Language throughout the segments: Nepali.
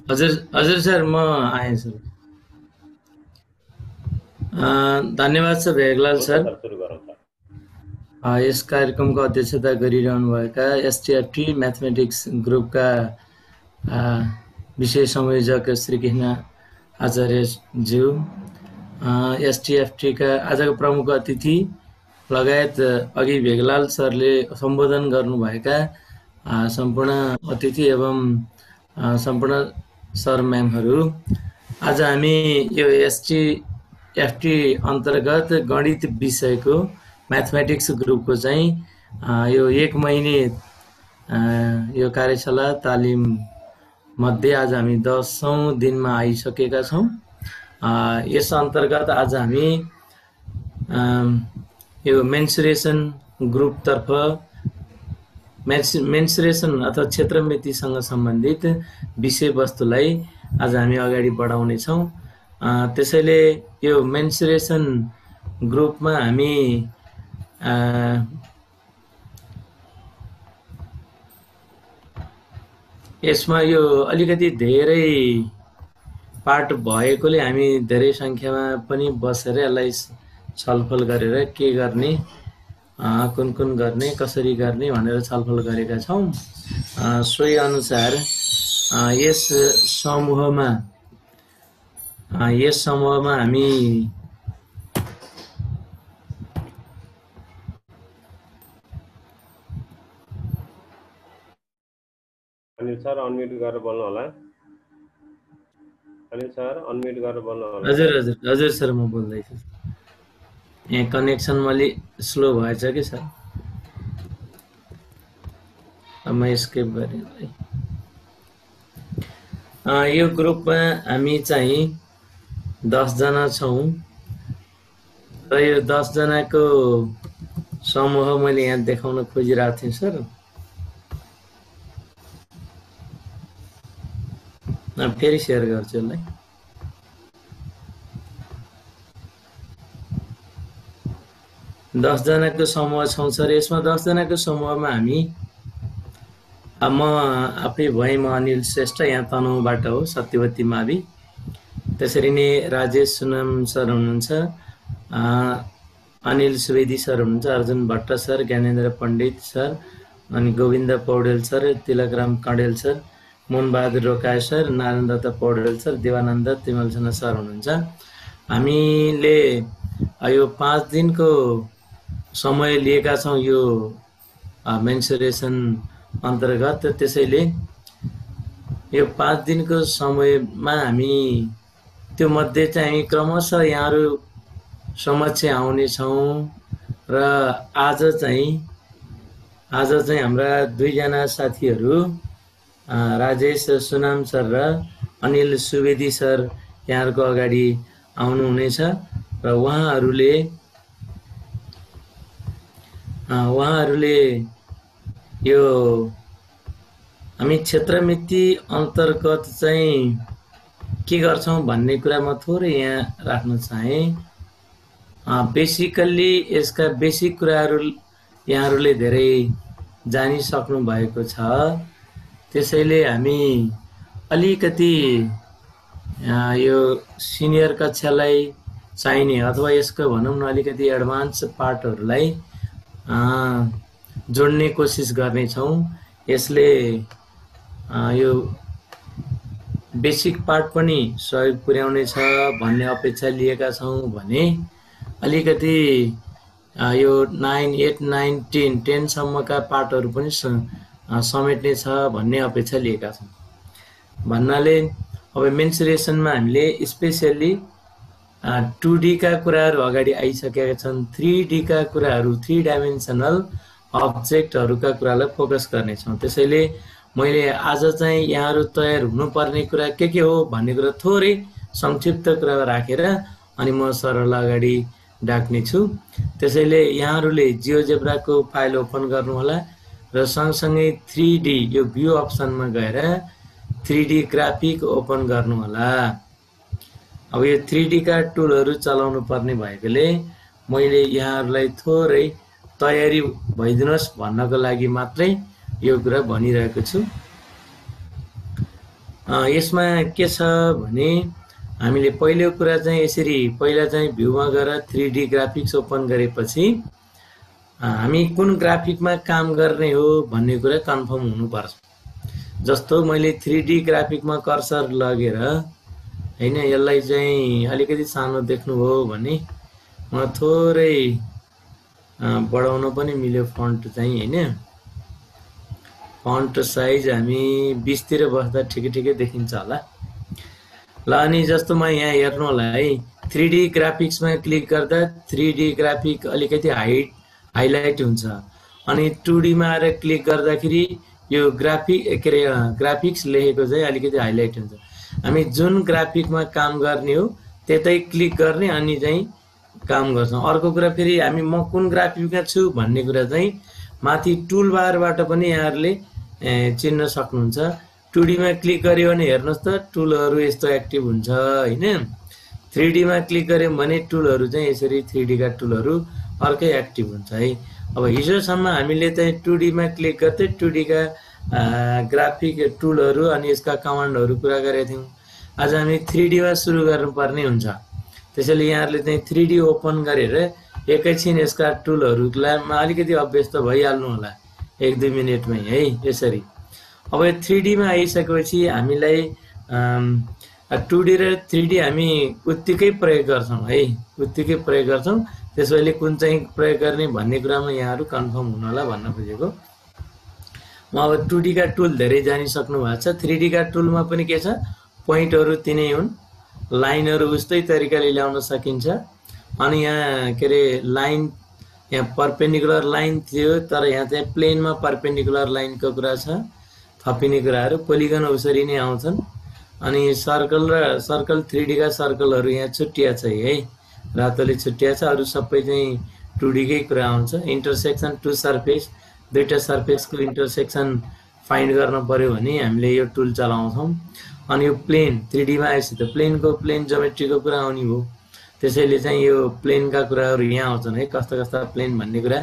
हजुर हजुर सर म आएँ सर। धन्यवाद सर भेगलाल हुन्छ सर। सर, सुरु गरौँ सर। यस कार्यक्रमको अध्यक्षता गरिरहनुभएका एसटिएफटी म्याथमेटिक्स ग्रुपका विषय संयोजक श्री कृष्ण आचार्यज्यू, एसटिएफटीका आजको प्रमुख अतिथि लगायत अघि भेगलाल सरले सम्बोधन गर्नुभएका सम्पूर्ण अतिथि एवं सम्पूर्ण सर म्यामहरू, आज हामी यो एसटिएफटी अन्तर्गत गणित विषयको म्याथमेटिक्स ग्रुपको चाहिँ यो 1 महिने यो कार्यशाला तालिम मध्ये आज हामी 10औं दिनमा आइसकेका छौँ। यस अन्तर्गत आज हामी यो मेन्सुरेसन ग्रुपतर्फ मेन्सुरेसन अथवा क्षेत्रमितिसँग सम्बन्धित विषयवस्तुलाई आज हामी अगाडि बढाउनेछौँ। त्यसैले यो मेन्सुरेसन ग्रुपमा हामी यसमा यो अलिकति धेरै पार्ट भएकोले हामी धेरै सङ्ख्यामा पनि बसेर यसलाई छलफल गरेर के गर्ने, कुन कुन गर्ने, कसरी गर्ने भनेर छलफल गरेका छौँ। सोही अनुसार यस समूहमा हामी अनिल सर अनम्युट गरेर बोल्नु होला। अनिल सर अनम्युट गरेर बोल्नु होला। हजुर हजुर हजुर सर म बोल्दैछु। यहाँ कनेक्सन अलि स्लो भएछ कि सर, म स्केप गरेँ। यो ग्रुपमा हामी चाहिँ 10 जना छौँ र यो 10 जनाको समूह मैले यहाँ देखाउन खोजिरहेको थिएँ सर। फेरि सेयर गर्छु यसलाई। दस जनाको समूह छौँ सर। यसमा 10 जनाको समूहमा हामी म आफै भएँ, म अनिल श्रेष्ठ, यहाँ तनहुँबाट हो, सत्यवती मावि। त्यसरी नै राजेश सुनाम सर हुनुहुन्छ, अनिल सुवेदी सर हुनुहुन्छ, अर्जुन भट्ट सर, ज्ञानेन्द्र पण्डित सर, अनि Govinda Paudel sir, Tilakram Kandel sir, Mohanbahadur Rokaya sir, Narayan Dutta Paudel sir, Devanand Timalchandra sir हुनुहुन्छ। हामीले यो 5 दिनको समय लिएका छौँ यो मेन्सुरेसन अन्तर्गत। त्यसैले यो 5 दिनको समयमा हामी त्यो मध्ये चाहिँ क्रमशः यहाँहरू समक्ष आउनेछौँ र आज चाहिँ हाम्रा 2 जना साथीहरू राजेश सुनाम सर र अनिल सुवेदी सर यहाँहरूको अगाडि आउनुहुनेछ र उहाँहरूले यो हामी क्षेत्रमिति अन्तर्गत चाहिँ के गर्छौँ भन्ने कुरा म थोरै यहाँ राख्न चाहेँ। बेसिकल्ली यसका बेसिक कुराहरू यहाँहरूले धेरै जानिसक्नु भएको छ। त्यसैले हामी अलिकति यो सिनियर कक्षालाई चाहिने अथवा यसको भनौँ न अलिकति एडभान्स पार्टहरूलाई जोड्ने कोसिस गर्नेछौँ। यसले यो बेसिक पार्ट पनि सहयोग पुर्याउनेछ भन्ने अपेक्षा लिएका छौँ भने अलिकति यो 9, 8, 9, 10 सम्मका पार्टहरू पनि समेट्ने छ भन्ने अपेक्षा लिएका छौँ। भन्नाले अब मेन्सुरेसनमा हामीले स्पेसियल्ली 2D का कुराहरू अगाडि आइसकेका छन्। 3D का कुराहरू, 3 डाइमेन्सनल अब्जेक्टहरूका कुरालाई फोकस गर्नेछौँ। त्यसैले मैले आज चाहिँ यहाँहरू तयार हुनुपर्ने कुरा के हो भन्ने कुरा थोरै संक्षिप्त कुरा राखेर अनि म सरलाई अगाडि डाक्नेछु। त्यसैले यहाँहरूले जियोजेब्राको फाइल ओपन गर्नुहोला र सँगसँगै 3D यो भ्यू अप्सनमा गएर 3D ग्राफिक ओपन गर्नुहोला। अब यो 3D का टुलहरू चलाउनु पर्ने भएकोले मैले यहाँहरूलाई थोरै तयारी भइदिनुहोस् भन्नको लागि मात्रै यो कुरा भनिरहेको छु। यसमा के छ भने हामीले पहिलो कुरा चाहिँ यसरी पहिला चाहिँ भ्यूमा गएर 3D ग्राफिक्स ओपन गरेपछि हामी कुन ग्राफिकमा काम गर्ने हो भन्ने कुरा कन्फर्म हुनुपर्छ। जस्तो मैले 3D ग्राफिकमा कर्सर लगेर हैन यसलाई चाहिँ अलिकति सानो देख्नुभयो भने म थोरै बढाउन पनि मिल्यो फन्ट चाहिँ हैन। फन्ट साइज हामी 20 तिर बस्दा ठिकै देखिन्छ होला। ल अनि जस्तो म यहाँ हेर्नु होला है 3D ग्राफिक्समा क्लिक गर्दा 3D ग्राफिक अलिकति हाइलाइट हुन्छ अनि 2D मा आएर क्लिक गर्दाखेरि यो ग्राफिक्स लेखेको चाहिँ अलिकति हाइलाइट हुन्छ। हामी जुन ग्राफिकमा काम गर्ने हो त्यतै क्लिक गर्ने अनि चाहिँ काम गर्छौं। अर्को कुरा फेरि हामी म कुन ग्राफिकमा छु भन्ने कुरा चाहिँ माथि टुल बारबाट पनि यहाँहरुले चिन्न सक्नुहुन्छ। 2D मा क्लिक गर्यो भने हेर्नुस् त टुलहरु यस्तो एक्टिभ हुन्छ हैन। 3D मा क्लिक गर्यौं भने टुलहरु चाहिँ यसरी 3D का टुलहरु अर्कै एक्टिभ हुन्छ है। अब हिजोसम्म हामीले चाहिँ 2D मा क्लिक गर्दै 2D का ग्राफिक टुलहरु अनि यसका कमान्डहरु कुरा गरेका थियौं। आज हामी 3D मा सुरु गर्नुपर्ने हुन्छ। त्यसैले यहाँहरुले चाहिँ 3D ओपन गरेर एकैछिन यसका टुलहरुलाई अलिकति अभ्यस्त भइहाल्नु होला 1-2 मिनेटमै है यसरी। अब 3D मा आइसकेपछि हामीलाई 2D र 3D हामी उत्तिकै प्रयोग गर्छौं है, उत्तिकै प्रयोग गर्छौं। त्यसैले कुन चाहिँ प्रयोग गर्ने भन्ने कुरामा यहाँहरु कन्फर्म हुनु होला भन्न खोजेको। म अब 2D का टुल धेरै जानिसक्नु भएको छ। 3D का टुलमा पनि के छ पोइन्टहरु तिनै हुन्, लाइनहरु उस्तै तरिकाले ल्याउन सकिन्छ। अनि यहाँ के रे लाइन यहाँ परपेन्डिकुलर लाइन थियो तर यहाँ चाहिँ प्लेनमा परपेन्डिकुलर लाइनको कुरा छ। थपिने कुराहरु पोलिगन उसरी नै आउँछन्। अनि सर्कल 3D का सर्कलहरु यहाँ छुट्टिया छ है, रातोले छुट्टिया छ। अरु सबै चाहिँ 2D कै कुरा आउँछ। इन्टरसेक्सन टु सर्फेस, दुईटा सर्फेसको इन्टरसेक्सन फाइन्ड गर्न पर्यो भने हामीले यो टुल चलाउँछौं। अनि यो प्लेन 3D मा आएपछि त प्लेन ज्योमेट्रीको कुरा आउने भयो। त्यसैले चाहिँ यो प्लेनका कुराहरु यहाँ आउँछन् है, कस्ता कस्ता प्लेन भन्ने कुरा।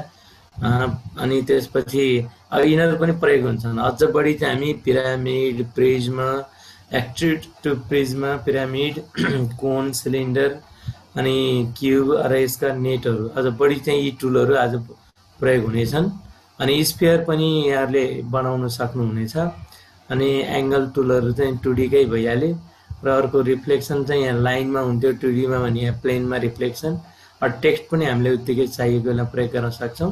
अनि त्यसपछि अब यिनीहरु पनि प्रयोग हुन्छन्। अझ बढी चाहिँ हामी pyramid, prism, extrude to prism, pyramid, cone, cylinder अनि क्यूब र यसका नेटहरु अझ बढी चाहिँ यी टुलहरु आज प्रयोग हुनेछन्। अनि स्फियर पनि यहाँहरुले बनाउन सक्नुहुनेछ। अनि एंगल टुलहरु चाहिँ 2D कै भइहाल्यो। र अर्को रिफ्लेक्सन चाहिँ यहाँ लाइनमा हुन्थ्यो 2D मा भने यहाँ प्लेनमा रिफ्लेक्सन। र टेक्स्ट पनि हामीले उत्तिकै चाहिएको बेला प्रयोग गर्न सक्छौं।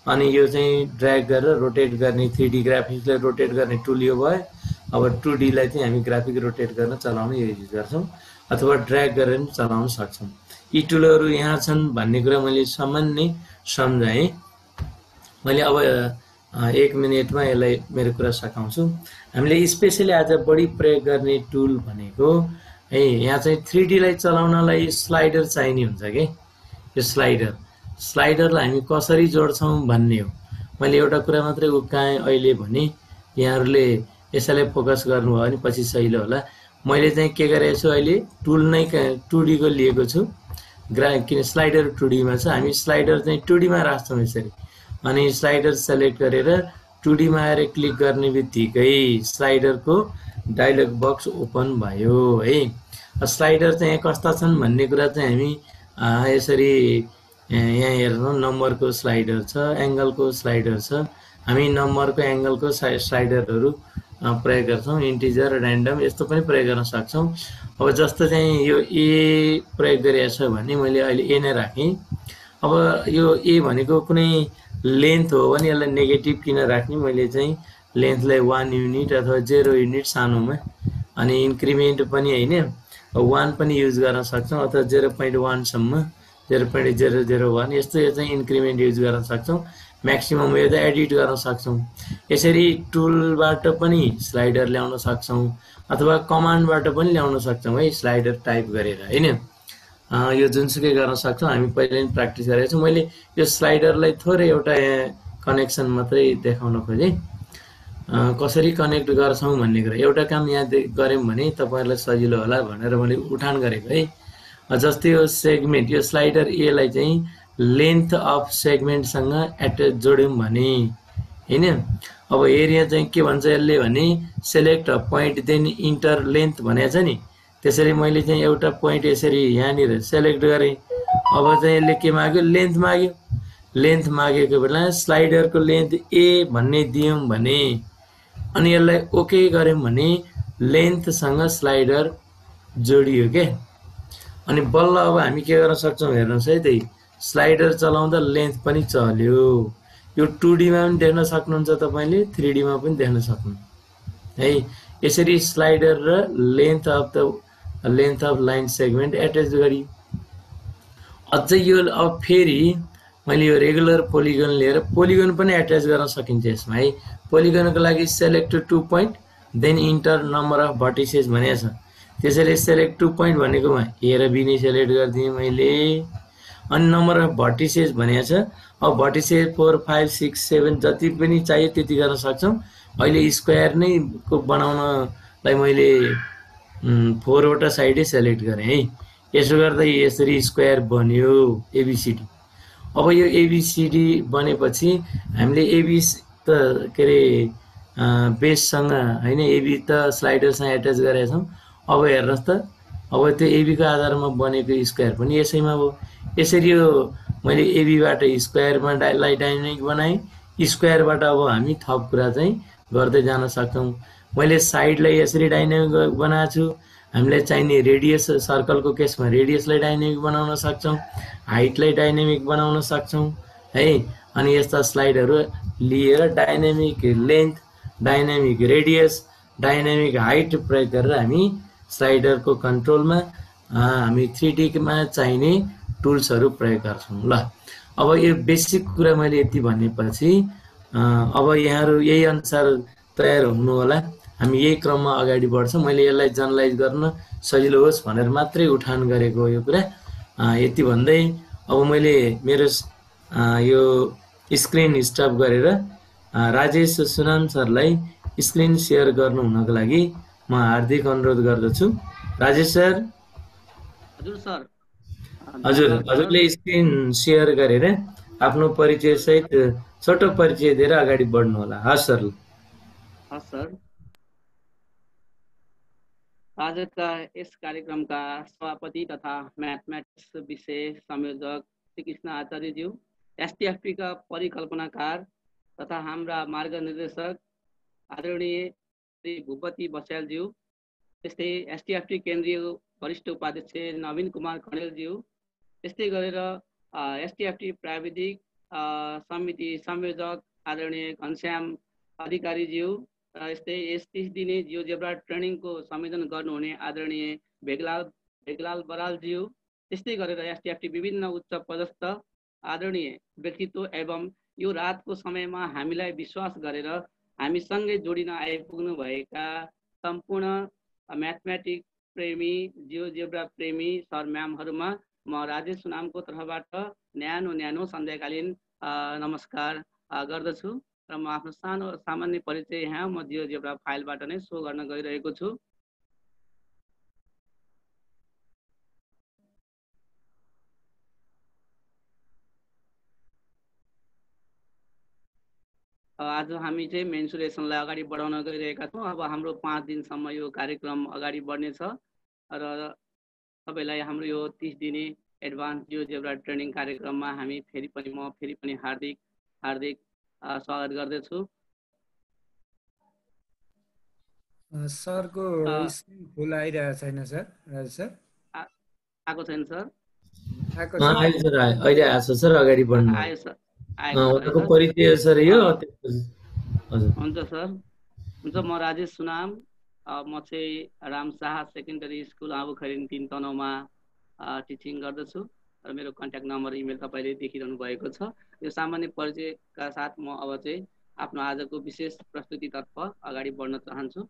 अनि यो चाहिँ ड्र्याग गरेर रोटेट गर्ने 3D ग्राफिक्सलाई रोटेट गर्ने टुल यो भयो। अब 2D लाई चाहिँ हामी ग्राफिक रोटेट गर्न चलाउन यो युज गर्छौं अथवा ड्र्याग गरेर पनि चलाउन सक्छौं। यी टुलहरु यहाँ छन् भन्ने कुरा मैले सामान्य सम्झाएँ। मैले अब 1 मिनेटमा यसलाई मेरो कुरा सकाउँछु। हामीले स्पेशली आज बढी प्रयोग गर्ने टुल भनेको है यहाँ चाहिँ 3D लाई चलाउनलाई स्लाइडर चाहिने हुन्छ के। यो स्लाइडरलाई हामी कसरी जोड्छौं भन्ने हो। मैले एउटा कुरा मात्रै उकाएँ अहिले भने यहाँहरुले यसैले फोकस गर्नुभयो भने पछि सजिलो होला। मैले चाहिँ के गरेको छु अहिले टुल नै 2D को लिएको छु। किन स्लाइडर 2D मा छ। हामी स्लाइडर चाहिँ 2D मा राख्छौं यसरी। अनि स्लाइडर सेलेक्ट गरेर 2D मा आएर क्लिक गर्ने बित्तिकै स्लाइडरको डायलग बक्स ओपन भयो है। स्लाइडर चाहिँ कस्ता छन् भन्ने कुरा चाहिँ हामी यसरी यहाँ हेर्नु नम्बरको स्लाइडर छ, एंगलको स्लाइडर छ। हामी नम्बरको एंगलको स्लाइडरहरु प्रयोग गर्छौं। इन्टिजर, र्यान्डम यस्तो पनि प्रयोग गर्न सक्छौं। अब जस्तो चाहिँ यो ए प्रयोग गरिएको छ भने मैले अहिले ए नै राखेँ। अब यो ए भनेको कुनै लेन्थ हो भने यसलाई नेगेटिभ किन राख्ने, मैले चाहिँ लेन्थलाई 1 युनिट अथवा 0 युनिट सानोमा। अनि इन्क्रिमेन्ट पनि हैन 1 पनि युज गर्न सक्छौं अथवा 0.1 सम्म 0.001 यस्तो यो चाहिँ इन्क्रिमेन्ट युज गर्न सक्छौं। म्याक्सिमम यो त एडिट गर्न सक्छौं। यसरी टुलबाट पनि स्लाइडर ल्याउन सक्छौं अथवा कमान्डबाट पनि ल्याउन सक्छौं है स्लाइडर टाइप गरेर हैन। यो जुनसुकै गर्न सक्छौं। हामी पहिले नै प्र्याक्टिस गरेका छौं। मैले यो स्लाइडरलाई थोरै एउटा कनेक्सन मात्रै देखाउन खोजे। कसरी कनेक्ट गर्छौं भन्ने कुरा एउटा काम यहाँ गर्यौं भने तपाईहरुलाई सजिलो होला भनेर मैले उठान गरेको है। जस्तै यो सेगमेन्ट यो स्लाइडर ए लाई चाहिँ लेन्थ अफ सेगमेन्ट सँग एट्याच जोड्यौं भने हैन। अब एरिया चाहिँ के भन्छ यसले भने select point then enter length भनेको छ नि, त्यसरी मैले चाहिँ एउटा पोइन्ट यसरी यहाँनिर सेलेक्ट गरेँ। अब चाहिँ यसले के माग्यो, लेन्थ माग्यो। लेन्थ मागेको बेला स्लाइडरको लेन्थ ए भन्ने दियौँ भने अनि यसलाई ओके गऱ्यौँ भने लेन्थसँग स्लाइडर जोडियो के। अनि बल्ल अब हामी के गर्न सक्छौँ हेर्नुहोस् है, त्यही स्लाइडर चलाउँदा लेन्थ पनि चल्यो। यो 2D मा पनि देख्न सक्नुहुन्छ तपाईँले, 3D मा पनि देख्न सक्नुहुन्छ है। यसरी स्लाइडर र length of line segment attach गरियो। अझै यो अब फेरि मैले यो रेगुलर पोलिगन लिएर पोलिगन पनि एट्याच गर्न सकिन्छ यसमा है। पोलिगनको लागि select 2 point then enter number of vertices भनेको छ। त्यसैले सेलेक्ट 2 पोइन्ट भनेकोमा ए र बी नै सेलेक्ट गरिदिएँ मैले। अनि नम्बर अफ भर्टिसेस भनेको छ। अब भर्टिसेस 4 5 6 7 जति पनि चाहियो त्यति गर्न सक्छौँ। अहिले स्क्वायर नै को बनाउनलाई मैले 4 वटा साइडै सेलेक्ट गरेँ है। यसो गर्दा यसरी स्क्वायर बन्यो एबिसिडी। अब यो एबिसिडी बनेपछि हामीले एबी त के अरे बेससँग होइन, एबी त स्लाइडरसँग एट्याच गरेका छौँ। अब हेर्नुहोस् त, अब त्यो एबीको आधारमा बनेको स्क्वायर पनि यसैमा हो। यसरी यो मैले एबीबाट स्क्वायरमा डाइनामिक बनाएँ। स्क्वायरबाट अब हामी थप कुरा चाहिँ गर्दै जान सक्छौँ। मैले साइडलाई यसरी डाइनामिक बनाएको छु। हामीलाई चाहिने रेडियस, सर्कलको केसमा रेडियसलाई डाइनामिक बनाउन सक्छौँ, हाइटलाई डाइनामिक बनाउन सक्छौँ है। अनि यस्ता स्लाइडहरू लिएर dynamic length, dynamic radius, dynamic height प्रयोग गरेर हामी स्लाइडरको कन्ट्रोलमा हामी 3D मा चाहिने टुल्सहरू प्रयोग गर्छौँ। ल अब यो बेसिक कुरा मैले यति भनेपछि अब यहाँहरू यही अनुसार तयार हुनु होला। हामी यही क्रममा अगाडि बढ्छौँ। मैले यसलाई जर्नलाइज गर्न सजिलो होस् भनेर मात्रै उठान गरेको यो कुरा। यति भन्दै अब मैले मेरो यो स्क्रिन स्टप गरेर राजेश सुनाम सरलाई स्क्रिन सेयर गर्नु हुनको लागि म हार्दिक अनुरोध गर्दछु। राजेश सर। हजुर सर। हजुरले स्क्रिन सेयर गरेर आफ्नो परिचय सहित छोटो परिचय दिएर अगाडि बढ्नु होला। हस् सर। हस् सर। आजका यस कार्यक्रमका सभापति तथा म्याथमेटिक्स विषय संयोजक श्री कृष्ण आचार्यज्यू, एसटीएफटी का परिकल्पनाकार तथा हाम्रा मार्गनिर्देशक आदरणीय श्री भूपति बस्यालज्यू, त्यस्तै एसटीएफटी केन्द्रीय वरिष्ठ उपाध्यक्ष नवीन कुमार कणेलज्यू, त्यस्तै गरेर एसटीएफटी प्राविधिक समिति संयोजक आदरणीय घनश्याम अधिकारीज्यू, यस्तै यस 30 दिने जियोजेब्रा ट्रेनिङको संयोजन गर्नुहुने आदरणीय भेगलाल बरालज्यू, त्यस्तै गरेर एसटीएफटी विभिन्न उच्च पदस्थ आदरणीय व्यक्तित्व एवं यो रातको समयमा हामीलाई विश्वास गरेर हामीसँगै जोडिन आइपुग्नु भएका सम्पूर्ण म्याथमेटिक्स प्रेमी, जियोजेब्रा प्रेमी सर म्यामहरूमा म राजेश सुनामको तर्फबाट न्यानो सन्ध्याकालीन नमस्कार गर्दछु र म आफ्नो सामान्य परिचय यहाँ म जियोजेब्रा फाइलबाट नै सो गर्न गइरहेको छु। आज हामी चाहिँ मेन्सुरेसनलाई अगाडि बढाउन गइरहेका छौँ। अब हाम्रो 5 दिनसम्म यो कार्यक्रम अगाडि बढ्नेछ र सबैलाई हाम्रो यो 30 दिने एडभान्स जियोजेब्रा ट्रेनिङ कार्यक्रममा हामी फेरि पनि हार्दिक स्वागत गर्दछु। सरको स्क्रिन फुल आइरहेको छैन सर। राजेश सर आएको छैन सर? आएको छ, अहिले आएको छ सर। अगाडि बढ्नु आयो सर। उहाँको परिचय सर यो। हुन्छ सर। हुन्छ, म राजेश सुनाम, म चाहिँ राम शाह सेकेन्डरी स्कुल आबुखरिन 3 तनहुँमा टिचिङ गर्दछु र मेरो कन्ट्याक्ट नम्बर इमेल तपाईँले देखिरहनु भएको छ। यो सामान्य परिचयका साथ म अब चाहिँ आफ्नो आजको विशेष प्रस्तुतितर्फ अगाडि बढ्न चाहन्छु।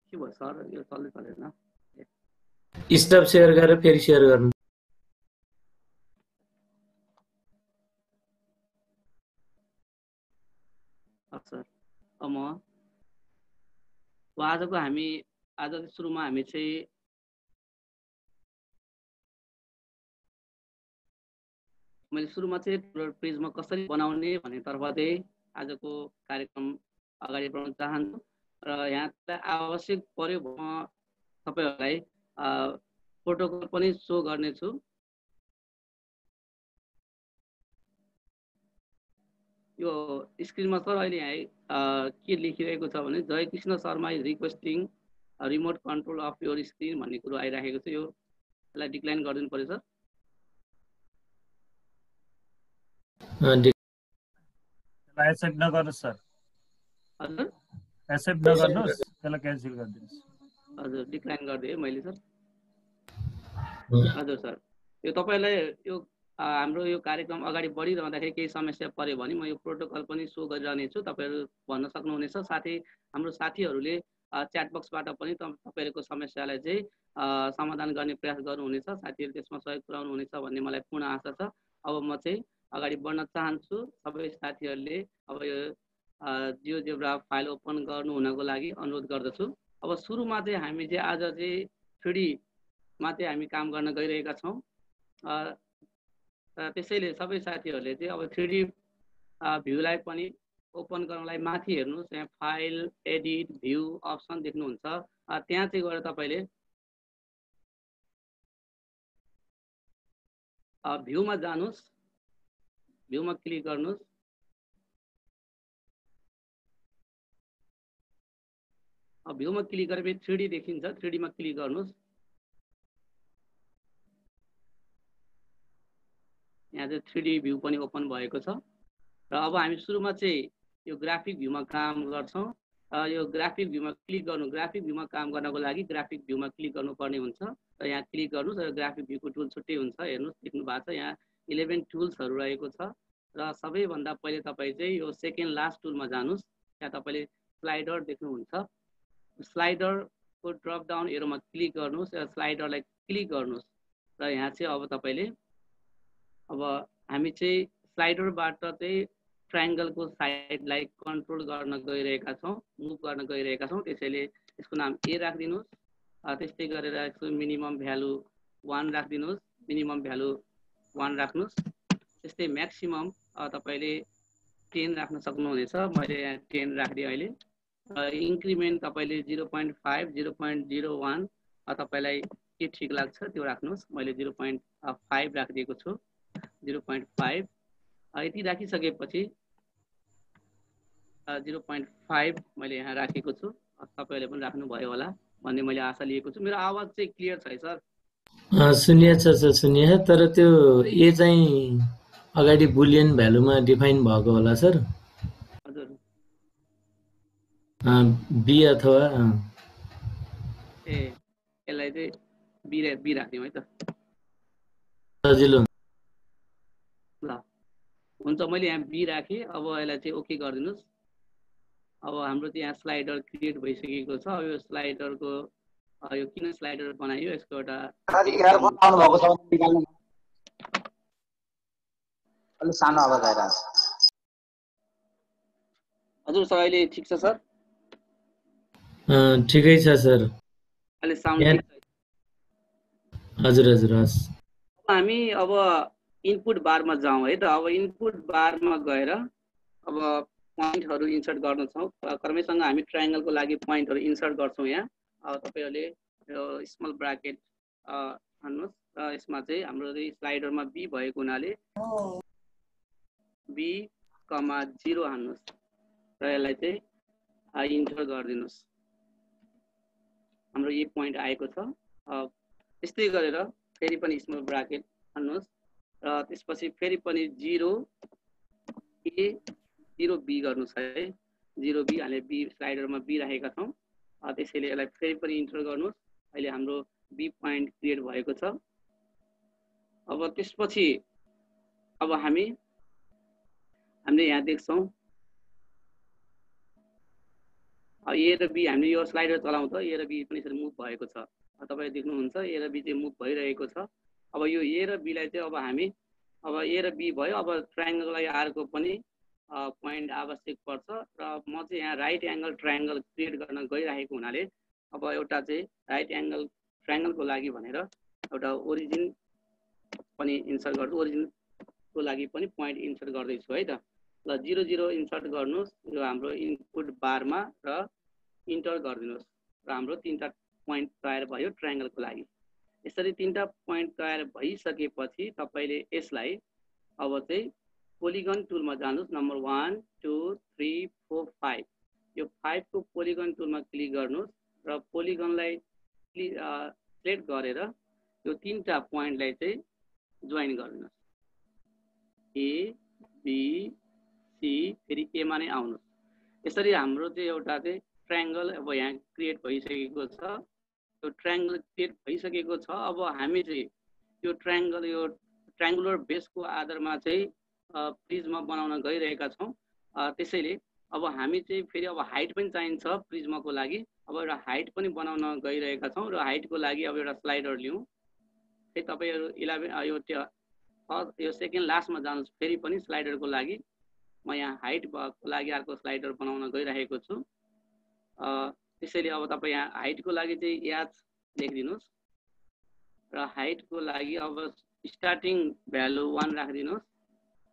के भयो सर? यो चलेन। स्टप सेयर गरेर फेरि सेयर गर्नु। सर आजको हामी आज सुरुमा हामी चाहिँ मैले सुरुमा चाहिँ पेजमा कसरी बनाउने भन्नेतर्फ चाहिँ आजको कार्यक्रम अगाडि बढाउन चाहन्छु र यहाँलाई आवश्यक पर्यो म तपाईहरुलाई प्रोटोकल पनि सो गर्नेछु। यो स्क्रिनमा सर अहिले यहाँ के लेखिरहेको छ भने Jaikrishna Sharma is requesting remote control of your screen भन्ने कुरो आइराखेको छ। यसलाई डिक्लाइन गरिदिनु पर्यो सर। एक्सेप्ट नगर्नुहोस् सर। हजुर एक्सेप्ट नगर्नुहोस्, त्यसलाई क्यान्सल गरिदिनुहोस्। हजुर डिक्लाइन गरिदिएँ मैले सर। हजुर सर यो तपाईलाई यो हाम्रो यो कार्यक्रम अगाडि बढिरहँदाखेरि केही समस्या पर्यो भने म यो प्रोटोकल पनि सो गरिरहने छु, तपाईहरु भन्न सक्नुहुनेछ। साथै हाम्रो साथीहरूले च्याट बक्सबाट पनि तपाईहरुको समस्यालाई चाहिँ समाधान गर्ने प्रयास गर्नुहुनेछ। साथीहरु त्यसमा सहयोग पुर्याउनु हुनेछ भन्ने मलाई पूर्ण आशा छ। अब म चाहिँ अगाडि बढ्न चाहन्छु। सबै साथीहरूले अब यो जियोजेब्रा फाइल ओपन गर्नु हुनको लागि अनुरोध गर्दछु। अब सुरुमा चाहिँ हामी चाहिँ आज चाहिँ 3D मा चाहिँ हामी काम गर्न गइरहेका छौं। त्यसैले सबै साथीहरूले चाहिँ अब 3D भ्यूलाई पनि ओपन गर्नलाई माथि हेर्नुस्, यहाँ फाइल एडिट भ्यू अप्सन देख्नुहुन्छ। त्यहाँ चाहिँ गएर तपाईले भ्यूमा जानुस्, भ्यूमा क्लिक गर्नुस्। भ्यूमा क्लिक गरेपछि 3D देखिन्छ, 3D मा क्लिक गर्नुस्। यहाँ चाहिँ 3D भ्यू पनि ओपन भएको छ। र अब हामी सुरुमा चाहिँ यो ग्राफिक भ्यूमा काम गर्छौं। यो ग्राफिक भ्यूमा क्लिक गर्नु, ग्राफिक भ्यूमा काम गर्नको लागि ग्राफिक भ्यूमा क्लिक गर्नुपर्ने हुन्छ। र यहाँ क्लिक गर्नुस् र ग्राफिक भ्यूको टुल छुट्टै हुन्छ। हेर्नुस् देख्नु भएको छ यहाँ 11 टुल्सहरु रहेको छ। र सबैभन्दा पहिले तपाई चाहिँ यो सेकेन्ड लास्ट टुलमा जानुस्। यहाँ तपाईले स्लाइडर देख्नुहुन्छ। स्लाइडर को ड्रप डाउन एरोमा क्लिक गर्नुस् र स्लाइडरलाई क्लिक गर्नुस्। र यहाँ चाहिँ अब तपाईले अब हामी चाहिँ स्लाइडरबाट चाहिँ ट्रायंगल को साइडलाई कन्ट्रोल गर्न गइरहेका छौं, मुभ गर्न गइरहेका छौं। त्यसैले यसको नाम A राख्दिनुस्। त्यस्तै गरेर यसको मिनिमम भ्यालु 1 राख्दिनुस्, मिनिमम भ्यालु 1 राख्नुस्। त्यस्तै म्याक्सिमम तपाईले 10 राख्न सक्नुहुनेछ। मैले यहाँ 10 राख्दिए अहिले। इन्क्रिमेन्ट तपाईले 0.5 0.01 तपाईलाई के ठीक लाग्छ त्यो राख्नुस्। मैले 0.5 राखिदिएको छु। 0.5 यति राखिसकेपछि 0.5 मैले यहाँ राखेको छु। तपाईले पनि राख्नु भयो होला भन्ने मैले आशा लिएको छु। मेरो आवाज चाहिँ क्लियर छ है सर? सुनिएछ सर, सुनिएछ। तर त्यो ए चाहिँ अगाडि बुलियन भ्यालुमा डिफाइन भएको होला सर। हजुर बी अथवा यसलाई चाहिँ बी राख्दियौ है त। सजिलो ल हुन्छ, मैले यहाँ बी राखेँ। अब यसलाई चाहिँ ओके गरिदिनुस्। अब हाम्रो चाहिँ यहाँ स्लाइडर क्रिएट भइसकेको छ। यो स्लाइडरको यो किन स्लाइडर बनाइयो यसको एउटा बनाउनु भएको छ निकाल्नु। अलि सानो आवाज आइरहेछ। हजुर सर अहिले ठीक छ सर? ठिकै छ सर। अहिले साउन्ड ठीक छ? हजुर हजुर हस्। हामी अब इनपुट बारमा जाउँ है त। अब इनपुट बारमा गएर अब पोइन्टहरु इन्सर्ट गर्न छौं। क्रमैसँग हामी ट्रायंगलको लागि पोइन्टहरु इन्सर्ट गर्छौं। यहाँ तपाईहरुले यो स्मल ब्राकेट हान्नुस् र यसमा चाहिँ हाम्रो स्लाइडरमा बी भएको हुनाले बी, 0 हान्नुस् र यसलाई चाहिँ इन्टर गरिदिनुस्। हाम्रो यो पोइन्ट आएको छ। त्यस्तै गरेर फेरि पनि स्मल ब्राकेट हान्नुस् र त्यसपछि फेरि पनि 0 A 0 B गर्नुस् है। 0 B हाले बी स्लाइडरमा बी राखेका छौं। त्यसैले यसलाई फेरि पनि इन्टर गर्नुस्। अहिले हाम्रो बी पोइन्ट क्रिएट भएको छ। अब त्यसपछि अब हामीले यहाँ देख्छौं ए र बी हामीले यो स्लाइडर चलाउँदा ए र बी पनि यसरी मुभ भएको छ। तपाईले देख्नुहुन्छ ए र बी चाहिँ मुभ भइरहेको छ। अब यो ए र बी लाई चाहिँ अब हामी अब ए र बी भयो। अब ट्रायंगलको लागि आरको पनि पोइन्ट आवश्यक पर्छ र म चाहिँ यहाँ राइट एङ्गल ट्रायङ्गल क्रिएट गर्न गइरहेको हुनाले अब एउटा चाहिँ राइट एङ्गल ट्रायङ्गलको लागि भनेर एउटा ओरिजिन पनि इन्सर्ट गर्छु, ओरिजिनको लागि पनि पोइन्ट इन्सर्ट गर्दैछु है त। ल 0 0 इन्सर्ट गर्नुहोस् यो हाम्रो इनपुट बारमा र इन्टर गरिदिनुहोस् र हाम्रो 3टा पोइन्ट तयार भयो ट्रायङ्गलको लागि। यसरी 3टा पोइन्ट तयार भइसकेपछि तपाईँले यसलाई अब चाहिँ पोलिगन टुलमा जानुहोस्, नम्बर 1 2 3 4 5 यो 5 को पोलिगन टुलमा क्लिक गर्नुहोस् र पोलिगनलाई सिलेक्ट गरेर यो 3टा पोइन्टलाई चाहिँ जोइन गरिदिनुहोस्, ए बी सी फेरि एमा नै आउनुहोस्। यसरी हाम्रो चाहिँ एउटा चाहिँ ट्रायङ्गल अब यहाँ क्रिएट भइसकेको छ। यो ट्रायङ्गल क्रिएट भइसकेको छ। अब हामी चाहिँ यो ट्रायङ्गुलर बेसको आधारमा चाहिँ प्रिज्म बनाउन गइरहेका छौँ। त्यसैले अब हामी चाहिँ फेरि अब हाइट पनि चाहिन्छ प्रिज्मको लागि। अब एउटा हाइट पनि बनाउन गइरहेका छौँ र हाइटको लागि अब एउटा स्लाइडर लिउँ। फेरि तपाईँहरू 11 यो सेकेन्ड लास्टमा जानुहोस्, फेरि पनि स्लाइडरको लागि म यहाँ हाइट भएको लागि अर्को स्लाइडर बनाउन गइरहेको छु। त्यसैले अब तपाईँ यहाँ हाइटको लागि चाहिँ याद लेखिदिनुहोस् र हाइटको लागि अब स्टार्टिङ भ्यालु 1 राखिदिनुहोस्।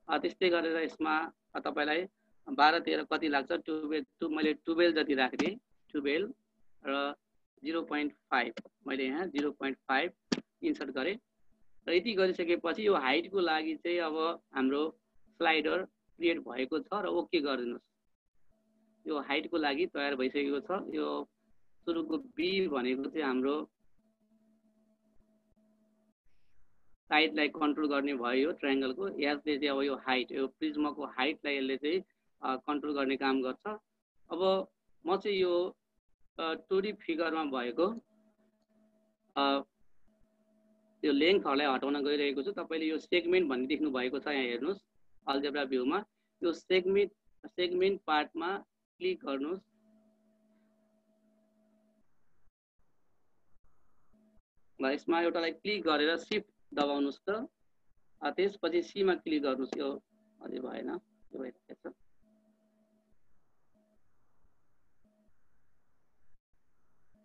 त्यस्तै गरेर यसमा तपाईँलाई 12 13 कति लाग्छ 12 मैले 12 जति राखिदिएँ, 12 र 0.5 मैले यहाँ 0.5 इन्सर्ट गरेँ र यति गरिसकेपछि यो हाइटको लागि चाहिँ अब हाम्रो स्लाइडर क्रिएट भएको छ र ओके गरिदिनुहोस्। यो हाइटको लागि तयार भइसकेको छ। यो सुरुको बी भनेको चाहिँ हाम्रो साइडलाई कन्ट्रोल गर्ने भयो यो ट्रायङ्गलको। यसले चाहिँ अब यो हाइट यो प्रिज्मको हाइटलाई यसले चाहिँ कन्ट्रोल गर्ने काम गर्छ। अब म चाहिँ यो 2D फिगरमा भएको यो लेन्थहरूलाई हटाउन गइरहेको छु। तपाईँले यो सेगमेन्ट भन्ने देख्नु भएको छ, यहाँ हेर्नुहोस् अल्जेब्रा भ्यूमा यो सेगमेन्ट पार्टमा क्लिक गर्नुहोस्। ल यसमा एउटालाई क्लिक गरेर सिफ्ट दबाउनुहोस् त, त्यसपछि सीमा क्लिक गर्नुहोस्। यो अझै भएन, यो भइरहेको छ।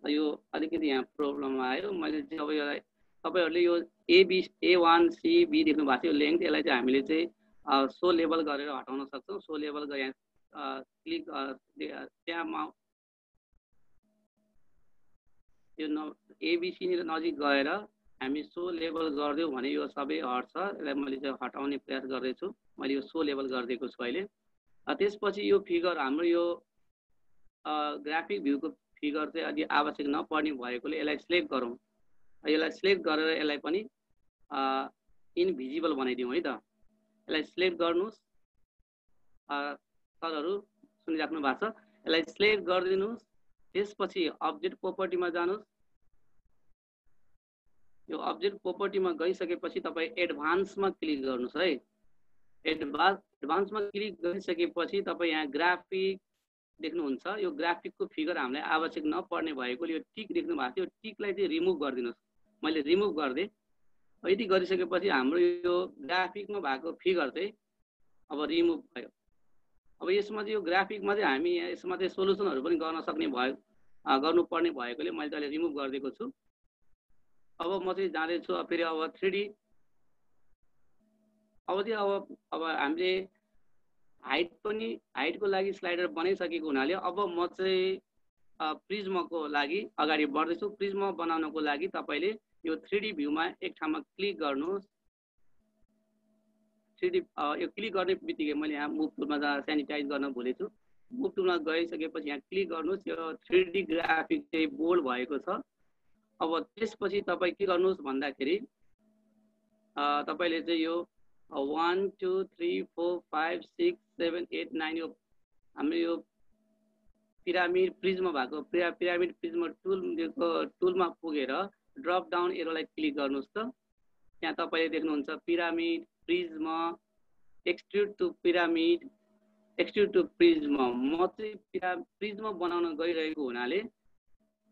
यो अलिकति यहाँ प्रब्लम आयो। मैले चाहिँ अब यसलाई तपाईँहरूले यो A1 C B देख्नु भएको छ यो लेन्थ, यसलाई चाहिँ हामीले चाहिँ सो लेभल गरेर हटाउन सक्छौँ। सो लेभल यहाँ क्लिक त्यहाँ यो ABC नजिक गएर हामी सो लेभल गरिदियौँ भने यो सबै हट्छ। यसलाई मैले चाहिँ हटाउने प्रयास गर्दैछु। मैले यो सो लेभल गरिदिएको छु अहिले। त्यसपछि यो फिगर हाम्रो यो ग्राफिक भ्यूको फिगर चाहिँ अलि आवश्यक नपर्ने भएकोले यसलाई सिलेक्ट गरौँ। यसलाई सिलेक्ट गरेर यसलाई पनि इनभिजिबल बनाइदिउँ है त। यसलाई सिलेक्ट गर्नुहोस्, सरहरू सुनिराख्नु भएको छ। यसलाई सिलेक्ट गरिदिनुहोस्, त्यसपछि अब्जेक्ट प्रोपर्टीमा जानुहोस्। यो अब्जेक्ट प्रोपर्टीमा गइसकेपछि तपाईँ एडभान्समा क्लिक गर्नुहोस् है। एडभान्समा क्लिक गरिसकेपछि तपाईँ यहाँ ग्राफिक देख्नुहुन्छ। यो ग्राफिकको फिगर हामीलाई आवश्यक नपर्ने भएकोले यो टिक देख्नु भएको थियो, यो टिकलाई चाहिँ रिमुभ गरिदिनुहोस्। मैले रिमुभ गरिदिएँ। यति गरिसकेपछि हाम्रो यो ग्राफिकमा भएको फिगर चाहिँ अब रिमुभ भयो। अब यसमा चाहिँ यो ग्राफिकमा चाहिँ हामी यसमा चाहिँ सोलुसनहरू पनि गर्न सक्ने भयो, गर्नुपर्ने भएकोले मैले अहिले रिमुभ गरिदिएको छु। अब म चाहिँ जाँदैछु फेरि अब 3D। अब चाहिँ अब हामीले हाइटको लागि स्लाइडर बनाइसकेको हुनाले अब म चाहिँ प्रिज्मको लागि अगाडि बढ्दैछु। प्रिज्म बनाउनको लागि तपाईँले यो 3D भ्यूमा एक ठाउँमा क्लिक गर्नुहोस्। 3D यो क्लिक गर्ने बित्तिकै मैले यहाँ मुभ टुलमा सेनिटाइज गर्न भुलेछु। मुभ टुलमा गइसकेपछि यहाँ क्लिक गर्नुहोस्। यो 3D ग्राफिक चाहिँ बोल्ड भएको छ। अब त्यसपछि तपाईँ के गर्नुहोस् भन्दाखेरि तपाईँले चाहिँ यो 1 2 3 4 5 6 7 8 9 यो हाम्रो यो पिरामिड प्रिज्म भएको पिरामिड प्रिज्म टुलमा पुगेर ड्रप डाउन एरोलाई क्लिक गर्नुहोस् त। त्यहाँ तपाईँले देख्नुहुन्छ pyramid prism extrude to pyramid extrude to prism. म चाहिँ प्रिज्म बनाउन गइरहेको हुनाले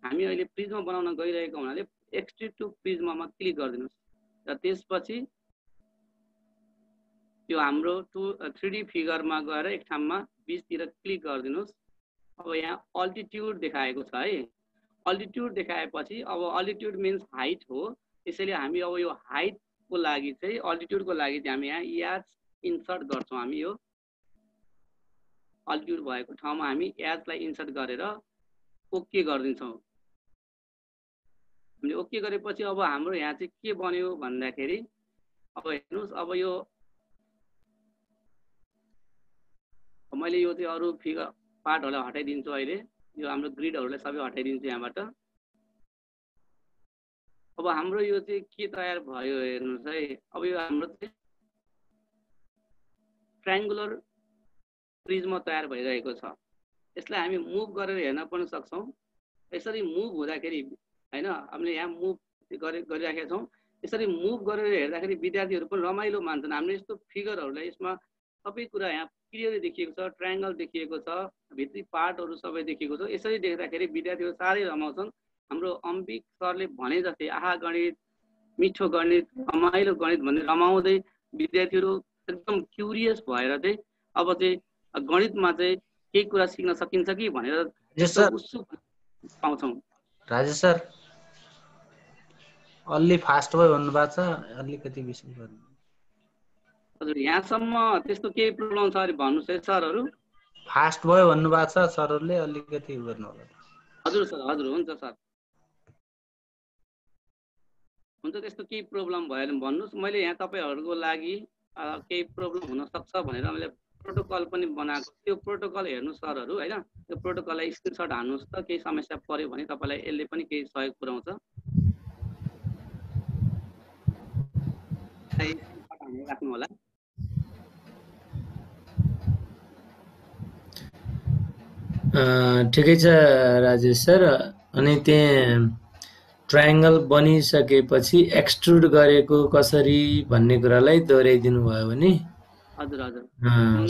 हामी अहिले प्रिज्म बनाउन गइरहेको हुनाले एक्सट्रुड टु प्रिज्ममा क्लिक गरिदिनुहोस् र त्यसपछि यो हाम्रो 3D फिगरमा गएर एक ठाउँमा बीचतिर क्लिक गरिदिनुहोस्। अब यहाँ अल्टिट्युड देखाएको छ है। अल्टिट्युड देखाएपछि अब अल्टिट्युड मिन्स हाइट हो, त्यसैले हामी अब यो हाइटको लागि चाहिँ अल्टिट्युडको लागि चाहिँ हामी यहाँ याज इन्सर्ट गर्छौँ। हामी यो अल्टिट्युड भएको ठाउँमा हामी याजलाई इन्सर्ट गरेर ओके गरिदिन्छौँ। हामीले ओके गरेपछि अब हाम्रो यहाँ चाहिँ के बन्यो भन्दाखेरि अब हेर्नुहोस्, अब यो मैले यो चाहिँ अरू फिगर पार्टहरूलाई हटाइदिन्छु। अहिले यो हाम्रो ग्रिडहरूलाई सबै हटाइदिन्छु यहाँबाट। अब हाम्रो यो चाहिँ के तयार भयो हेर्नुहोस् है। अब यो हाम्रो चाहिँ ट्रायङ्गुलर प्रिज्म तयार भइरहेको छ। यसलाई हामी मुभ गरेर हेर्न पनि सक्छौँ। यसरी मुभ हुँदाखेरि हैन, हामीले यहाँ मुभ गरिराखेका छौँ। यसरी मुभ गरेर हेर्दाखेरि विद्यार्थीहरू पनि रमाइलो मान्छन्। हामीले यस्तो फिगरहरूलाई यसमा सबै कुरा यहाँ क्लियरली देखिएको छ, ट्रायङ्गल देखिएको छ, भित्री पार्टहरू सबै देखिएको छ। यसरी देख्दाखेरि विद्यार्थीहरू साह्रै रमाउँछन्। हाम्रो अम्बिक सरले भने जस्तै आहा गणित, मिठो गणित, रमाइलो गणित भन्ने रमाउँदै विद्यार्थीहरू एकदम क्युरियस भएर चाहिँ अब चाहिँ गणितमा चाहिँ केही कुरा सिक्न सकिन्छ कि भनेर उत्सुक पाउँछौँ। राजेश सर अलि फास्ट भयो भन्नुभएको छ, अलिकति बेसी गर्नु। हजुर, यहाँसम्म त्यस्तो केही प्रब्लम छ अरे भन्नुहोस् है सरहरू। फास्ट भयो भन्नुभएको छ सरहरूले, अलिकति गर्नु होला। हजुर सर, हजुर हुन्छ सर, हुन्छ। त्यस्तो केही प्रब्लम भयो भने भन्नुहोस्। मैले यहाँ तपाईँहरूको लागि केही प्रब्लम हुनसक्छ भनेर मैले प्रोटोकल पनि बनाएको। त्यो प्रोटोकल हेर्नुहोस् सरहरू होइन। त्यो प्रोटोकललाई स्क्रिनसट हान्नुहोस् त। केही समस्या पर्यो भने तपाईँलाई यसले पनि केही सहयोग पुर्याउँछ। राख्नु होला। ठिकै छ राजेश सर। अनि त्यहाँ ट्रायङ्गल बनिसकेपछि एक्सट्रुड गरेको कसरी भन्ने कुरालाई दोहोऱ्याइदिनु भयो भने हजुर हजुर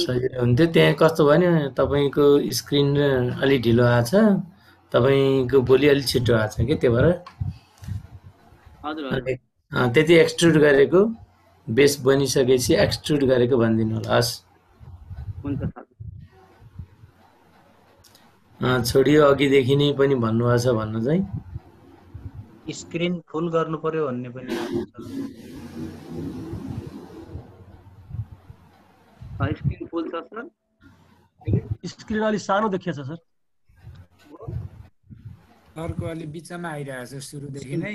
सजिलो हुन्थ्यो। त्यहाँ कस्तो भयो नि, तपाईँको स्क्रिन अलि ढिलो आएछ, तपाईँको बोली अलिक छिटो आएछ कि, त्यो भएर हजुर त्यति एक्सट्रुड गरेको बेस बनिसकेपछि एक्सट्रुड गरेको भनिदिनु होला। हस्, हुन्छ सर। छोडियो अघिदेखि नै पनि भन्नुभएको छ भन्नु चाहिँ। स्क्रिन फुल गर्नु पर्यो भन्ने पनि स्क्रिन फुल छ सर। स्क्रिन अलि सानो देखिएछ सर। अर्को अलि बिचमा आइरहेछ सुरुदेखि नै,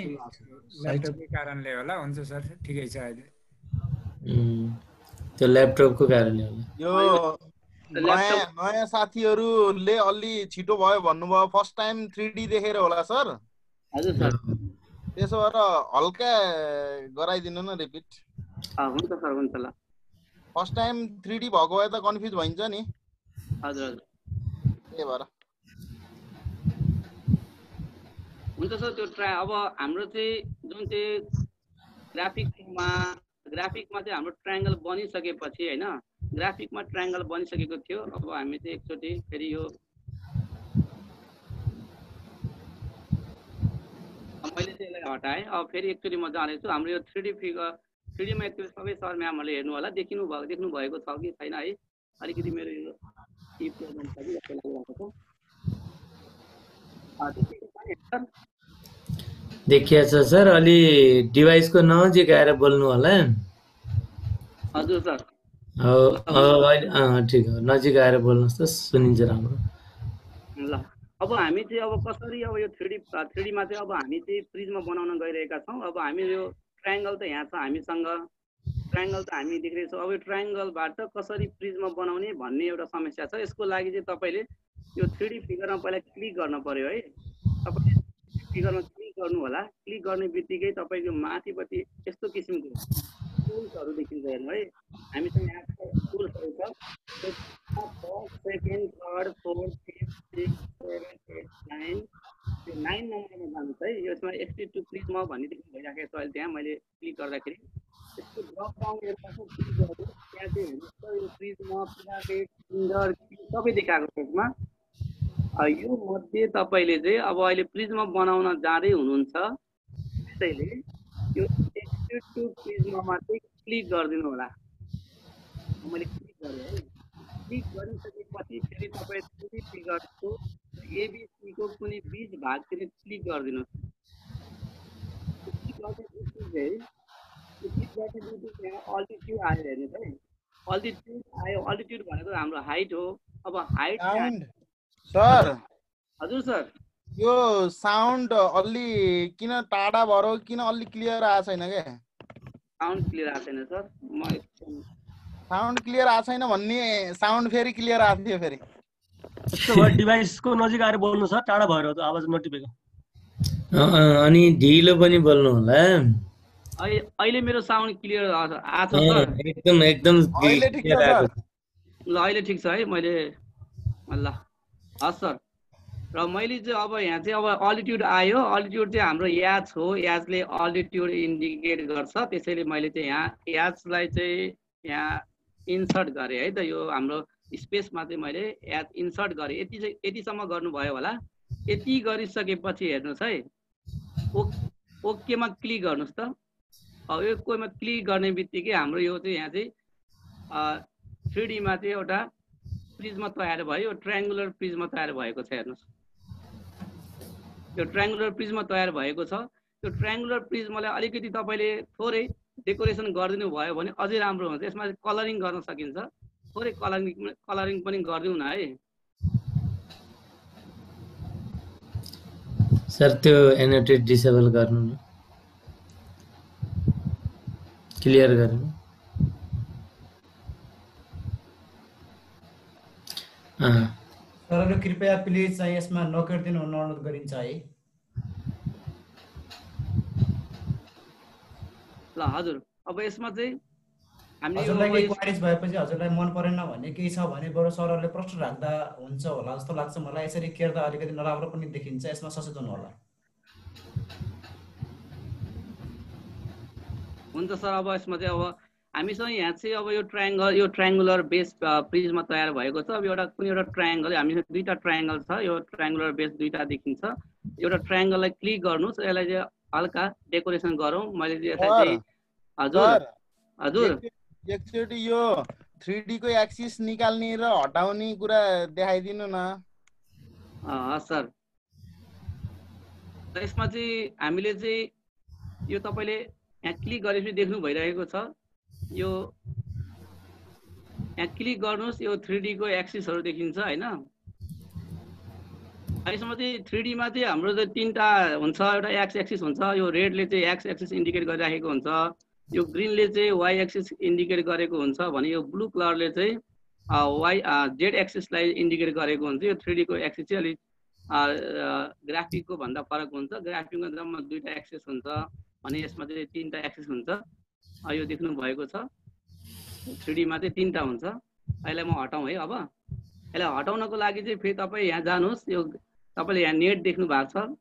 ल्यापटपकै कारणले होला। हुन्छ सर, ठिकै छ अहिले। त्यो ल्यापटपको कारणले होला। यो नयाँ साथीहरूले अलि छिटो भयो भन्नुभयो। फर्स्ट टाइम 3D देखेर होला सर। हजुर सर, त्यसो भएर हल्का गराइदिनु न रिपिट। हुन्छ सर, हुन्छ ल। फर्स्ट टाइम 3D भएको भए त कन्फ्युज भइन्छ नि। हजुर हजुर, त्यही भएर हुन्छ सर। त्यो अब हाम्रो चाहिँ जुन चाहिँ ग्राफिकमा चाहिँ हाम्रो ट्रायङ्गल बनिसकेपछि होइन, ग्राफिकमा ट्रायङ्गल बनिसकेको थियो। अब हामी चाहिँ एकचोटि फेरि यो मैले चाहिँ यसलाई हटाएँ। अब फेरि एकचोटि म जाँदैछु। हाम्रो यो 3D फिगर 3Dमा एकचोटि सबै सर म्यामहरूले हेर्नु होला। देख्नु भएको छ कि छैन है। अलिकति मेरो यो प्रब्लम छ कि जस्तो लागिरहेको छ। देखिया छ सर। अलि डिभाइसको नजिक आएर बोल्नु होला। हजुर सर, ठिक हो, नजिक आएर बोल्नुहोस् त, सुनिन्छ राम्रो। ल अब हामी चाहिँ अब कसरी अब यो 3Dमा चाहिँ अब हामी चाहिँ प्रिज्म बनाउन गइरहेका छौँ। अब हामी यो ट्रायङ्गल त यहाँ छ हामीसँग, ट्रायङ्गल त हामी देखिरहेछौँ। अब यो ट्रायङ्गलबाट कसरी प्रिज्म बनाउने भन्ने एउटा समस्या छ। यसको लागि चाहिँ तपाईँले यो 3D फिगरमा पहिला क्लिक गर्न पर्यो है। तपाईँले फिगरमा क्लिक गर्नु होला। क्लिक गर्ने बित्तिकै तपाईँको माथिपट्टि यस्तो किसिमको टुल्सहरू देखिन्छ हेर्नु है। हामीसँग यहाँ टुल्सहरू छ। First, second, third, fourth, fifth, six, seven, 8, 9, त्यो 9 नम्बरमा जानुहोस् है। यसमा एक्सट्रुड टु प्रिज्म भन्ने भइराखेको छ। अहिले त्यहाँ मैले क्लिक गर्दाखेरि यसको ड्रप डाउन एरियामा क्लिक गर्नु। त्यहाँ चाहिँ हेर्नुहोस् त, यो प्रिज्म, पिरामिड, सिलिन्डर सबै देखाएको छ यसमा। यो मध्ये तपाईँले चाहिँ अब अहिले प्रिज्म बनाउन जाँदै हुनुहुन्छ, त्यसैले यो एक्सट्रुड टु प्रिज्ममा चाहिँ क्लिक गरिदिनु होला। मैले क्लिक गरेँ है। क्लिक गरिसकेपछि फेरि तपाईँ कुनै फिगरको एबिसीको कुनै बीज भागतिर क्लिक गरिदिनुहोस्। क्लिक गर्नेबित्तिकै त्यहाँ अल्टिट्युड आयो हेर्नुहोस् है। अल्टिट्युड आयो, अल्टिट्युड भनेको हाम्रो हाइट हो। अब हाइट साउन्ड सर, हजुर सर यो साउन्ड अलि किन टाढा भएर हो, किन अलि क्लियर आएको छैन के? साउन्ड क्लियर आएको छैन सर। म साउन्ड क्लियर आएको छैन भन्ने साउन्ड फेरि क्लियर आएको थियो फेरि। त्यसो भए डिभाइसको नजिक आएर बोल्नु सर, टाढा भएर हो त आवाज नटिपेको। अनि ढिलो पनि बोल्नु होला। अहिले मेरो साउन्ड क्लियर आएको छ सर। एकदम एकदम अहिले ठिक छ क्लियर आएको सर। छ। ल अहिले ठिक छ है। मैले ल हस् सर। र मैले चाहिँ अब यहाँ चाहिँ अब अल्टिट्युड आयो। अल्टिट्युड चाहिँ हाम्रो याच हो। याचले अल्टिट्युड इन्डिकेट गर्छ। त्यसैले मैले चाहिँ यहाँ याचलाई चाहिँ यहाँ इन्सर्ट गरेँ है त। यो हाम्रो स्पेसमा चाहिँ मैले याच इन्सर्ट गरेँ। यतिसम्म गर्नुभयो होला। यति गरिसकेपछि हेर्नुहोस् है, ओकेमा क्लिक गर्नुहोस् त। अब यो कोहीमा क्लिक गर्ने बित्तिकै हाम्रो यो चाहिँ यहाँ चाहिँ 3Dमा चाहिँ एउटा प्रिज्म तयार भयो। यो ट्रायङ्गुलर प्रिज्म तयार भएको छ हेर्नुहोस्। यो ट्रायङ्गुलर प्रिज्म तयार भएको छ। यो ट्रायङ्गुलर प्रिज्मलाई अलिकति तपाईँले थोरै डेकोरेसन गरिदिनु भयो भने अझै राम्रो हुन्छ। यसमा कलरिङ गर्न सकिन्छ। थोरै कलरिङ पनि गरिदिउँ न है सर। त्यो एनोटेट डिसेबल गर्नु न, क्लियर गर्नु। सरहरू कृपया प्लिज चाहिँ यसमा नकाटिदिनु हुन अनुरोध गरिन्छ है। ल हजुर। अब यसमा चाहिँ हजुरलाई केही क्वारिज भएपछि हजुरलाई मन परेन भन्ने केही छ भने बरु सरहरूले प्रश्न राख्दा हुन्छ होला जस्तो लाग्छ मलाई। यसरी केर्दा अलिकति नराम्रो पनि देखिन्छ। यसमा सचेत हुनु होला। हुन्छ सर। अब यसमा चाहिँ अब हामीसँग यहाँ चाहिँ अब यो ट्रायङ्गुलर बेस प्रिज्म तयार भएको छ। अब एउटा कुनै एउटा ट्रायङ्गल, हामीसँग दुईवटा ट्रायङ्गल छ। यो ट्रायङ्गुलर बेस दुईवटा देखिन्छ। एउटा ट्रायङ्गललाई क्लिक गर्नुहोस्। यसलाई चाहिँ हल्का डेकोरेसन गरौँ। मैले चाहिँ यसलाई चाहिँ हजुर हजुर एकचोटि यो 3D को एक्सिस निकाल्ने र हटाउने कुरा देखाइदिनु न। हस् सर। यसमा चाहिँ हामीले चाहिँ यो तपाईँले यहाँ क्लिक गरेपछि देख्नु भइरहेको छ। यो यहाँ क्लिक गर्नुहोस्। यो 3D को एक्सिसहरू देखिन्छ होइन। यसमा चाहिँ 3Dमा चाहिँ हाम्रो चाहिँ तीनटा हुन्छ। एउटा एक्स एक्सिस हुन्छ। यो रेडले चाहिँ एक्स एक्सिस इन्डिकेट गरिराखेको हुन्छ। यो ग्रिनले चाहिँ वाइ एक्सिस इन्डिकेट गरेको हुन्छ भने यो ब्लू कलरले चाहिँ जेड एक्सिसलाई इन्डिकेट गरेको हुन्छ। यो 3D को एक्सिस चाहिँ अलिक ग्राफिकको भन्दा फरक हुन्छ। ग्राफिकमा जम्मा दुईवटा एक्सिस हुन्छ भने यसमा चाहिँ तीनटा एक्सिस हुन्छ। यो देख्नु भएको छ। 3Dमा चाहिँ तीनटा हुन्छ। यसलाई म हटाउँ है। अब यसलाई हटाउनको लागि चाहिँ फेरि तपाईँ यहाँ जानुहोस्। यो तपाईँले यहाँ नेट देख्नु भएको छ।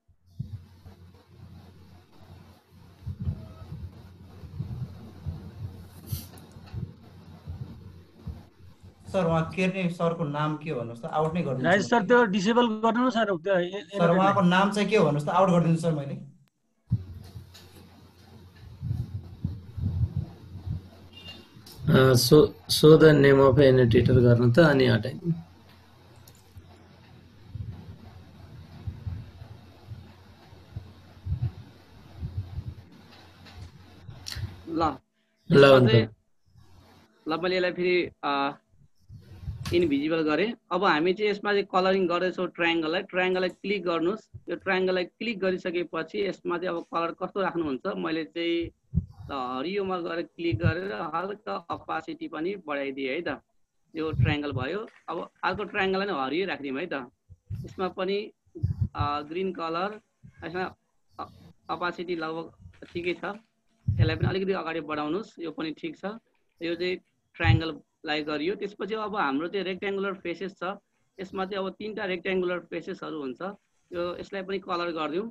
सर वहाँ केर्ने सरको नाम के भन्नुहोस् त? आउट नै गरिदिन्छु राजेश सर, त्यो डिसेबल गर्नु सर। सर उहाँको नाम चाहिँ के भन्नुहोस् त? आउट गरिदिन्छु सर मैले। सो द नेम अफ एनोटेटर गर्नु त अनि हटाइदिनु। ल मैले यसलाई फेरि इन्भिजिबल गरेँ। अब हामी चाहिँ यसमा चाहिँ कलरिङ गर्दैछौँ ट्रायङ्गललाई क्लिक गर्नुहोस्। यो ट्रायङ्गललाई क्लिक गरिसकेपछि यसमा चाहिँ अब कलर कस्तो राख्नुहुन्छ। मैले चाहिँ हरियोमा गएर क्लिक गरेर हल्का अपासिटी पनि बढाइदिएँ है त। यो ट्रायङ्गल भयो। अब अर्को ट्रायङ्गललाई नै हरियो राखिदिउँ है त। यसमा पनि ग्रिन कलर, यसमा अपासिटी लगभग ठिकै छ। यसलाई पनि अलिकति अगाडि बढाउनुहोस्। यो पनि ठिक छ। यो चाहिँ ट्रायङ्गललाई गरियो। त्यसपछि अब हाम्रो चाहिँ रेक्ट्याङ्गुलर फेसेस छ। यसमा चाहिँ अब तीनटा रेक्ट्याङ्गुलर फेसेसहरू हुन्छ। यसलाई पनि कलर गरिदिउँ।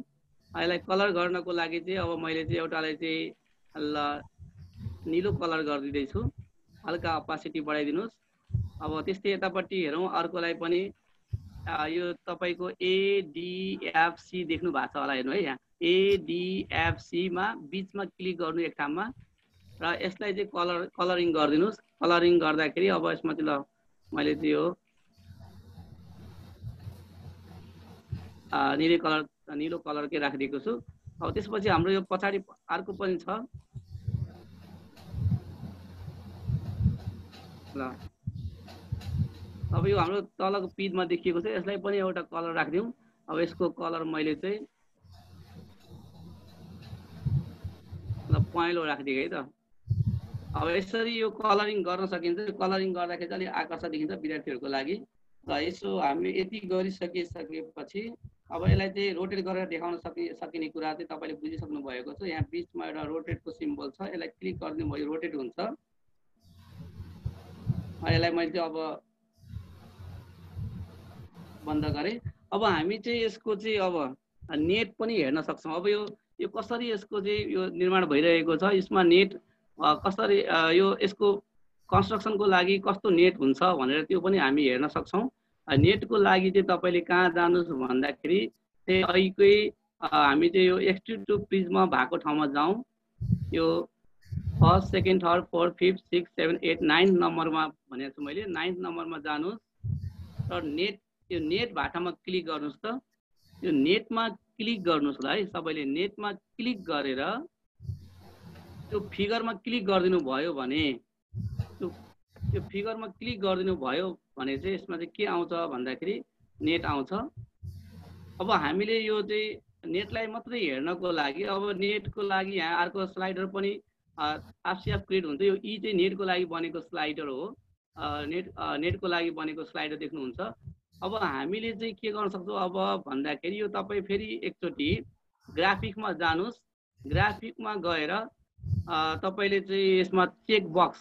यसलाई कलर गर्नको लागि चाहिँ अब मैले चाहिँ एउटालाई चाहिँ निलो कलर गरिदिँदैछु। हल्का अपासिटी बढाइदिनुहोस्। अब त्यस्तै यतापट्टि हेरौँ। अर्कोलाई पनि यो तपाईँको ADFC देख्नु भएको छ होला। हेर्नु है, यहाँ ADFCमा बिचमा क्लिक गर्नु एक ठाउँमा। र यसलाई चाहिँ कलरिङ गरिदिनुहोस्। कलरिङ गर्दाखेरि अब यसमा चाहिँ ल मैले चाहिँ यो निलो कलरकै राखिदिएको छु। अब त्यसपछि हाम्रो यो पछाडि अर्को पनि छ ल। अब यो हाम्रो तलको पिजमा देखिएको छ, यसलाई पनि एउटा कलर राखिदिउँ। अब यसको कलर मैले चाहिँ ल पहेँलो राखिदिएँ है त। अब यसरी यो कलरिङ गर्न सकिन्छ। कलरिङ गर्दाखेरि चाहिँ अलिक आकर्षक देखिन्छ विद्यार्थीहरूको लागि। र यसो हामी यति गरिसकेपछि अब यसलाई चाहिँ रोटेट गरेर देखाउन सकिने कुरा चाहिँ तपाईँले बुझिसक्नु भएको छ। यहाँ बिचमा एउटा रोटेटको सिम्बल छ, यसलाई क्लिक गरिदिनु भयो रोटेट हुन्छ। यसलाई मैले चाहिँ अब बन्द गरेँ। अब हामी चाहिँ यसको चाहिँ अब नेट पनि हेर्न सक्छौँ। अब यो कसरी यसको चाहिँ यो निर्माण भइरहेको छ, यसमा नेट कसरी यो यसको कन्स्ट्रक्सनको लागि कस्तो नेट हुन्छ भनेर त्यो पनि हामी हेर्न सक्छौँ। नेटको लागि चाहिँ तपाईँले कहाँ जानुहोस् भन्दाखेरि चाहिँ अहिलेकै हामी चाहिँ यो एक्सट्रुड प्रिजमा भएको ठाउँमा जाउँ। यो first, second, third, fourth, fifth, six, seven, eight, 9 नम्बरमा भनेको छु मैले। 9 नम्बरमा जानुहोस् र यो नेट भाटामा क्लिक गर्नुहोस् त। यो नेटमा क्लिक गर्नुहोस् ल है सबैले। नेटमा क्लिक गरेर त्यो फिगरमा क्लिक गरिदिनु भयो भने त्यो फिगरमा क्लिक गरिदिनु भयो भने चाहिँ यसमा चाहिँ के आउँछ भन्दाखेरि नेट आउँछ। अब हामीले यो चाहिँ नेटलाई मात्रै हेर्नको लागि अब नेटको लागि यहाँ अर्को स्लाइडर पनि आरसिएफ क्रिएट हुन्छ। यो ई चाहिँ नेटको लागि बनेको स्लाइडर हो। नेटको लागि बनेको स्लाइडर देख्नुहुन्छ। अब हामीले चाहिँ के गर्न सक्छौँ अब भन्दाखेरि यो तपाईँ फेरि एकचोटि ग्राफिकमा जानुहोस्। ग्राफिकमा गएर तपाईँले चाहिँ यसमा चेक बक्स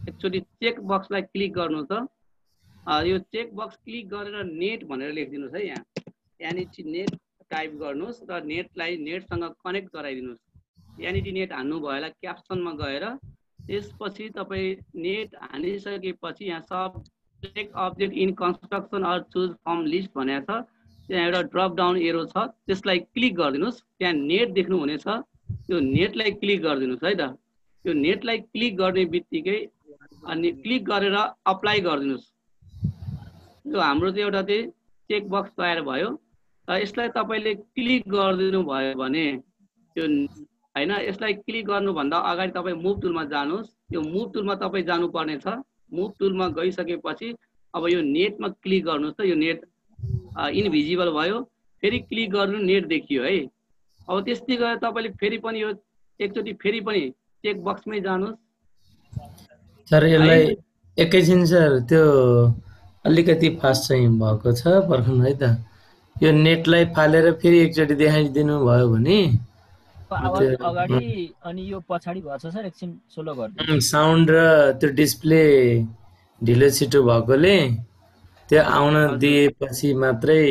एकचोटि चेक बक्सलाई क्लिक गर्नु त। यो चेक बक्स क्लिक गरेर नेट भनेर लेखिदिनुहोस् है। यहाँ यानिटी नेट टाइप गर्नुहोस् र नेटलाई नेटसँग कनेक्ट गराइदिनुहोस्। यानिटी नेट हान्नु भएला क्याप्सनमा गएर त्यसपछि तपाईँ नेट हानिसकेपछि यहाँ subject object in construction or choose from list भनेको छ। त्यहाँ एउटा ड्रप डाउन एरो छ, त्यसलाई क्लिक गरिदिनुहोस्। त्यहाँ नेट देख्नुहुनेछ, त्यो नेटलाई क्लिक गरिदिनुहोस् है त। त्यो नेटलाई क्लिक गर्ने बित्तिकै अनि क्लिक गरेर अप्लाई गरिदिनुहोस्। यो हाम्रो चाहिँ एउटा चाहिँ चेक बक्स तयार भयो। र यसलाई तपाईँले क्लिक गरिदिनु भयो भने त्यो होइन, यसलाई क्लिक गर्नुभन्दा अगाडि तपाईँ मुभ टुलमा जानुहोस्। यो मुभ टुलमा तपाईँ जानुपर्ने छ। मुभ टुलमा गइसकेपछि अब यो नेटमा क्लिक गर्नुहोस् त। यो नेट इनभिजिबल भयो, फेरि क्लिक गर्नु नेट देखियो है। अब त्यस्तै गरेर तपाईँले फेरि पनि यो एकचोटि फेरि पनि चेक बक्समै जानुहोस्। सर यसलाई एकैछिन सर त्यो अलिकति फास्ट चाहिँ भएको छ पर्खनु है त। यो नेटलाई फालेर फेरि एकचोटि देखाइदिनु भयो भने आवाज अगाडि अनि यो पछाडि भएछ सर। एकछिन सोलो गर्नु। साउन्ड र त्यो डिस्प्ले ढिलो छिटो भएकोले त्यो आउन दिएपछि मात्रै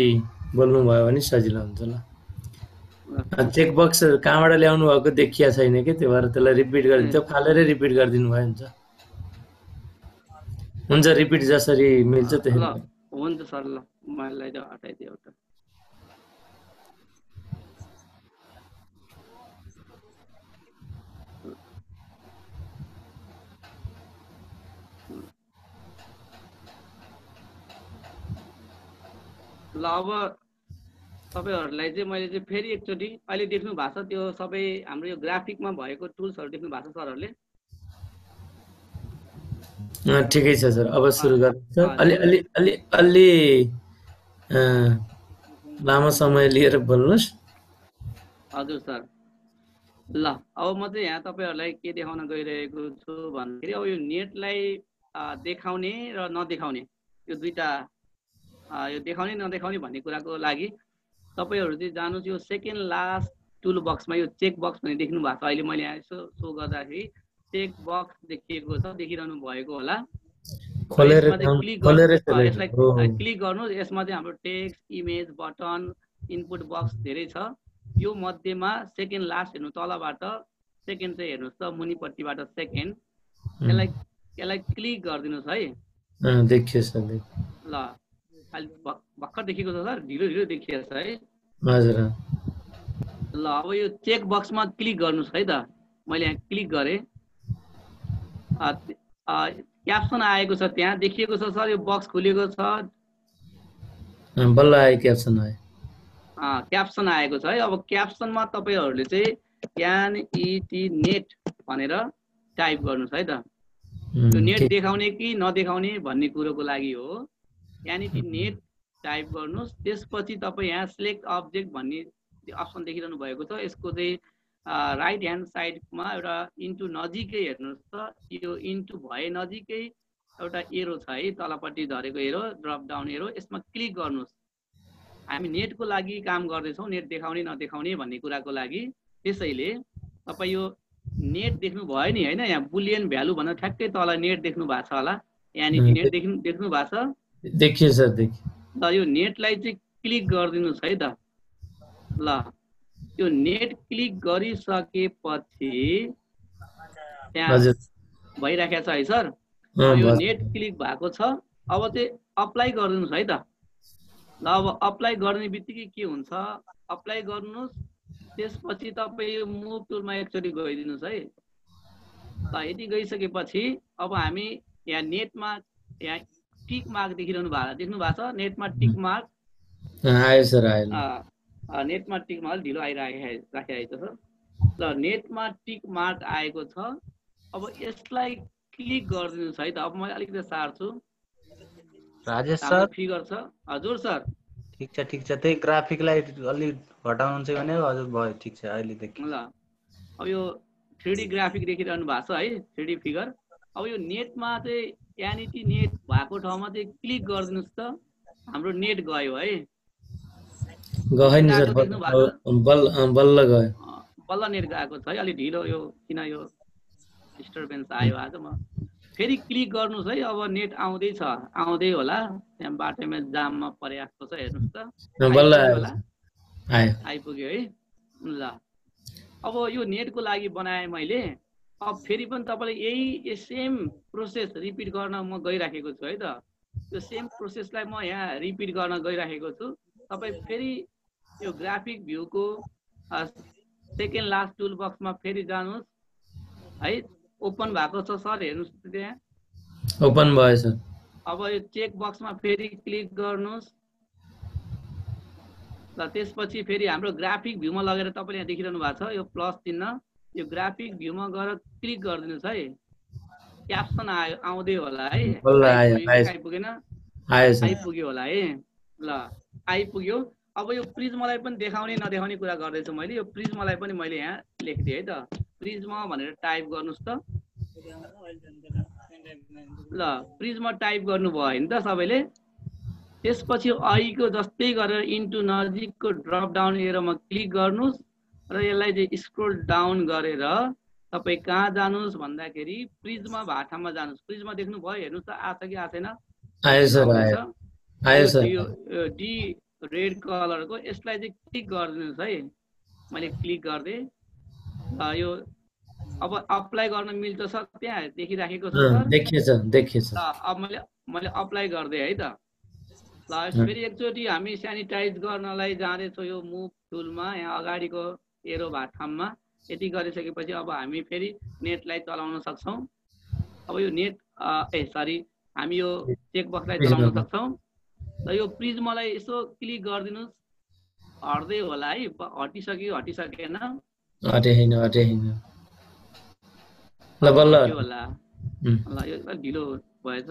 बोल्नु भयो भने सजिलो हुन्छ ल। चेक बक्स कहाँबाट ल्याउनु भएको देखिया छैन कि, त्यो भएर त्यसलाई रिपिट गरिदिन्छ। त्यो फालेरै रिपिट गरिदिनु भयो हुन्छ। हुन्छ रिपिट जसरी मिल्छ त्यसरी हुन्छ सर। ल मलाई हटाइदियो एउटा। ल अब तपाईँहरूलाई चाहिँ मैले चाहिँ फेरि एकचोटि अहिले देख्नु भएको छ त्यो सबै हाम्रो यो ग्राफिकमा भएको टुल्सहरू देख्नु भएको छ सरहरूले। ठिकै छ सर। अब सुरु गर्नु। अलि लामो समय लिएर बोल्नुहोस्। हजुर सर। ल अब म चाहिँ यहाँ तपाईँहरूलाई के देखाउन गइरहेको छु भन्दाखेरि अब यो नेटलाई देखाउने र नदेखाउने यो दुईटा यो देखाउने नदेखाउने भन्ने कुराको लागि तपाईँहरू चाहिँ जानुहोस्। यो सेकेन्ड लास्ट टुल बक्समा यो चेक बक्स भन्ने देख्नु भएको छ। अहिले मैले यहाँ यसो सो गर्दाखेरि चेक बक्स देखिएको छ, देखिरहनु भएको होला। यसलाई क्लिक गर्नुहोस्। यसमा चाहिँ हाम्रो text, image, button, input box धेरै छ। यो मध्येमा सेकेन्ड लास्ट हेर्नु, तलबाट सेकेन्ड चाहिँ हेर्नुहोस् त, मुनिपट्टिबाट सेकेन्ड। यसलाई क्लिक गरिदिनुहोस् है। देखियो सर। ल अलि भर्खर देखेको छ सर, ढिलो ढिलो देखिएको छ है। हजुर। ल अब यो चेक बक्समा क्लिक गर्नुहोस् है त। मैले यहाँ क्लिक गरेँ। क्याप्सन आएको छ, त्यहाँ देखिएको छ सर, यो बक्स खुलेको छ, बल्ल आयो क्याप्सन आयो। क्याप्सन आएको छ है। अब क्याप्सनमा तपाईँहरूले चाहिँ एनइटी नेट भनेर टाइप गर्नुहोस् है त। त्यो नेट देखाउने कि नदेखाउने भन्ने कुरोको लागि हो। एनइटी नेट टाइप गर्नुहोस्। त्यसपछि तपाईँ यहाँ सिलेक्ट अब्जेक्ट भन्ने अप्सन देखिरहनु भएको छ। यसको चाहिँ राइट ह्यान्ड साइडमा एउटा इन्टु नजिकै हेर्नुहोस् त, यो इन्टु भए नजिकै एउटा एरो छ है, तलपट्टि झरेको एरो, ड्रप डाउन एरो, यसमा क्लिक गर्नुहोस्। हामी नेटको लागि काम गर्दैछौँ, नेट देखाउने नदेखाउने भन्ने कुराको लागि। त्यसैले तपाईँ यो नेट देख्नु भयो नि होइन, यहाँ बुलियन भ्यालु भनेर ठ्याक्कै तल नेट देख्नु भएको छ होला, यहाँनिर नेट देख्नु भएको छ। देखियो सर, देखियो। ल यो नेटलाई चाहिँ क्लिक गरिदिनुहोस् है त। ल यो नेट क्लिक गरिसकेपछि त्यहाँ भइराखेको छ है सर, यो नेट क्लिक भएको छ। अब चाहिँ अप्लाई गरिदिनुहोस् है त। ल अब अप्लाई गर्ने बित्तिकै के हुन्छ, अप्लाई गर्नुहोस्। त्यसपछि तपाईँ यो मुभ टुलमा एकचोटि गइदिनुहोस् है। ल यति गइसकेपछि अब हामी यहाँ नेटमा यहाँ टिक मार्क देख्नु भएको छ, नेटमा टिक मार्क आयो सर, आयो। नेटमा टिक मार्क ढिलो आइराखेको छ। ल नेटमा टिक मार्क आएको छ। अब यसलाई क्लिक गरिदिनुहोस् है त। अब मैले अलिकति सार्छु। राजेश सर फिगर छ। हजुर सर, ठिक छ ठिक छ। त्यही ग्राफिकलाई अलि घटाउनुहुन्छ भने हजुर भयो, ठिक छ अहिले देखि। ल अब यो 3D ग्राफिक देखिरहनु भएको छ है, 3D फिगर। अब यो नेटमा चाहिँ एनइटी नेट भएको ठाउँमा चाहिँ क्लिक गरिदिनुहोस् त। हाम्रो नेट गयो है, गयो नि सर, बल्ल गयो, बल्ल नेट गएको छ है। अलि ढिलो यो किन यो डिस्टर्बेन्स आयो आज। म फेरि क्लिक गर्नुहोस् है। अब नेट आउँदैछ, आउँदै होला, त्यहाँ बाटोमा जाममा परे जस्तो छ, हेर्नुहोस् त, बल्ल आइपुग्यो है। ल अब यो नेटको लागि बनाएँ मैले। अब फेरि पनि तपाईँले यही सेम प्रोसेस रिपिट गर्न म गइराखेको छु है त। यो सेम प्रोसेसलाई म यहाँ रिपिट गर्न गइराखेको छु। तपाईँ फेरि यो ग्राफिक भ्यूको सेकेन्ड लास्ट टुल बक्समा फेरि जानुहोस् है। ओपन भएको छ सर, हेर्नुहोस् त्यहाँ ओपन भयो सर। अब यो चेक बक्समा फेरि क्लिक गर्नुहोस्। ल त्यसपछि फेरि हाम्रो ग्राफिक भ्यूमा लगेर तपाईँले यहाँ देखिरहनु भएको छ यो प्लस चिन्ह, यो ग्राफिक भ्यूमा गएर क्लिक गरिदिनुहोस् है। क्याप्सन आउँदै होला है, आइपुगेन, आइपुग्यो होला है। ल आइपुग्यो। अब यो प्रिज्मलाई पनि देखाउने नदेखाउने कुरा गर्दैछु मैले। यो प्रिज्मलाई पनि मैले यहाँ लेखिदिएँ है त। प्रिज्म भनेर टाइप गर्नुहोस् त। ल प्रिज्म टाइप गर्नुभयो होइन त सबैले। त्यसपछि अहिको जस्तै गरेर इन्टु नजिकको ड्रप डाउन एरोमा क्लिक गर्नुहोस् र यसलाई चाहिँ स्क्रोल डाउन गरेर तपाईँ कहाँ जानुहोस् भन्दाखेरि प्रिज्म भाटामा जानुहोस्। प्रिज्म देख्नुभयो, हेर्नुहोस् त आछ कि आएन। आयो सर, आयो सर। यो डी रेड कलरको यसलाई चाहिँ क्लिक गरिदिनुहोस् है। मैले क्लिक गरिदिएँ। यो अब अप्लाई गर्न मिल्छ सर, त्यहाँ देखिराखेको छ सर, देखिएछ। अब मैले अप्लाई गरिदिएँ है त। ल फेरि एकचोटि हामी सेनिटाइज गर्नलाई जाँदैछौँ यो मुभ टुलमा, यहाँ अगाडिको एरो भएको ठाउँमा। यति गरिसकेपछि अब हामी फेरि नेटलाई चलाउन सक्छौँ। अब यो नेट हामी यो चेक बक्सलाई चलाउन सक्छौँ। र यो प्रिज्मलाई यसो क्लिक गरिदिनुहोस्, हट्दै होला है, हटिसक्यो हटिसकेन, ल बल्ल होला। ल यो ढिलो भएछ।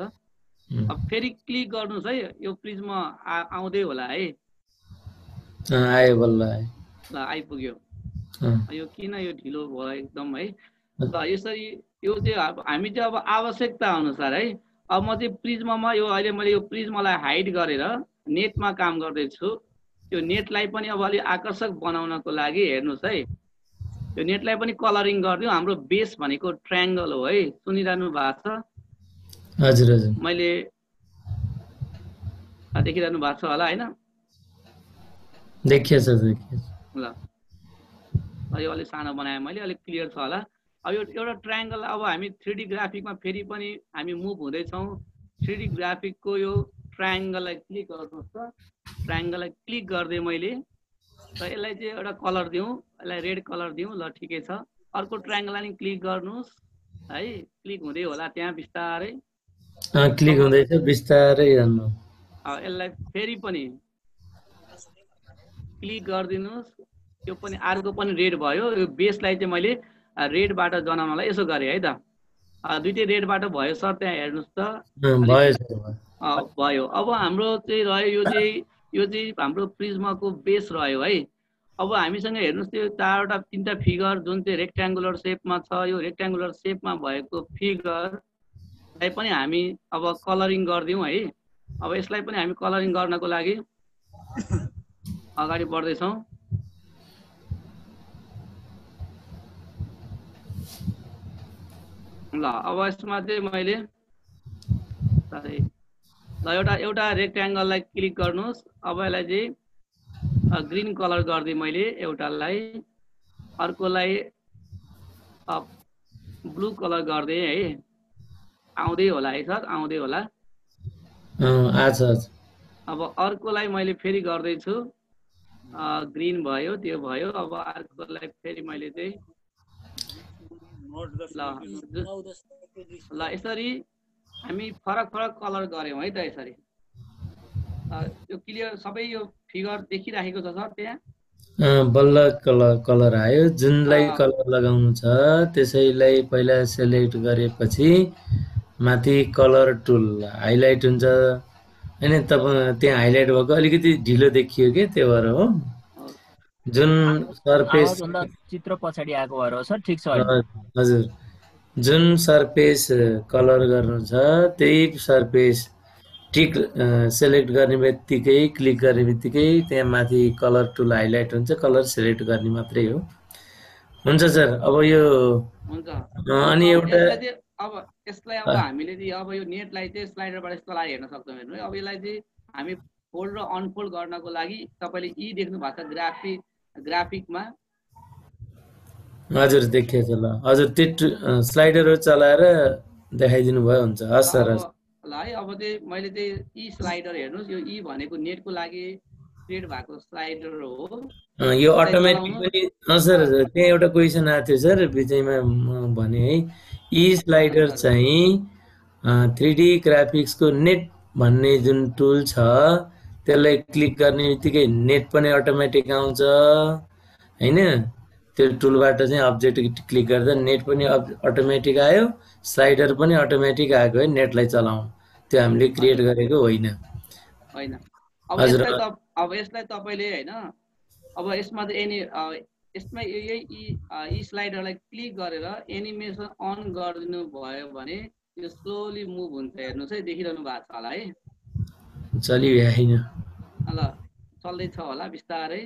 अब फेरि क्लिक गर्नुहोस् है, यो प्रिज्म आउँदै होला है। आयो, बल्ल आयो। ल आइपुग्यो। यो किन यो ढिलो भयो एकदम है। ल यसरी यो चाहिँ हामी चाहिँ अब आवश्यकता अनुसार है। अब म चाहिँ प्रिज्ममा यो अहिले मैले यो प्रिज्मलाई हाइड गरेर नेटमा काम गर्दैछु। यो नेटलाई पनि अब अलिक आकर्षक बनाउनको लागि हेर्नुहोस् है, यो नेटलाई पनि कलरिङ गरिदिउँ। हाम्रो बेस भनेको ट्रायङ्गल हो है, सुनिरहनु भएको छ? हजुर हजुर, मैले देखिरहनु भएको छ होला होइन? देखिएछ। ल यो अलिक सानो बनाएँ मैले, अलिक क्लियर छ होला। अब यो एउटा ट्रायङ्गल अब हामी 3D ग्राफिकमा फेरि पनि हामी मुभ हुँदैछौँ। 3D ग्राफिकको यो ट्रायङ्गललाई क्लिक गर्नुहोस् त। ट्रायङ्गललाई क्लिक गरिदिएँ मैले र यसलाई चाहिँ एउटा कलर दिउँ, यसलाई रेड कलर दिउँ। ल ठिकै छ। अर्को ट्रायङ्गललाई क्लिक गर्नुहोस्। है क्लिक हुँदै होला त्यहाँ बिस्तारै क्लिक हुँदैछ बिस्तारै जानु यसलाई फेरि पनि क्लिक गरिदिनुहोस् यो पनि अर्को पनि रेड भयो यो बेसलाई चाहिँ मैले रेडबाट जनाउनलाई यसो गरेँ है त दुईटै रेडबाट भयो सर त्यहाँ हेर्नुहोस् त भयो अब हाम्रो चाहिँ रह्यो यो चाहिँ हाम्रो प्रिज्माको बेस रह्यो है अब हामीसँग हेर्नुहोस् त्यो चारवटा तीनटा फिगर जुन चाहिँ रेक्ट्याङ्गुलर सेपमा छ यो रेक्ट्याङ्गुलर सेपमा भएको फिगरलाई पनि हामी अब कलरिङ गरिदिउँ है अब यसलाई पनि हामी कलरिङ गर्नको लागि अगाडि बढ्दैछौँ ल अब यसमा चाहिँ मैले ल एउटा रेक्ट्याङ्गललाई क्लिक गर्नुहोस् अब यसलाई चाहिँ ग्रीन कलर गरिदिएँ मैले एउटालाई अर्कोलाई ब्लू कलर गरिदिएँ है आउँदै होला है सर आउँदै होला अब अर्कोलाई मैले फेरि गर्दैछु ग्रीन भयो त्यो भयो अब अर्कोलाई फेरि मैले चाहिँ ल यसरी हामी फरक फरक कलर गऱ्यौँ है त यसरी यो क्लियर सबै यो फिगर देखिराखेको छ सर त्यहाँ बल्ल कलर आयो जुनलाई कलर लगाउनु छ त्यसैलाई पहिला सेलेक्ट गरेपछि माथि कलर टुल हाइलाइट हुन्छ हैन त्यहाँ हाइलाइट भएको अलिकति ढिलो देखियो के त्यो भएर हो जुन सरफेस चित्र पछाडि आएको भएर हो सर ठीक छ हजुर जुन सरफेस कलर गर्नु छ त्यही सरफेस टिक सेलेक्ट गर्ने बित्तिकै क्लिक गर्ने बित्तिकै त्यहाँ माथि कलर टुल हाइलाइट हुन्छ कलर सेलेक्ट गर्ने मात्रै हो हुन्छ सर अब यो अनि एउटा अब यसलाई अब हामीले चाहिँ अब यो नेटलाई चाहिँ स्लाइडरबाट यस्तो लागि हेर्न सक्छौँ हेर्नु है अब यसलाई चाहिँ हामी फोल्ड र अनफोल्ड गर्नको लागि तपाईले यी देख्नु भएको छ ग्राफिकमा हजुर देखिएछ ल हजुर त्यो स्लाइडर चलाएर देखाइदिनु भयो हुन्छ हस् सर ल है अब चाहिँ मैले चाहिँ यी स्लाइडर हेर्नुहोस् यो यी भनेको नेटको लागि क्रिएट भएको स्लाइडर हो यो अटोमेटिक पनि सर त्यहाँ एउटा क्वेसन आएको थियो सर बिचैमा भने है यी स्लाइडर चाहिँ 3D ग्राफिक्सको नेट भन्ने जुन टुल छ त्यसलाई क्लिक गर्ने बित्तिकै नेट पनि अटोमेटिक आउँछ हैन त्यो टुलबाट चाहिँ अब्जेक्ट क्लिक गर्दा नेट पनि अटोमेटिक आयो स्लाइडर पनि अटोमेटिक आएको है नेटलाई चलाउँ त्यो हामीले क्रिएट गरेको होइन अब यसलाई तपाईले हैन अब यसमा चाहिँ यसमा यही स्लाइडरलाई क्लिक गरेर एनिमेसन अन गरिदिनु भयो भने यो स्लोली मुभ हुन्छ हेर्नुस् है देखिरहनु भएको छ होला है चलिरहेन ल चल्दै छ होला बिस्तारै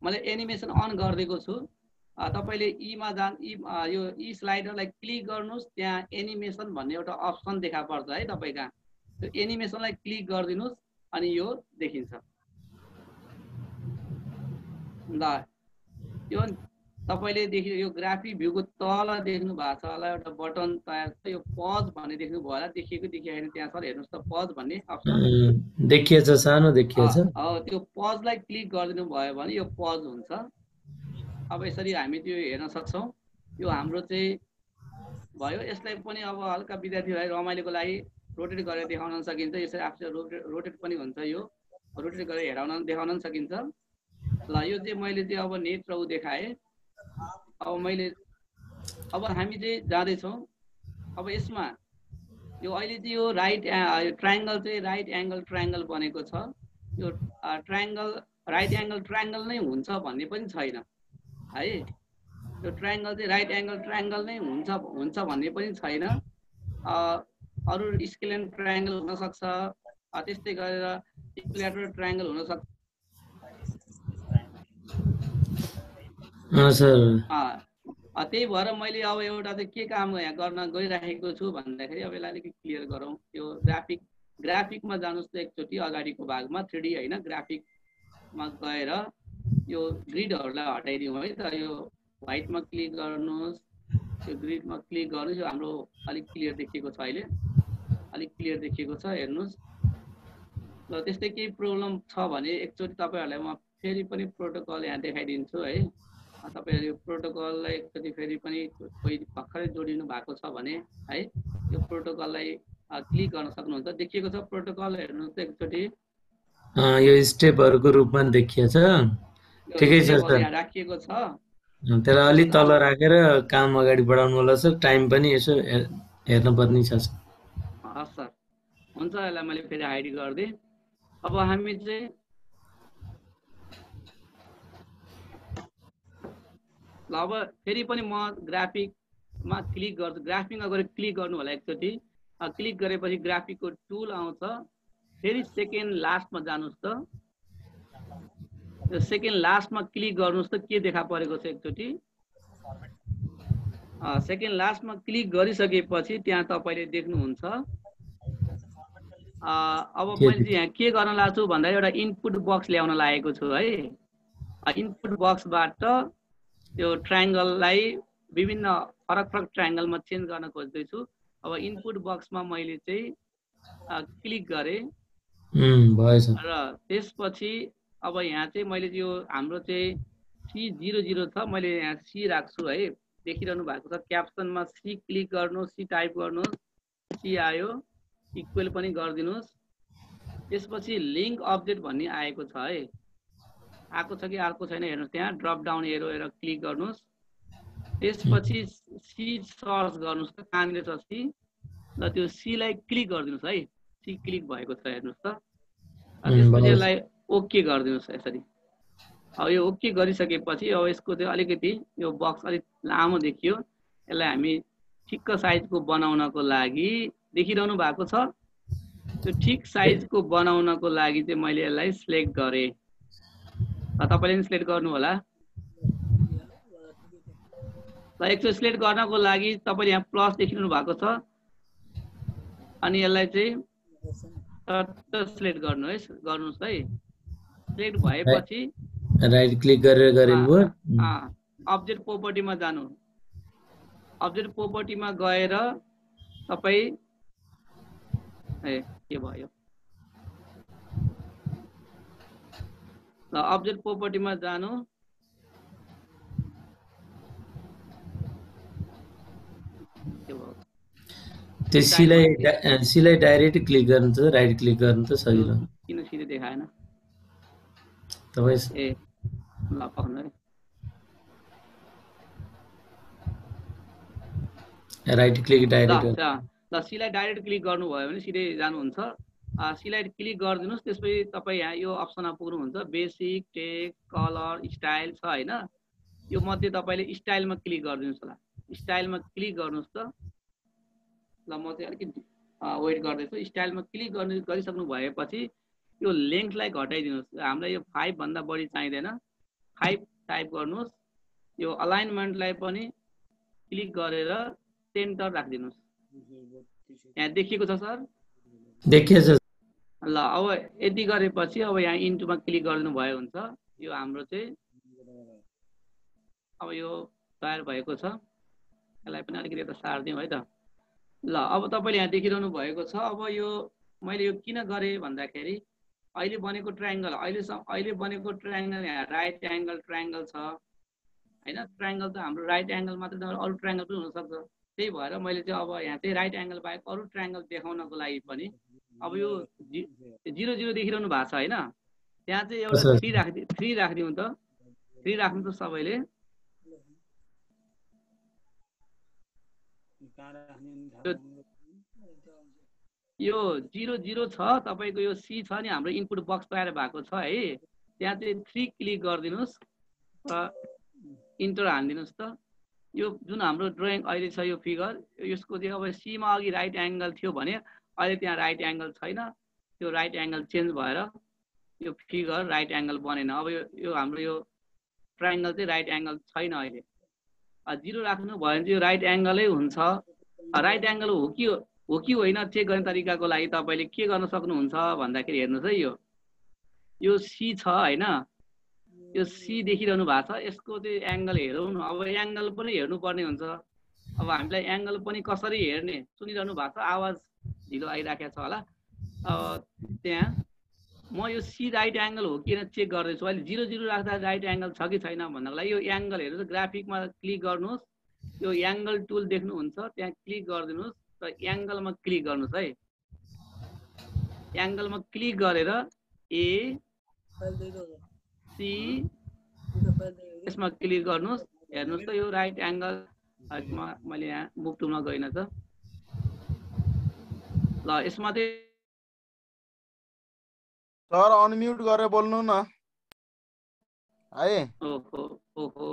मैले एनिमेसन अन गरिदिएको छु तपाईले ईमा यो ई स्लाइडरलाई क्लिक गर्नुस् त्यहाँ एनिमेसन भन्ने एउटा अप्सन देखा पर्छ है तपाईका त्यो एनिमेसनलाई क्लिक गरिदिनुस् अनि यो देखिन्छ ल यो तपाईले यो ग्राफिक भ्यूको तल देख्नु भएको छ होला एउटा बटन तयार छ यो पज भन्ने देख्नु भयो होला देखिएको देखिएन त्यहाँ सर हेर्नुस् त पज भन्ने अप्सन देखिएछ सानो देखिएछ त्यो पजलाई क्लिक गरिदिनु भयो भने यो पज हुन्छ अब यसरी हामी त्यो हेर्न सक्छौं यो हाम्रो चाहिँ भयो यसलाई पनि अब हल्का विद्यार्थीहरुलाई रमाइलोको लागि रोटेट गरेर देखाउन सकिन्छ यसरी आफूले रोटेट पनि हुन्छ यो रोटेट गरेर देखाउन सकिन्छ ल यो चाहिँ मैले चाहिँ अब नेट र देखाए अब हामी चाहिँ जाँदै छौं अब यसमा यो अहिले चाहिँ यो राइट ट्रायंगल चाहिँ राइट एंगल ट्रायंगल बनेको छ यो ट्रायंगल राइट एंगल ट्रायंगल नै हुन्छ भन्ने पनि छैन है यो ट्रायंगल चाहिँ राइट एंगल ट्रायंगल नै हुन्छ भन्ने पनि छैन अरु स्केलेन ट्रायंगल हुन सक्छ त्यस्तै गरेर इक्विलेटरल ट्रायंगल हुन सक्छ त्यही भएर मैले अब एउटा चाहिँ के काम यहाँ गर्न गइरहेको छु भन्दाखेरि अब यसलाई अलिकति क्लियर गरौँ यो ग्राफिकमा जानुस् त एकचोटि अगाडिको भागमा 3D हैन ग्राफिकमा गएर यो ग्रिडहरुलाई हटाइदिउँ है त यो व्हाइटमा क्लिक गर्नुस् यो ग्रिडमा क्लिक गर्नुस् यो हाम्रो अलिक क्लियर देखिएको छ अहिले अलिक क्लियर देखिएको छ हेर्नुस् ल त्यस्तै केही प्रब्लम छ भने एकचोटि तपाईहरुलाई म फेरि पनि प्रोटोकल यहाँ देखाइदिन्छु है तपाईहरु यो प्रोटोकललाई एकचोटि फेरि पनि कोही भर्खरै जोडिनु भएको छ भने है यो प्रोटोकललाई क्लिक गर्न सक्नुहुन्छ। देखिएको छ प्रोटोकल हेर्नुहोस् त एकचोटि। यो स्टेपहरुको रूपमा देखिएको छ। ठिकै छ सर, यहाँ राखिएको छ। त्यसलाई अलि तल राखेर काम अगाडि बढाउनु होला सर। टाइम पनि यसो हेर्न पर्ने छ सर। हस् सर, हुन्छ। यसलाई मैले फेरि हाइड गरिदिएँ। अब हामी चाहिँ ल अब फेरि पनि म ग्राफिकमा क्लिक गर्छु। ग्राफिकमा गएर क्लिक गर्नु होला एकचोटि। क्लिक गरेपछि ग्राफिकको टुल आउँछ। फेरि सेकेन्ड लास्टमा जानुहोस् त। यो सेकेन्ड लास्टमा क्लिक गर्नुहोस् त के देखा परेको छ एकचोटि। सेकेन्ड लास्टमा क्लिक गरिसकेपछि त्यहाँ तपाईले देख्नुहुन्छ अब मैले चाहिँ यहाँ के गर्न लाग्छु भन्दा एउटा इनपुट बक्स ल्याउन लागेको छु है। इनपुट बक्सबाट यो ट्रायंगललाई विभिन्न फरक फरक ट्रायंगलमा चेन्ज गर्न खोज्दैछु। अब इनपुट बक्समा मैले चाहिँ क्लिक गरेँ र त्यसपछि अब यहाँ चाहिँ मैले यो हाम्रो चाहिँ C00 छ, मैले यहाँ C राख्छु है। देखिरहनु भएको छ क्याप्सनमा C क्लिक गर्नुहोस्, C टाइप गर्नुहोस्, C आयो। इक्वल पनि गरिदिनुहोस्। त्यसपछि लिंक अपडेट भन्ने आएको छ है। आएको छ कि आएको छैन हेर्नुहोस्। त्यहाँ ड्रप डाउन एरो हेरेर क्लिक गर्नुहोस्। त्यसपछि C सर्च गर्नुहोस् त कहाँनिर छ C। ल त्यो C लाई क्लिक गरिदिनुहोस् है। C क्लिक भएको छ हेर्नुहोस् त। त्यसपछि यसलाई ओके गरिदिनुहोस् यसरी। अब यो ओके गरिसकेपछि अब यसको चाहिँ अलिकति यो बक्स अलिक लामो देखियो। यसलाई हामी ठिक्क साइजको बनाउनको लागि देखिरहनु भएको छ। त्यो ठिक साइजको बनाउनको लागि चाहिँ मैले यसलाई सिलेक्ट गरेँ। तपाईले पनि सिलेक्ट गर्नु होला। ल एकचोटि सिलेक्ट गर्नको लागि तपाईले यहाँ प्लस देखिरहनु भएको छ। अनि यसलाई चाहिँ सिलेक्ट गर्नुहोस् है। सिलेक्ट भएपछि राइट क्लिक गरेर गरिनु। अब्जेक्ट प्रोपर्टीमा जानु। अब्जेक्ट प्रोपर्टीमा गएर तपाई के भयो ल अब्जेक्ट प्रोपर्टीमा जानु। त्यो सीलाई डाइरेक्ट क्लिक गर्नु त राइट क्लिक गर्नु त सजिलो। किन सिधै देखाएन तपाई? ल पक्नु है। Right click direct. ल सीलाई डाइरेक्ट क्लिक गर्नुभयो भने सिधै जानुहुन्छ। सीलाई क्लिक गरिदिनुहोस्। त्यसपछि तपाईँ यहाँ यो अप्सनमा पुग्नुहुन्छ। बेसिक, टेक्स्ट, कलर, स्टाइल छ हैन। यो मध्ये तपाईले स्टाइलमा क्लिक गरिदिनुहोस् होला। स्टाइलमा क्लिक गर्नुहोस् त। ल म चाहिँ अलिकति वेट गर्दैछु। स्टाइलमा क्लिक गरिसक्नु भएपछि यो लेन्थलाई घटाइदिनुहोस्। हामीलाई यो 5 भन्दा बढी चाहिँदैन। 5 टाइप गर्नुहोस्। यो अलाइनमेन्टलाई पनि क्लिक गरेर सेन्टर राखिदिनुहोस्। यहाँ देखिएको छ सर? देखिएको छ। ल अब यति गरेपछि अब यहाँ इन्टुमा क्लिक गरिदिनु भयो हुन्छ। यो हाम्रो चाहिँ अब यो तयार भएको छ। यसलाई पनि अलिकति यता सार्दिउँ है त। ल अब तपाईले यहाँ देखिरहनु भएको छ। अब यो मैले यो किन गरेँ भन्दाखेरि अहिले बनेको ट्रायंगल अहिले बनेको ट्रायंगल यहाँ राइट एंगल ट्रायंगल छ हैन। ट्रायंगल त हाम्रो राइट एंगल मात्र नभएर अरु ट्रायंगल पनि हुन सक्छ। त्यही भएर मैले चाहिँ अब यहाँ चाहिँ राइट एंगल बाहेक अरु ट्रायंगल देखाउनको लागि पनि अब यो 00 देखिरहनु भएको छ हैन। त्यहाँ चाहिँ एउटा 3 राखिदिउँ त। 3 राख्नु त सबैले। यो 00 छ तपाईको यो C छ नि हाम्रो इनपुट बक्स तयार भएको छ है। त्यहाँ चाहिँ 3 क्लिक गरिदिनुस् र इन्टर हान्दिनुस् त। यो जुन हाम्रो ड्राइङ अहिले छ यो फिगर यसको चाहिँ अब C मा अघि राइट एंगल थियो भने अहिले त्यहाँ राइट एंगल छैन। त्यो राइट एंगल चेन्ज भएर यो फिगर राइट एंगल बनेन। अब यो हाम्रो यो ट्रायंगल चाहिँ राइट एंगल छैन अहिले। 0 राख्नु भयो भने चाहिँ राइट एंगलै हुन्छ। राइट एंगल हो कि होइन चेक गर्ने तरिकाको लागि तपाईले के गर्न सक्नुहुन्छ भन्दाखेरि हेर्नुस् है। यो C छ हैन। यो C देखिरहनु भएको छ। यसको चाहिँ एंगल हेरौँ न। अब एंगल पनि हेर्नु पर्ने हुन्छ। अब हामीलाई एंगल पनि कसरी हेर्ने सुनिरहनु भएको छ। आवाज ढिलो आइराखेको छ होला। अब त्यहाँ म यो सी राइट एङ्गल हो किन चेक गर्दैछु अहिले 0 0 राख्दा राइट एङ्गल छ कि छैन भन्नको लागि यो एङ्गल हेर्नु ग्राफिकमा क्लिक गर्नुहोस् यो एङ्गल टुल देख्नुहुन्छ त्यहाँ क्लिक गरिदिनुहोस् र एङ्गलमा क्लिक गर्नुहोस् है एङ्गलमा क्लिक गरेर ए सी यसमा क्लिक गर्नुहोस् हेर्नुहोस् त यो राइट एङ्गल मैले यहाँ बुक टुलमा गइन त ल यसमा चाहिँ सर अनम्युट गरेर बोल्नु न आए ओहो ओहो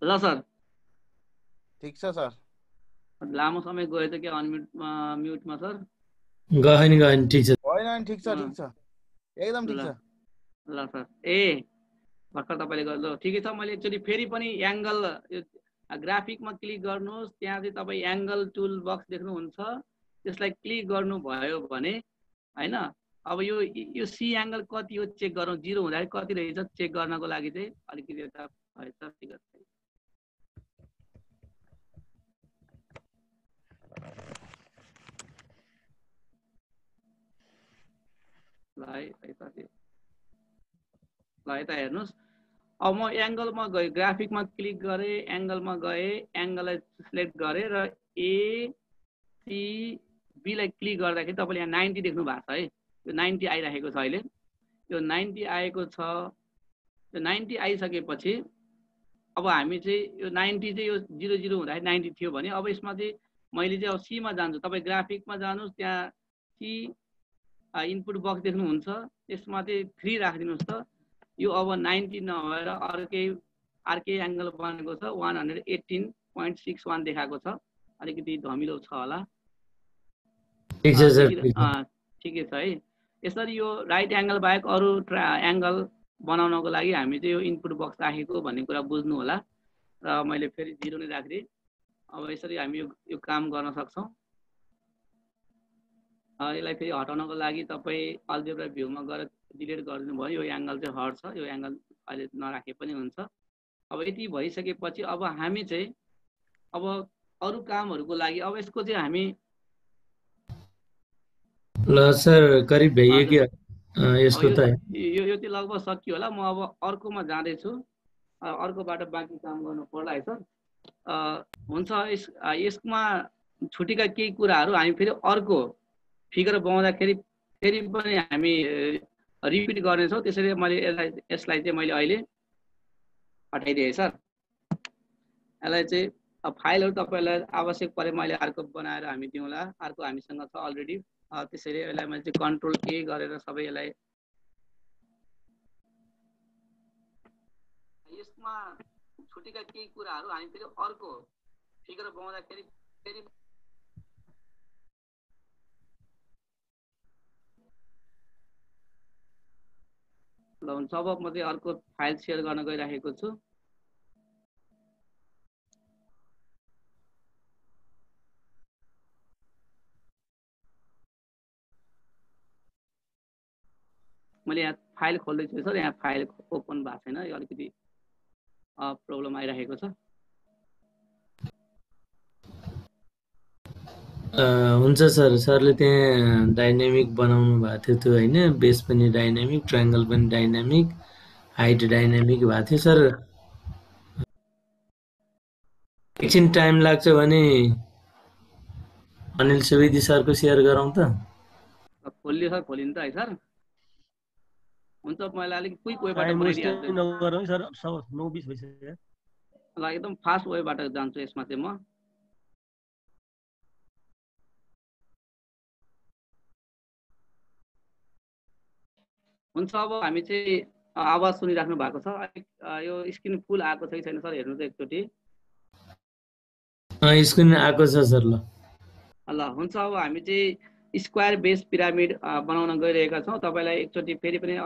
ल सर ठीक छ सर लामो समय गयो त के अनम्युट म्युटमा सर गएन ठिक छ होइन ठिक छ एकदम ठिक छ ल सर ए भर्खर तपाईँले गर्नु ठिकै छ मैले एकचोटि फेरि पनि एङ्गल ग्राफिकमा क्लिक गर्नुहोस् त्यहाँ चाहिँ तपाईँ एङ्गल टुल बक्स देख्नुहुन्छ त्यसलाई क्लिक गर्नुभयो भने होइन अब यो सी एङ्गल कति हो चेक गरौँ 0 हुँदाखेरि कति रहेछ चेक गर्नको लागि चाहिँ अलिकति यता भएछ ठिक छ ल यता हेर्नुहोस् अब म एङ्गलमा गएँ ग्राफिकमा क्लिक गरेँ एङ्गलमा गएँ एङ्गललाई सिलेक्ट गरेँ र एसिबीलाई क्लिक गर्दाखेरि तपाईँले यहाँ 90 देख्नु भएको छ है यो 90 आइरहेको छ अहिले यो 90 आएको छ यो 90 आइसकेपछि अब हामी चाहिँ यो 90 चाहिँ यो 0 0 हुँदाखेरि 90 थियो भने अब यसमा चाहिँ मैले चाहिँ अब सीमा जान्छु तपाईँ ग्राफिकमा जानुहोस् त्यहाँ सी इनपुट बक्स देख्नुहुन्छ त्यसमा चाहिँ 3 राखिदिनुहोस् त यो अब 90 नभएर अर्कै एङ्गल बनेको छ 118.61 देखाएको छ अलिकति धमिलो छ होला ठिकै छ है यसरी यो राइट एङ्गल बाहेक अरू एङ्गल बनाउनको लागि हामी चाहिँ यो इनपुट बक्स राखेको भन्ने कुरा बुझ्नु होला र मैले फेरि 0 नै राखिदिएँ अब यसरी हामी यो काम गर्न सक्छौँ यसलाई फेरि हटाउनको लागि तपाईँ अल्जेब्रा भ्यूमा गएर डिलिट गरिदिनु भयो यो एङ्गल चाहिँ हट्छ यो एङ्गल अहिले नराखे पनि हुन्छ अब यति भइसकेपछि अब हामी चाहिँ अब अरू कामहरूको लागि अब यसको चाहिँ हामी ल सर करिब भइयो कि यसको त यो चाहिँ लगभग सकियो होला म अब अर्कोमा जाँदैछु अर्कोबाट बाँकी काम गर्नु पर्ला है सर हुन्छ यसमा छुटेका केही कुराहरू हामी फेरि अर्को फिगर बनाउँदाखेरि फेरि पनि हामी रिपिट गर्नेछौँ त्यसैले मैले यसलाई चाहिँ मैले अहिले हटाइदिएँ सर यसलाई चाहिँ फाइलहरू तपाईँलाई आवश्यक परे मैले अर्को बनाएर हामी दिउँला अर्को हामीसँग छ अलरेडी त्यसैले यसलाई मैले चाहिँ कन्ट्रोल के गरेर सबै यसलाई यसमा छुटेका केही कुराहरू हामी फेरि अर्को फिगर बनाउँदाखेरि फेरि ल हुन्छ अब म चाहिँ अर्को फाइल सेयर गर्न गइरहेको छु मैले यहाँ फाइल खोल्दैछु सर यहाँ फाइल ओपन भएको छैन यो अलिकति प्रब्लम आइरहेको छ हुन्छ सर सरले त्यहाँ डाइनामिक बनाउनु भएको थियो त्यो होइन बेस पनि डाइनामिक ट्रायङ्गल पनि डाइनामिक हाइट डाइनामिक भएको थियो सर एकछिन टाइम लाग्छ भने अनिल सुवेदी सरको सेयर गरौँ त खोलियो सर खोलिन्छ है सर हुन्छ मैले अलिक क्विक वेबाट ल एकदम फास्ट वेबाट जान्छु यसमा चाहिँ म हुन्छ अब हामी चाहिँ आवाज सुनिराख्नु भएको छ यो स्क्रिन फुल आएको छ कि छैन सर हेर्नु त एकचोटि स्क्रिन आएको छ सर ल हुन्छ अब हामी चाहिँ स्क्वायर बेस पिरामिड बनाउन गइरहेका छौँ तपाईँलाई एकचोटि फेरि पनि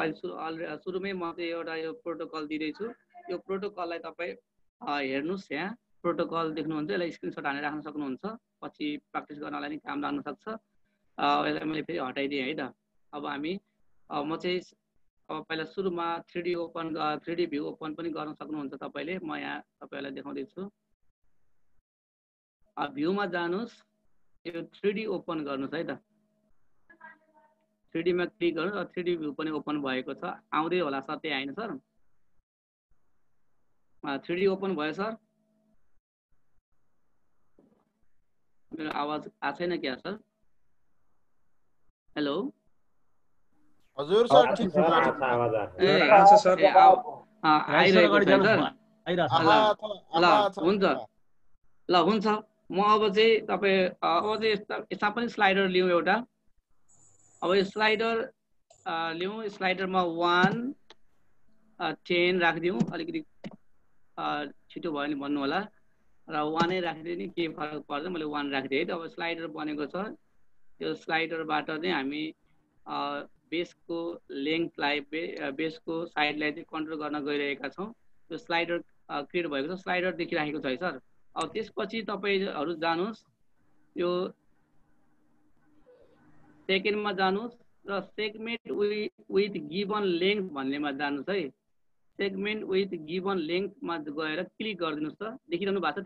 सुरुमै म चाहिँ एउटा यो प्रोटोकल दिँदैछु यो प्रोटोकललाई तपाईँ हेर्नुहोस् यहाँ प्रोटोकल देख्नुहुन्छ यसलाई स्क्रिनसट हानेर राख्न सक्नुहुन्छ पछि प्र्याक्टिस गर्नलाई नि काम लाग्न सक्छ यसलाई मैले फेरि हटाइदिएँ है त अब हामी म चाहिँ अब पहिला सुरुमा 3D भ्यू ओपन पनि गर्न सक्नुहुन्छ तपाईँले म यहाँ तपाईँलाई देखाउँदैछु भ्यूमा जानुहोस् यो 3D ओपन गर्नुहोस् है त 3D मा क्लिक गर्नु 3D भ्यू पनि ओपन भएको छ आउँदै होला सर त्यही हैन सर 3D ओपन भयो सर मेरो आवाज आएको छैन क्या सर हेलो हजुर सर ठीक छ आवाज आइरहेको छ सर ल हुन्छ म अब चाहिँ तपाईँ अब चाहिँ यसमा पनि स्लाइडर लिउँ एउटा अब यो स्लाइडर लिउँ स्लाइडरमा 1 10 राखिदिउँ अलिकति छिटो भयो नि भन्नु होला र 1 नै राखिदिए नि के फरक पर्दैन मैले 1 राखिदिएँ है त अब स्लाइडर बनेको छ त्यो स्लाइडरबाट चाहिँ हामी बेसको लेन्थलाई बेसको साइडलाई चाहिँ कन्ट्रोल गर्न गइरहेका छौँ त्यो स्लाइडर क्रिएट भएको छ स्लाइडर देखिरहेको छ है सर अब त्यसपछि तपाईहरु जानुस् यो सेकेन्डमा जानुस् र सेगमेन्ट विथ गिवन लेन्थ भन्नेमा जानुस् है सेगमेन्ट विथ गिवन लेन्थमा गएर क्लिक गरिदिनुस् त देखिरहनु भएको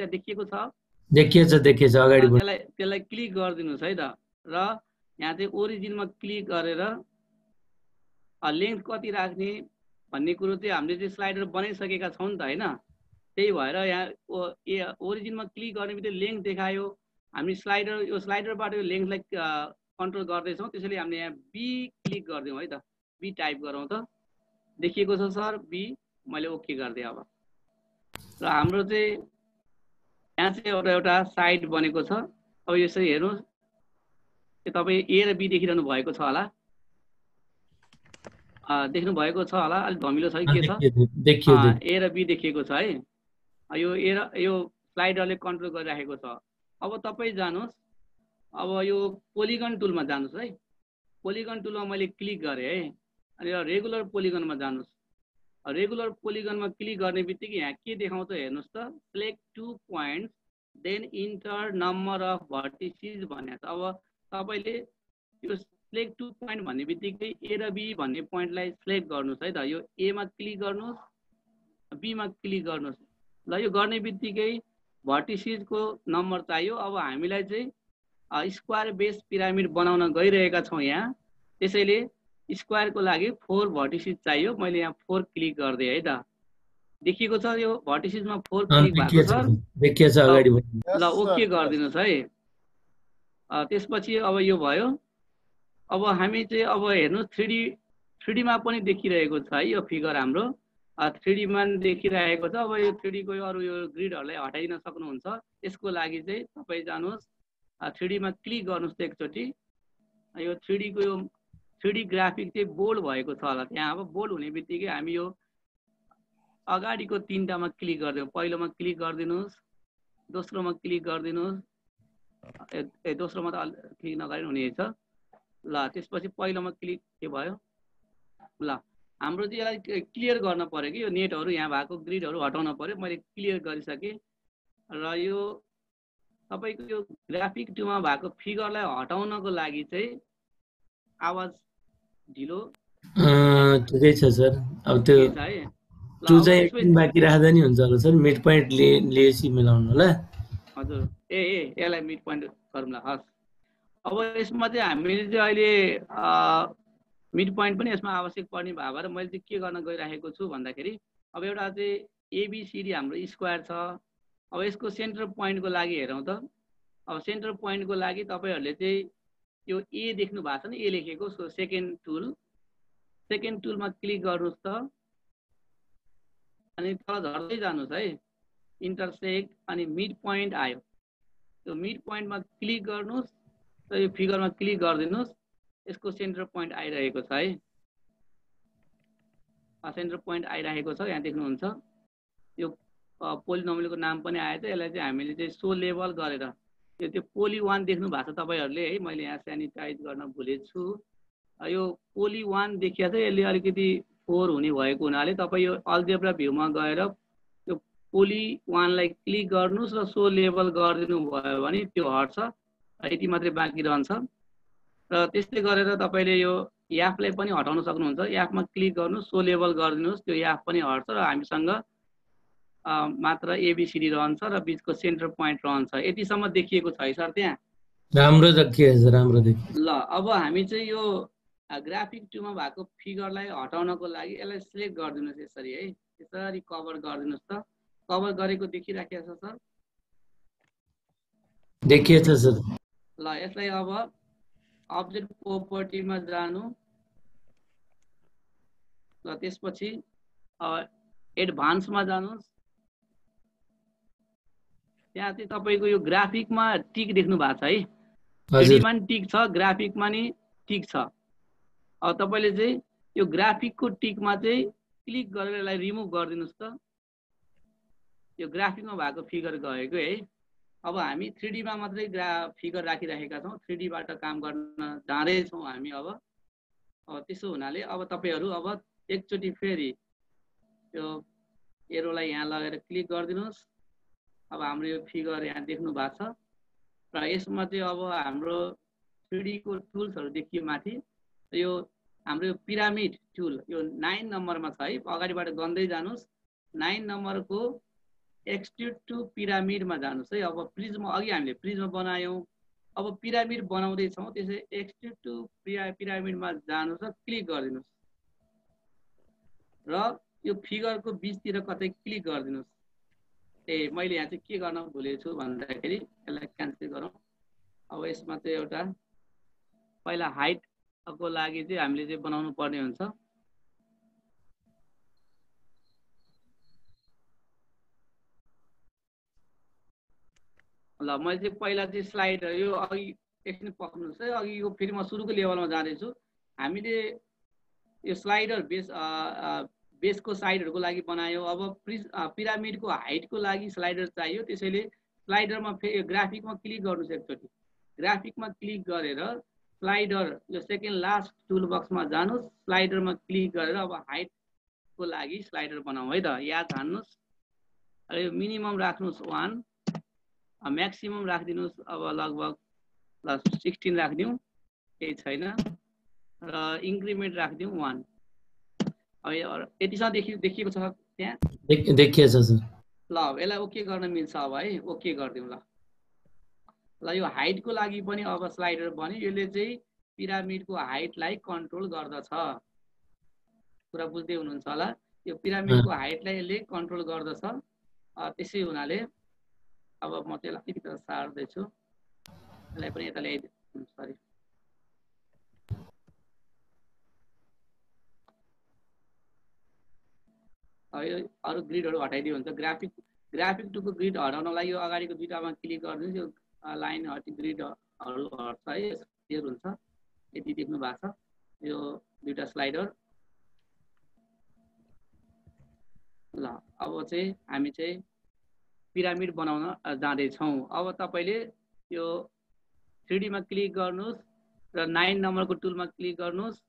छ त्यहाँ देखिएछ अगाडि त्यसलाई क्लिक गरिदिनुस् है त र यहाँ चाहिँ ओरिजिनमा क्लिक गरेर लेन्थ कति राख्ने भन्ने कुरो चाहिँ हामीले चाहिँ स्लाइडर बनाइसकेका छौं नि त हैन त्यही भएर यहाँ ओरिजिनमा क्लिक गर्ने बित्तिकै लेन्थ देखायो हामी यो स्लाइडरबाट यो लेन्थलाई कन्ट्रोल गर्दै छौं त्यसैले हामीले यहाँ बी क्लिक गर्दियौ है त बी टाइप गरौँ त देखिएको छ सर बी मैले ओके गर्दै अब र हाम्रो चाहिँ यहाँ चाहिँ एउटा साइड बनेको छ अब यसरी हेर्नुस् तपाईं ए र बी देखिरहनु भएको छ होला देख्नु भएको छ होला अलि धमिलो छ के छ ए र बी देखिएको छ है यो स्लाइडरले कन्ट्रोल गरिरहेको छ अब तपाईं जानुस् अब यो पोलिगन टुलमा जानुस् है पोलिगन टुलमा मैले क्लिक गरे है अनि रेगुलर पोलिगनमा जानुस् रेगुलर पोलिगनमा क्लिक गर्ने बित्तिकै यहाँ के देखाउँछ हेर्नुस् त select 2 points then enter number of vertices भनेको छ अब तपाईले यो सिलेक्ट 2 पोइन्ट भन्ने बित्तिकै ए र बी भन्ने पोइन्टलाई सिलेक्ट गर्नुस् है त यो ए मा क्लिक गर्नुस् बी मा क्लिक गर्नुस् ल यो गर्ने बित्तिकै भर्टिसेसको नम्बर चाहियो अब हामीलाई चाहिँ स्क्वायर बेस पिरामिड बनाउन गइरहेका छौं यहाँ त्यसैले स्क्वायरको लागि 4 भर्टिसेस चाहियो मैले यहाँ 4 क्लिक गर्दै है त देखिएको छ यो भर्टिसेसमा 4 क्लिक भएको छ देखिएछ अगाडि ल ओके गरिदिनुस् है त्यसपछि अब यो भयो अब हामी चाहिँ अब हेर्नु 3D मा पनि देखिरहेको छ है यो फिगर हाम्रो 3D मा देखिरहेको छ अब यो 3D को अरु यो ग्रिडहरुलाई हटाइन सक्नुहुन्छ यसको लागि चाहिँ तपाई जानुस् 3D मा क्लिक गर्नुस् त एकचोटी यो 3D को यो 3D ग्राफिक चाहिँ बोल्ड भएको छ होला त्यहाँ अब बोल्ड हुने बित्तिकै हामी यो अगाडिको तीनटामा क्लिक गर्दियौ पहिलोमा क्लिक गर्दिनुस् दोस्रोमा क्लिक गर्दिनुस् दोस्रोमा त क्लिक नगरिनु हुनेछ ल त्यसपछि पहिलोमा क्लिक के भयो ल हाम्रो चाहिँ यसलाई क्लियर गर्न पर्यो कि यो नेटहरु यहाँ भएको ग्रिडहरु हटाउन पर्यो मैले क्लियर गरिसके र यो तपाईको यो ग्राफिक 2 मा भएको फिगरलाई हटाउनको लागि चाहिँ आवाज ढिलो ठिकै छ सर अब त्यो 2 चाहिँ बाँकी राख्दा नि हुन्छ होला सर मिड प्वाइन्ट लिएसी मिलाउनु होला हजुर यसलाई मिड प्वाइन्ट गरौँला हस् अब यसमा चाहिँ हामीले चाहिँ अहिले मिड प्वाइन्ट पनि यसमा आवश्यक पर्ने भएर मैले चाहिँ के गर्न गइरहेको छु भन्दाखेरि अब एउटा चाहिँ एबीसीडी हाम्रो स्क्वायर छ अब यसको सेन्टर प्वाइन्टको लागि हेरौँ त अब सेन्टर प्वाइन्टको लागि तपाईहरुले चाहिँ यो ए देख्नु भएको छ नि ए लेखेको सो सेकेन्ड टुलमा क्लिक गर्नुस् त अनि तल झर्दै जानुस् है इन्टरसेक्ट अनि मिड प्वाइन्ट आयो त्यो मिड प्वाइन्टमा क्लिक गर्नुस् र यो फिगरमा क्लिक गर्दिनुस् यसको सेन्टर प्वाइन्ट आइरहेको छ है सेन्टर प्वाइन्ट आइरहेको छ यहाँ देख्नुहुन्छ यो पोलिनोमियलको नाम पनि आएछ यसलाई चाहिँ हामीले चाहिँ सो लेभल गरेर त्यो पोली 1 देख्नु भएको छ तपाईहरुले है मैले यहाँ स्यानिटाइज गर्न भुलेछु यो पोली 1 देखिया चाहिँ यसले अलिकति 4 हुने भएको हुनाले तपाई यो अल्जेब्रा भ्यूमा गएर यो पोली 1 लाई क्लिक गर्नुस् र सो लेभल गरिदिनु भयो भने त्यो हट्छ यति मात्रै बाँकी रहन्छ र त्यस्तै गरेर तपाईले यो याफलाई पनि हटाउन सक्नुहुन्छ याफमा क्लिक गर्नुस् सो लेभल गरिदिनुस् त्यो याफ पनि हट्छ र हामीसँग मात्र एबीसीडी रहन्छ र बीचको सेन्टर प्वाइन्ट रहन्छ यतिसम्म देखिएको छ है सर त्यहाँ राम्रो देखिएछ राम्रो देखियो ल अब हामी चाहिँ यो ग्राफिक 2 मा भएको फिगरलाई हटाउनको लागि यसलाई सिलेक्ट गरिदिनुस् यसरी है, यसरी कभर गरिदिनुस् त। कभर गरेको देखिराखेको छ सर? देखिएछ सर। ल यसलाई अब अब्जेक्ट प्रोपर्टीमा जानु, र त्यसपछि एडभान्समा जानुस्। त्यहाँ चाहिँ तपाईको यो ग्राफिकमा टिक देख्नु भएको छ है, 3D मा नि टिक छ, ग्राफिकमा नि टिक छ। अब तपाईले चाहिँ यो ग्राफिकको टिकमा चाहिँ क्लिक गरेर यसलाई रिमुभ गरिदिनुस् त। यो ग्राफिकमा भएको फिगर गएको है। अब हामी 3D मा मात्रै फिगर राखिराखेका छौँ, 3D बाट काम गर्न जाँदैछौँ हामी अब। त्यसो हुनाले अब तपाईहरू अब एकचोटि फेरि यो एरोलाई यहाँ लगाएर क्लिक गरिदिनुस्। अब हाम्रो यो फिगर यहाँ देख्नु भएको छ, र यसमा चाहिँ अब हाम्रो 3D को टुल्सहरू देखियो माथि। यो हाम्रो यो पिरामिड टुल यो 9 नम्बरमा छ है, अगाडिबाट गन्दै जानुस्। 9 नम्बरको एक्सट्रुड टु पिरामिडमा जानुस् है। अब प्रिज्म अघि हामीले प्रिज्म बनायौँ, अब पिरामिड बनाउँदैछौँ, त्यसै एक्सट्रुड टु पिरामिडमा जानुस् र क्लिक गरिदिनुस्, र यो फिगरको बिचतिर कतै क्लिक गरिदिनुस्। मैले यहाँ चाहिँ के गर्न भुलेछु भन्दाखेरि यसलाई क्यान्सल गरौँ। अब यसमा चाहिँ एउटा पहिला हाइटको लागि चाहिँ हामीले चाहिँ बनाउनु पर्ने हुन्छ। ल मैले चाहिँ पहिला चाहिँ स्लाइड यो अघि एकछिन पक्नुस् है, अघि यो फेरि म सुरुको लेभलमा जाँदैछु। हामीले यो स्लाइडर बेसको साइडहरूको लागि बनायो। अब पिरामिडको हाइटको लागि स्लाइडर चाहियो, त्यसैले स्लाइडरमा फेरि ग्राफिकमा क्लिक गर्नुस्। एकचोटि ग्राफिकमा क्लिक गरेर स्लाइडर यो सेकेन्ड लास्ट टुल बक्समा जानुस्, स्लाइडरमा क्लिक गरेर अब हाइटको लागि स्लाइडर बनाऊ है त। याद हान्नुस्, यो मिनिमम राख्नुस् 1, म्याक्सिमम राखिदिनुस् अब लगभग 16 राखिदिउँ, केही छैन, र इन्क्रिमेन्ट राखिदिउँ 1। अब यतिसम्म देखिएको छ त्यहाँ? देखिएछ सर। ल यसलाई ओके गर्न मिल्छ अब है, ओके गरिदिउँ। ल यो हाइटको लागि पनि अब स्लाइडर बन्यो, यसले चाहिँ पिरामिडको हाइटलाई कन्ट्रोल गर्दछ। कुरा बुझ्दै हुनुहुन्छ होला, यो पिरामिडको हाइटलाई यसले कन्ट्रोल गर्दछ। त्यसै हुनाले अब म त्यसलाई अलिकति सार्दैछु, यसलाई पनि यता ल्याइदिनु, सरी। यो अरू ग्रिडहरू हटाइदियो हुन्छ। ग्राफिक 2 को ग्रिड हटाउनलाई यो अगाडिको दुईटामा क्लिक गरिदिनुहोस्, यो लाइन हटी ग्रिडहरू हट्छ है, क्लियर हुन्छ। यति देख्नु भएको छ यो दुईटा स्लाइडर। ल अब चाहिँ हामी चाहिँ पिरामिड बनाउन जाँदैछौँ। अब तपाईँले यो 3D मा क्लिक गर्नुहोस् र 9 नम्बरको टुलमा क्लिक गर्नुहोस्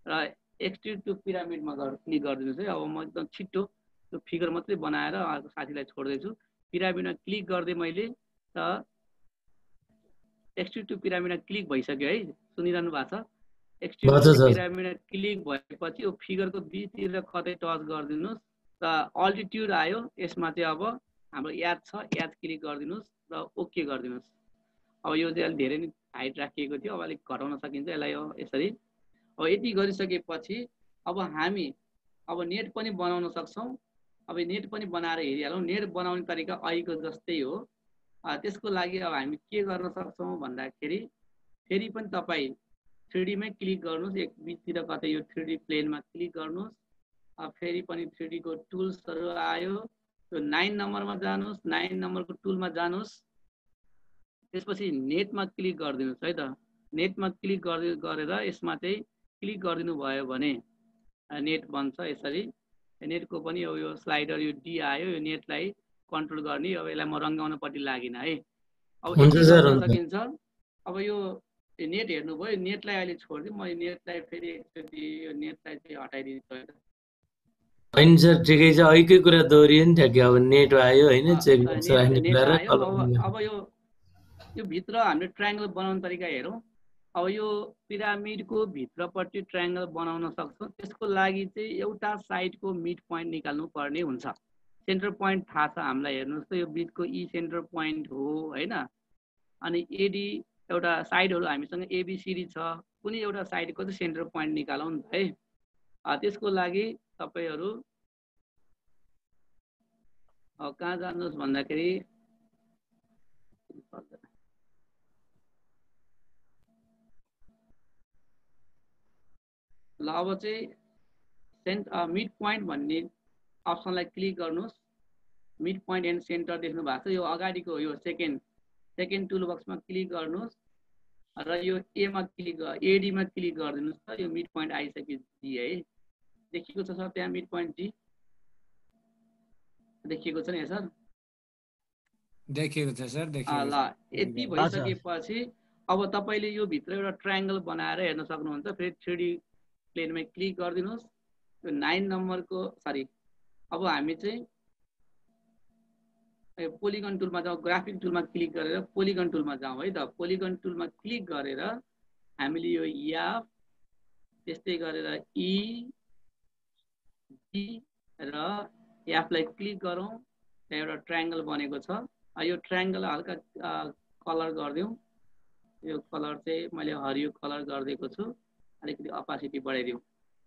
र एक्सट्रुड टु पिरामिडमा क्लिक गरिदिनुहोस् है। अब म एकदम छिट्टो त्यो फिगर मात्रै बनाएर अर्को साथीलाई छोड्दैछु। पिरामिडमा क्लिक गर्दै मैले र एक्सट्रुड टु पिरामिडमा क्लिक भइसक्यो है, सुनिरहनु भएको छ? एक्सट्रुड टु पिरामिडमा क्लिक भएपछि यो फिगरको बिचतिर कतै टच गरिदिनुहोस् र अल्टिट्युड आयो, यसमा चाहिँ अब हाम्रो याद छ, याद क्लिक गरिदिनुहोस् र ओके गरिदिनुहोस्। अब यो चाहिँ धेरै नै हाइट राखिएको थियो, अब अलिक घटाउन सकिन्छ यसलाई यसरी। अब यति गरिसकेपछि अब हामी अब नेट पनि बनाउन सक्छौँ। अब नेट पनि बनाएर हेरिहालौँ। नेट बनाउने तरिका अहिलेको जस्तै हो। त्यसको लागि अब हामी के गर्न सक्छौँ भन्दाखेरि फेरि पनि तपाईँ 3D मै क्लिक गर्नुहोस्, एक बिचतिर कतै यो 3D प्लेनमा क्लिक गर्नुहोस्। फेरि पनि 3D को टुल्सहरू आयो, यो 9 नम्बरमा जानुहोस्, 9 नम्बरको टुलमा जानुहोस्, त्यसपछि नेटमा क्लिक गरिदिनुहोस् है त। नेटमा क्लिक गरेर यसमा चाहिँ क्लिक गरिदिनु भयो भने नेट बन्छ यसरी। नेटको पनि यो स्लाइडर यो डी आयो, यो नेटलाई कन्ट्रोल गर्ने। अब यसलाई म रङ्गाउनपट्टि लागिन है। अब सकिन्छ। अब यो नेट हेर्नुभयो, नेटलाई अहिले छोडिदिउँ। म नेटलाई फेरि एकचोटि यो नेटलाई चाहिँ हटाइदिन्छु है त। होइन सर, ठिकै छ, अहिलेकै कुरा दोहोरियो नि ठ्याक्कै। अब नेट आयो होइन, चेक गर्छ राख्ने कुरा र अब यो भित्र हामीले ट्रायङ्गल बनाउने तरिका हेरौँ। अब यो पिरामिडको भित्रपट्टि ट्रायङ्गल बनाउन सक्छौँ। त्यसको लागि चाहिँ एउटा साइडको मिड पोइन्ट निकाल्नु पर्ने हुन्छ। सेन्टर पोइन्ट थाहा छ हामीलाई, हेर्नुहोस् त यो बिचको ई सेन्टर पोइन्ट हो होइन। अनि एडी एउटा साइडहरू हामीसँग एबिसिडी छ, कुनै एउटा साइडको चाहिँ सेन्टर पोइन्ट निकालौँ नि है। त्यसको लागि तपाईँहरू कहाँ जानुहोस् भन्दाखेरि ल अब चाहिँ मिड पोइन्ट भन्ने अप्सनलाई क्लिक गर्नुहोस्। मिड पोइन्ट एन्ड सेन्टर देख्नु भएको छ, यो अगाडिको यो सेकेन्ड टुल बक्समा क्लिक गर्नुहोस् र यो एमा एडीमा क्लिक गरिदिनुहोस् त। यो मिड पोइन्ट आइसकेपछि है, देखिएको छ सर त्यहाँ मिड पोइन्ट जी देखिएको छ नि सर? देखिएको छ सर, देखिएको ल यति भइसकेपछि अब तपाईँले यो भित्र एउटा ट्रायङ्गल बनाएर हेर्न सक्नुहुन्छ। फेरि 3D प्लेनमा क्लिक गरिदिनुहोस्। यो 9 नम्बरको सरी, अब हामी चाहिँ पोलिगन टुलमा जाउँ, ग्राफिक टुलमा क्लिक गरेर पोलिगन टुलमा जाउँ है त। पोलिगन टुलमा क्लिक गरेर हामीले यो एफ त्यस्तै गरेर ई डी र एफलाई क्लिक गरौँ। त्यहाँ एउटा ट्रायङ्गल बनेको छ। यो ट्रायङ्गल हल्का कलर गरिदिउँ। यो कलर चाहिँ मैले हरियो कलर गरिदिएको छु, अलिकति अपासिटी बढाइदिउँ।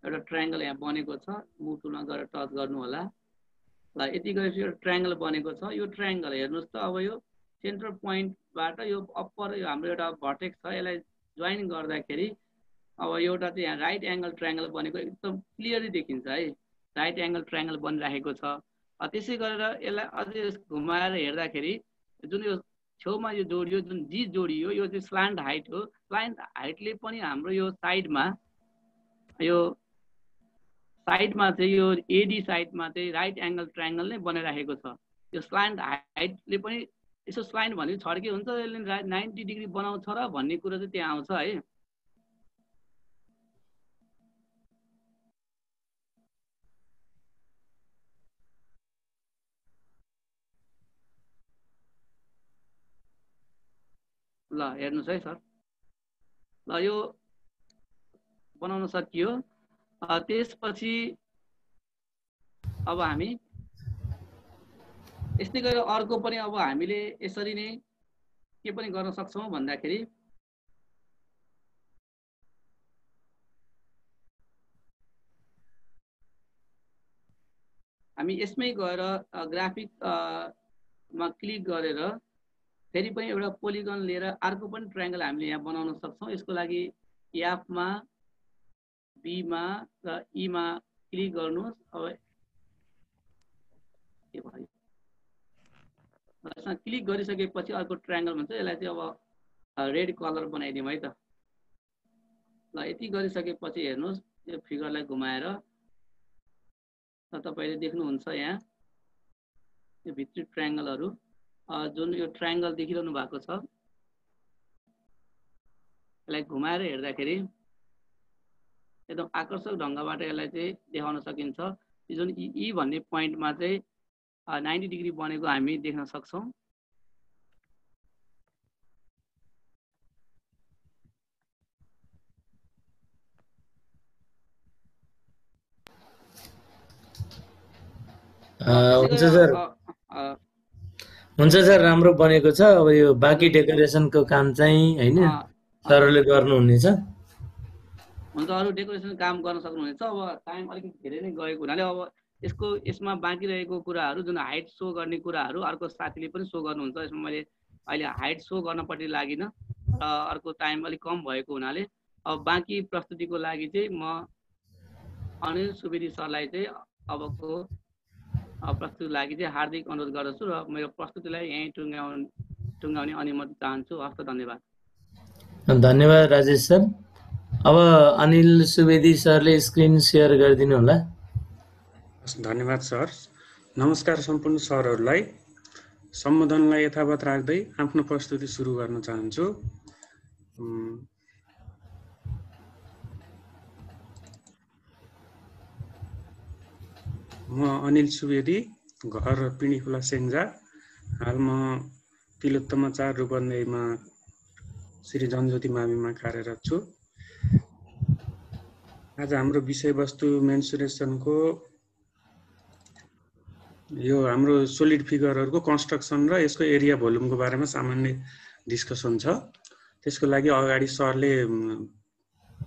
एउटा ट्रायङ्गल यहाँ बनेको छ, मुभ टुलमा गएर टच गर्नु होला। ल यति गरेपछि एउटा ट्रायङ्गल बनेको छ। यो ट्रायङ्गल हेर्नुहोस् त, अब यो सेन्टर पोइन्टबाट यो अप्पर यो हाम्रो एउटा भर्टेक्स छ, यसलाई जोइन गर्दाखेरि अब एउटा चाहिँ यहाँ राइट एङ्गल ट्रायङ्गल बनेको एकदम क्लियरली देखिन्छ है। राइट एङ्गल ट्रायङ्गल बनिराखेको छ। त्यसै गरेर यसलाई अझै घुमाएर हेर्दाखेरि जुन यो छेउमा यो जोडियो, जुन जी जोडियो, यो चाहिँ स्लान्ट हाइट हो। स्लान्ट हाइटले पनि हाम्रो यो साइडमा चाहिँ यो एडी साइडमा चाहिँ राइट एङ्गल ट्रायङ्गल नै बनाइराखेको छ। यो स्लान्ट हाइटले पनि यसो स्लाइन्ट भने छड्के हुन्छ, यसले 90 डिग्री बनाउँछ र भन्ने कुरो चाहिँ त्यहाँ आउँछ है। ल हेर्नुहोस् है सर, ल यो बनाउन सकियो। त्यसपछि अब हामी यस्तै गरेर अर्को पनि अब हामीले यसरी नै के पनि गर्न सक्छौँ भन्दाखेरि हामी यसमै गएर ग्राफिकमा क्लिक गरेर फेरि पनि एउटा पोलिगन लिएर अर्को पनि ट्रायङ्गल हामीले यहाँ बनाउन सक्छौँ। यसको लागि एफमा बीमा र ईमा क्लिक गर्नुहोस्। अब के भयो, यसमा क्लिक गरिसकेपछि अर्को ट्रायङ्गल भन्छ, यसलाई चाहिँ अब रेड कलर बनाइदिउँ है त। ल यति गरिसकेपछि हेर्नुहोस्, यो फिगरलाई घुमाएर तपाईँले देख्नुहुन्छ यहाँ यो भित्री ट्रायङ्गलहरू जुन यो ट्रायङ्गल देखिरहनु भएको छ, यसलाई घुमाएर हेर्दाखेरि एकदम आकर्षक ढङ्गबाट यसलाई चाहिँ देखाउन सकिन्छ। जुन ई भन्ने पोइन्टमा चाहिँ 90 डिग्री बनेको हामी देख्न सक्छौँ। हुन्छ सर, राम्रो बनेको छ। अब यो बाँकी डेकोरेसनको काम चाहिँ होइन सरले गर्नुहुनेछ। हुन्छ, अरू डेकोरेसन काम गर्न सक्नुहुनेछ। अब टाइम अलिकति धेरै नै गएको हुनाले अब यसमा बाँकी रहेको कुराहरू जुन हाइट सो गर्ने कुराहरू अर्को साथीले पनि सो गर्नुहुन्छ। यसमा मैले अहिले हाइट सो गर्नपट्टि लागिनँ र अर्को टाइम अलिक कम भएको हुनाले अब बाँकी प्रस्तुतिको लागि चाहिँ म अनिल सुवेदी सरलाई चाहिँ अबको प्रस्तुतिको लागि चाहिँ हार्दिक अनुरोध गर्दछु र मेरो प्रस्तुतिलाई यहीँ टुङ्गाउने अनुमति चाहन्छु। हस्त धन्यवाद। धन्यवाद राजेश सर। अब अनिल सुवेदी सरले स्क्रिन सेयर गरिदिनु होला। धन्यवाद सर। नमस्कार सम्पूर्ण सरहरूलाई। सम्बोधनलाई यथावत राख्दै आफ्नो प्रस्तुति सुरु गर्न चाहन्छु। म अनिल सुवेदी, घर पिँढीखोला सेङ्जा। हाल म तिलोत्तमा 4 रूपन्देहीमा श्री जनज्योति माविमा कार्यरत छु। आज हाम्रो विषयवस्तु मेन्सुरेसनको यो हाम्रो सोलिड फिगरहरूको कन्स्ट्रक्सन र यसको एरिया भोल्युमको बारेमा सामान्य डिस्कसन छ। त्यसको लागि अगाडि सरले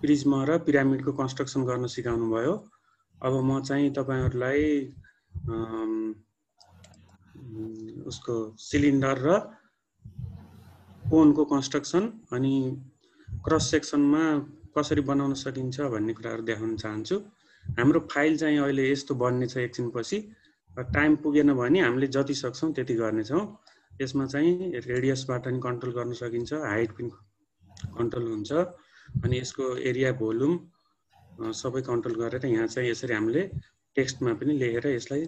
प्रिज्म र पिरामिडको कन्स्ट्रक्सन गर्न सिकाउनु भयो। अब म चाहिँ तपाईहरुलाई उसको सिलिन्डर र कोनको कन्स्ट्रक्सन अनि क्रस सेक्सनमा कसरी बनाउन सकिन्छ भन्ने कुराहरु देखाउन चाहन्छु। हाम्रो फाइल चाहिँ अहिले यस्तो बन्ने छ एकछिनपछि। टाइम पुगेन भने हामीले जति सक्छौं त्यति गर्ने छौं। यसमा चाहिँ रेडियसबाट पनि कन्ट्रोल गर्न सकिन्छ, हाइट पनि कन्ट्रोल हुन्छ अनि यसको एरिया भोल्युम सबै कन्ट्रोल गरेर यहाँ चाहिँ यसरी हामीले टेक्स्टमा पनि लेखेर यसलाई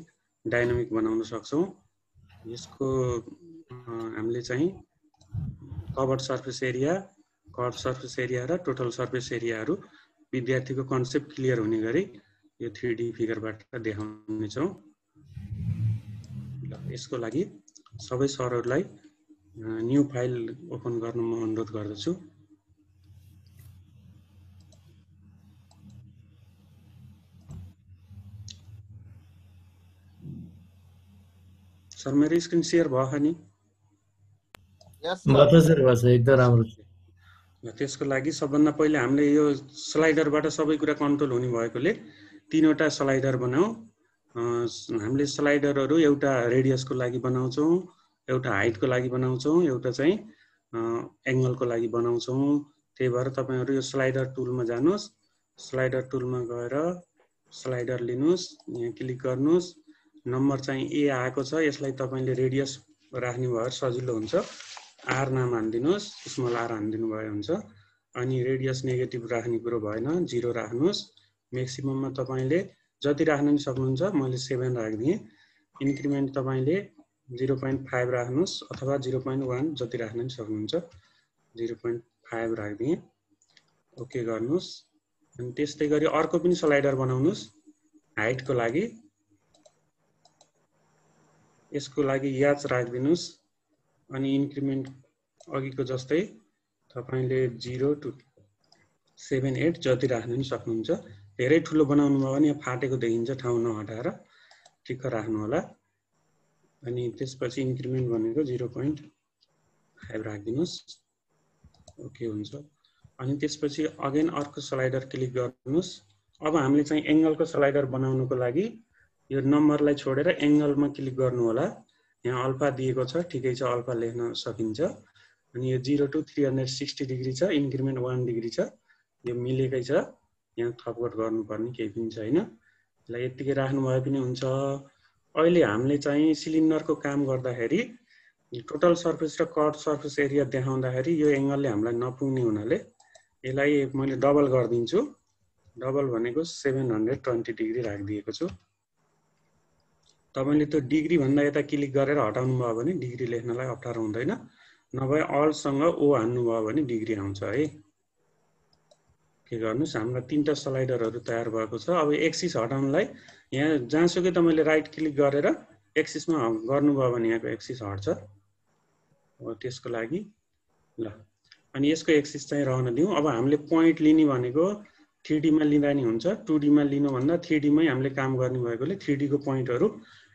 डायनामिक बनाउन सक्छौं। यसको हामीले चाहिँ covered surface area, curve surface area र टोटल सर्फेस एरियाहरु विद्यार्थीको कन्सेप्ट क्लियर हुने गरी यो 3D फिगरबाट देखाउने छौं। यसको लागि सबै सरहरुलाई न्यू फाइल ओपन गर्न म अनुरोध गर्दछु। सर मेरो स्क्रिन शेयर भयो नि? यस भयो सर, भयो एकदम राम्रो छ। त्यसको लागि सबभन्दा पहिले हामीले यो स्लाइडरबाट सबै कुरा कन्ट्रोल हुने भएकोले तीनवटा स्लाइडर बनाऊ। हामीले स्लाइडरहरु एउटा रेडियसको लागि बनाउँछौं, एउटा हाइटको लागि बनाउँछौं, एउटा चाहिँ एंगलको लागि बनाउँछौं। त्यही भएर तपाईहरु यो स्लाइडर टुलमा जानुस्। स्लाइडर टुलमा गएर स्लाइडर लिनुस्, यहाँ क्लिक गर्नुस्। नम्बर चाहिँ ए आएको छ, यसलाई तपाईले रेडियस राख्ने भए सजिलो हुन्छ। आर नाम हान्दिनुस्, स्मल आर हान्दिनु भए हुन्छ। अनि रेडियस नेगेटिभ राख्ने कुरो भएन, 0 राख्नुस्। म्याक्सिमममा तपाईले जति राख्न नि सक्नुहुन्छ, मैले 7 राख्दिए। इन्क्रिमेन्ट तपाईले 0.5 राख्नुस् अथवा 0.1 जति राख्न नि सक्नुहुन्छ। 0.5 राख्दिए, ओके गर्नुस्। अनि त्यस्तै गरी अर्को पनि स्लाइडर बनाउनुस् हाइटको लागि। यसको लागि याच राख्दिनुस् अनि इन्क्रिमेन्ट अघिको जस्तै तपाईले 0 to 7 8 जति राख्न नि सक्नुहुन्छ। धेरै ठुलो बनाउनु भयो भने यहाँ फाटेको देखिन्छ, ठाउँ नहटाएर ठिक्क राख्नु होला। अनि त्यसपछि इन्क्रिमेन्ट भनेको 0.5 राख्दिनुस्, ओके हुन्छ। अनि त्यसपछि अगेन अर्को स्लाइडर क्लिक गर्नुस्। अब हामीले चाहिँ एंगलको स्लाइडर बनाउनको लागि यो नम्बरलाई छोडेर एंगलमा क्लिक गर्नु होला। यहाँ अल्फा दिएको छ, ठिकै छ, अल्फा लेख्न सकिन्छ। अनि यो 0 to 360 डिग्री छ, इन्क्रिमेन्ट 1 डिग्री छ। यो मिलेकै छ, यहाँ थपघट गर्नुपर्ने केही पनि छैन। यसलाई यतिकै राख्नु भए पनि हुन्छ। अहिले हामीले चाहिँ सिलिन्डरको काम गर्दाखेरि टोटल सर्फेस र कर्भ सर्फेस एरिया देखाउँदाखेरि यो एंगलले हामीलाई नपुग्ने हुनाले यसलाई मैले डबल गर्दिन्छु। डबल भनेको 720 डिग्री राखिदिएको छु। तपाईले त्यो डिग्री भन्दा यता क्लिक गरेर हटाउनु भयो भने डिग्री लेख्नलाई अप्ठ्यारो हुँदैन। नभए अल्ट सँग ओ हान्नु भयो भने डिग्री आउँछ है। के गर्नुस्, हाम्रो 3टा स्लाइडरहरु तयार भएको छ। अब एक्सिस हटाउनलाई यहाँ जहाँसुकै तपाईले राइट क्लिक गरेर एक्सिसमा गर्नुभयो भने यहाँको एक्सिस हट्छ। अब त्यसको लागि ल, अनि यसको एक्सिस चाहिँ रहन दिउँ। अब हामीले पोइन्ट लिने भनेको 3D मा लिँदा नि हुन्छ, 2D मा लिनु भन्दा 3D मै हामीले काम गर्ने भएकोले 3D को पोइन्टहरु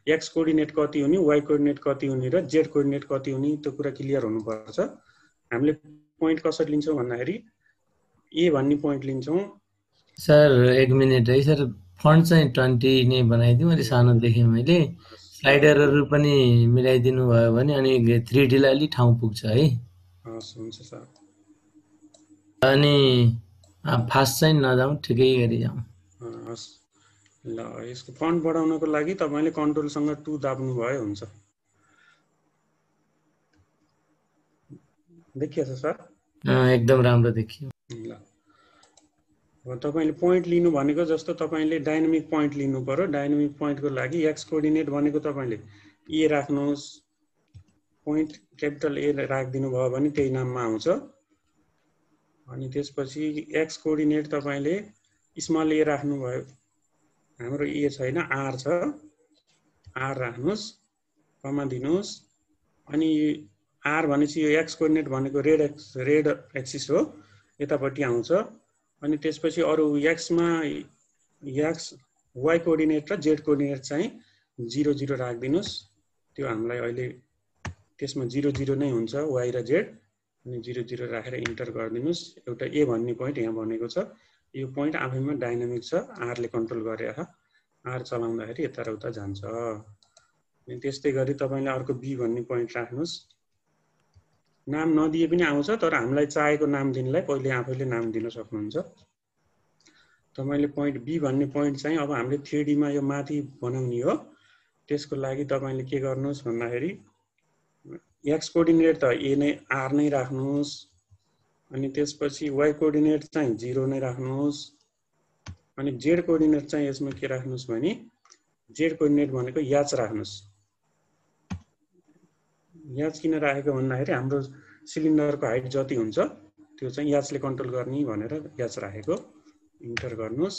एक्स कोअर्डिनेट कति हुने, वाइ कोअर्डिनेट कति हुने र जेड कोअर्डिनेट कति हुने त्यो कुरा क्लियर हुनुपर्छ। हामीले पोइन्ट कसरी लिन्छौं भन्दाखेरि ए भन्ने पोइन्ट लिन्छौं। सर 1 मिनेट है सर, फन्ट चाहिँ 20 नै बनाइदिउँ। अलि सानो देखेँ मैले। स्लाइडरहरु पनि मिलाइदिनु भयो भने अनि 3D लाई अलि ठाउँ पुग्छ है। हस्, हुन्छ सर। अनि फास्ट चाहिँ नजाउँ, ठिकै गरी जाउँ। हस् ल, यसको फन्ट बढाउनको लागि तपाईले कन्ट्रोल सँग 2 दाब्नु भयो हुन्छ। देखिएछ सर? एकदम राम्रो देखियो। ल, अब तपाईले पोइन्ट लिनु भनेको जस्तो तपाईले डायनामिक पोइन्ट लिनु पर्यो। डायनामिक पोइन्टको लागि एक्स कोअर्डिनेट भनेको तपाईले ए राख्नुस्। पोइन्ट क्यापिटल ए राखिदिनु भयो भने त्यही नाममा आउँछ। अनि त्यसपछि एक्स कोअर्डिनेट तपाईले स्मल ए राख्नु भयो। हाम्रो ए छैन, आर छ, आर राख्नुस्, कमा दिनुस्। अनि आर भनेपछि यो एक्स कोअर्डिनेट भनेको रेड एक्सिस हो, यतापट्टि आउँछ। अनि त्यसपछि अरु एक्स मा एक्स वाइ कोअर्डिनेट र जेड कोअर्डिनेट चाहिँ 0 0 राखिदिनुस्। त्यो हामीलाई अहिले त्यसमा 0 0 नै हुन्छ, वाइ र जेड। अनि 0 0 राखेर इन्टर गरिदिनुस्। एउटा ए भन्ने पोइन्ट यहाँ बनेको छ, यो पोइन्ट आफैमा डाइनामिक छ, आरले कन्ट्रोल गरेर आर चलाउँदाखेरि यता र उता जान्छ। अनि त्यस्तै गरी तपाईले अर्को बी भन्ने पोइन्ट राख्नुस्। नाम नदिए पनि आउँछ, तर हामीलाई चाहेको नाम दिनलाई पहिले आफैले नाम दिन सक्नुहुन्छ। तपाईले पोइन्ट बी भन्ने पोइन्ट चाहिँ अब हामीले 3D मा यो माथि बनाउने हो। त्यसको लागि तपाईले के गर्नुस् भन्दाखेरि एक्स कोअर्डिनेट त ए नै आर नै राख्नुस्। अनि त्यसपछि वाइ कोअर्डिनेट चाहिँ 0 नै राख्नुस्। अनि जेड कोअर्डिनेट चाहिँ यसमा के राख्नुस् भने जेड कोअर्डिनेट भनेको याच राख्नुस्। याच किन राखेको भन्दाखेरि हाम्रो सिलिन्डरको हाइट जति हुन्छ त्यो चाहिँ याचले कन्ट्रोल गर्ने भनेर याच राखेको। इन्टर गर्नुस्।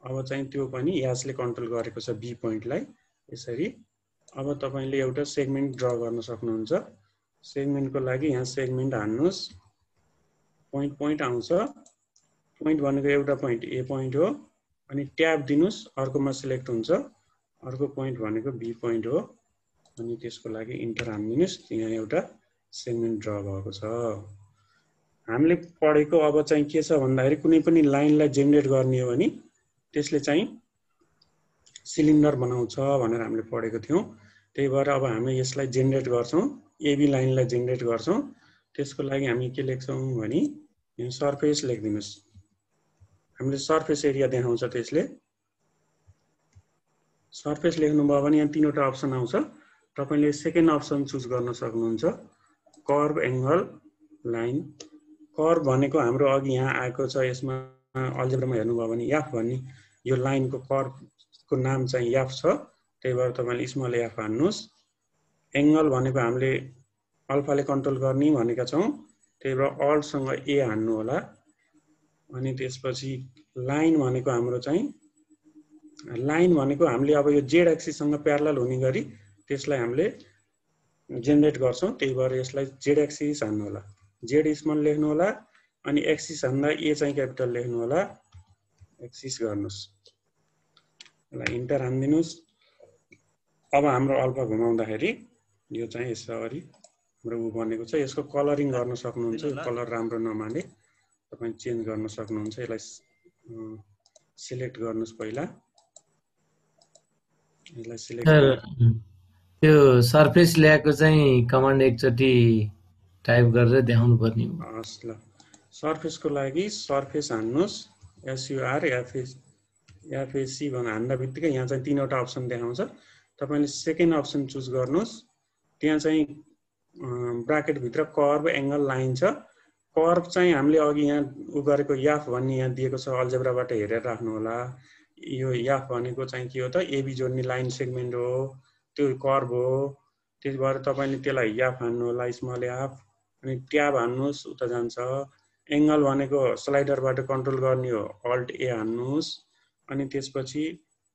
अब चाहिँ त्यो पनि याचले कन्ट्रोल गरेको छ बी पोइन्टलाई यसरी। अब तपाईले एउटा सेगमेन्ट ड्रा गर्न सक्नुहुन्छ। सेगमेन्टको लागि यहाँ सेगमेन्ट हान्नुस्। पोइन्ट पोइन्ट आउँछ। पोइन्ट भनेको एउटा पोइन्ट ए पोइन्ट हो। अनि ट्याब दिनुस्, अर्कोमा सिलेक्ट हुन्छ। अर्को पोइन्ट भनेको बी पोइन्ट हो। अनि त्यसको लागि इन्टर हान्दिनुस्। यहाँ एउटा सेगमेन्ट ड्रा भएको छ। हामीले पढेको अब चाहिँ के छ भन्दाखेरि कुनै पनि लाइनलाई जेनेरेट गर्ने हो भने त्यसले चाहिँ सिलिन्डर बनाउँछ भनेर हामीले पढेको थियौं। त्यही भएर अब हामी यसलाई जेनेरेट गर्छौं, एबी लाइनलाई जेनेरेट गर्छौं। त्यसको लागि हामी के लेख्छौं भने यहाँ सरफेस लेखिदिनुस्। हामीले सरफेस एरिया देखाउँछ त्यसले। सरफेस लेख्नुभयो भने यहाँ तीनवटा अप्सन आउँछ। तपाईले सेकेन्ड अप्सन चुज गर्न सक्नुहुन्छ, कर्व एंगल लाइन। कर्व भनेको हाम्रो अघि यहाँ आएको छ, यसमा अल्जेब्रामा हेर्नुभयो भने एफ भन्ने यो लाइनको कर्वको नाम चाहिँ एफ छ। त्यही भएर तपाईले स्मल एफ हान्नुस्। एंगल भनेको हामीले अल्फाले कन्ट्रोल गर्ने भनेका छौं, त्यही भएर अल्ट सँग ए हान्नु होला। अनि त्यसपछि लाइन भनेको हाम्रो चाहिँ लाइन भनेको हामीले अब यो जेड एक्सिस सँग प्यारलल हुने गरी त्यसलाई हामीले जेनेरेट गर्छौं। त्यही भएर यसलाई जेड एक्सिस हान्नु होला। जेड स्मल लेख्नु होला। अनि एक्सिस हान्दा ए चाहिँ क्यापिटल लेख्नु होला। एक्सिस गर्नुस्। यसलाई इन्टर हान्दिनुस्। अब हाम्रो अल्फा घुमाउँदाखेरि यो चाहिँ यसरी हाम्रो उ बनेको छ। यसको कलरिङ गर्न सक्नुहुन्छ। यो कलर राम्रो नमाने तपाई चेन्ज गर्न सक्नुहुन्छ। यसलाई सिलेक्ट गर्नुस् पहिला। यसलाई सिलेक्ट त्यो सरफेस ल्याएको चाहिँ कमान्ड एकचोटी टाइप गरेर देखाउनु पर्ने हो। हस् ल। सरफेसको लागि सरफेस हान्नुस्। एसयुआर एफएसी भन्न हान्दा बित्तिकै यहाँ चाहिँ तीनवटा अप्सन देखाउँछ। तपाईले सेकेन्ड अप्सन चुज गर्नुस्। त्यहाँ चाहिँ ब्राकेट भित्र कर्व एंगल लाइन छ। कर्व चाहिँ हामीले अघि यहाँ उ गरेको एफ भन्ने यहाँ दिएको छ, अल्जेब्राबाट हेरेर राख्नु होला। यो एफ भनेको चाहिँ के हो त, एबी जोड्ने लाइन सेगमेन्ट हो, त्यो कर्व हो। त्यही भएर तपाईले त्यसलाई एफ हान्नु होला, स्मल एफ। अनि ट्याब हान्नुस्, उता जान्छ। एंगल भनेको स्लाइडरबाट कन्ट्रोल गर्ने हो, अल्ट ए हान्नुस्। अनि त्यसपछि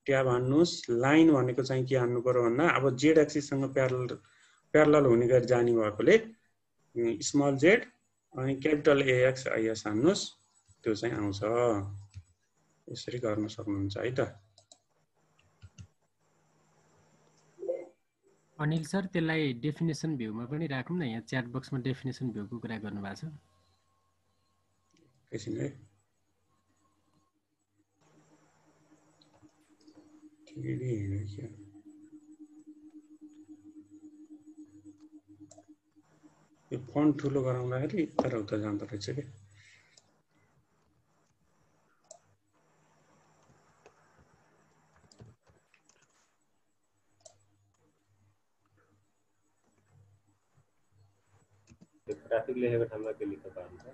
ट्याब हान्नुस्। लाइन भनेको चाहिँ के हान्नु पर्यो भन्दा अब जेड एक्सिस सँग प्यारलल हुने गरी जाने भएकोले स्मल जेड अनि क्यापिटल एएक्स आइएस हान्नुस्। त्यो चाहिँ आउँछ। यसरी गर्न सक्नुहुन्छ है त। अनिल सर, त्यसलाई डेफिनेसन भ्यूमा पनि राखौँ न। यहाँ च्याट बक्समा डेफिनेसन भ्यूको कुरा गर्नु भएको छ। एकछिन है। यो फन्ट ठुलो गराउँदाखेरि तर उता जाँदो रहेछ के। ग्राफिक लेखेको ठाउँमा के लेख्नु पर्छ?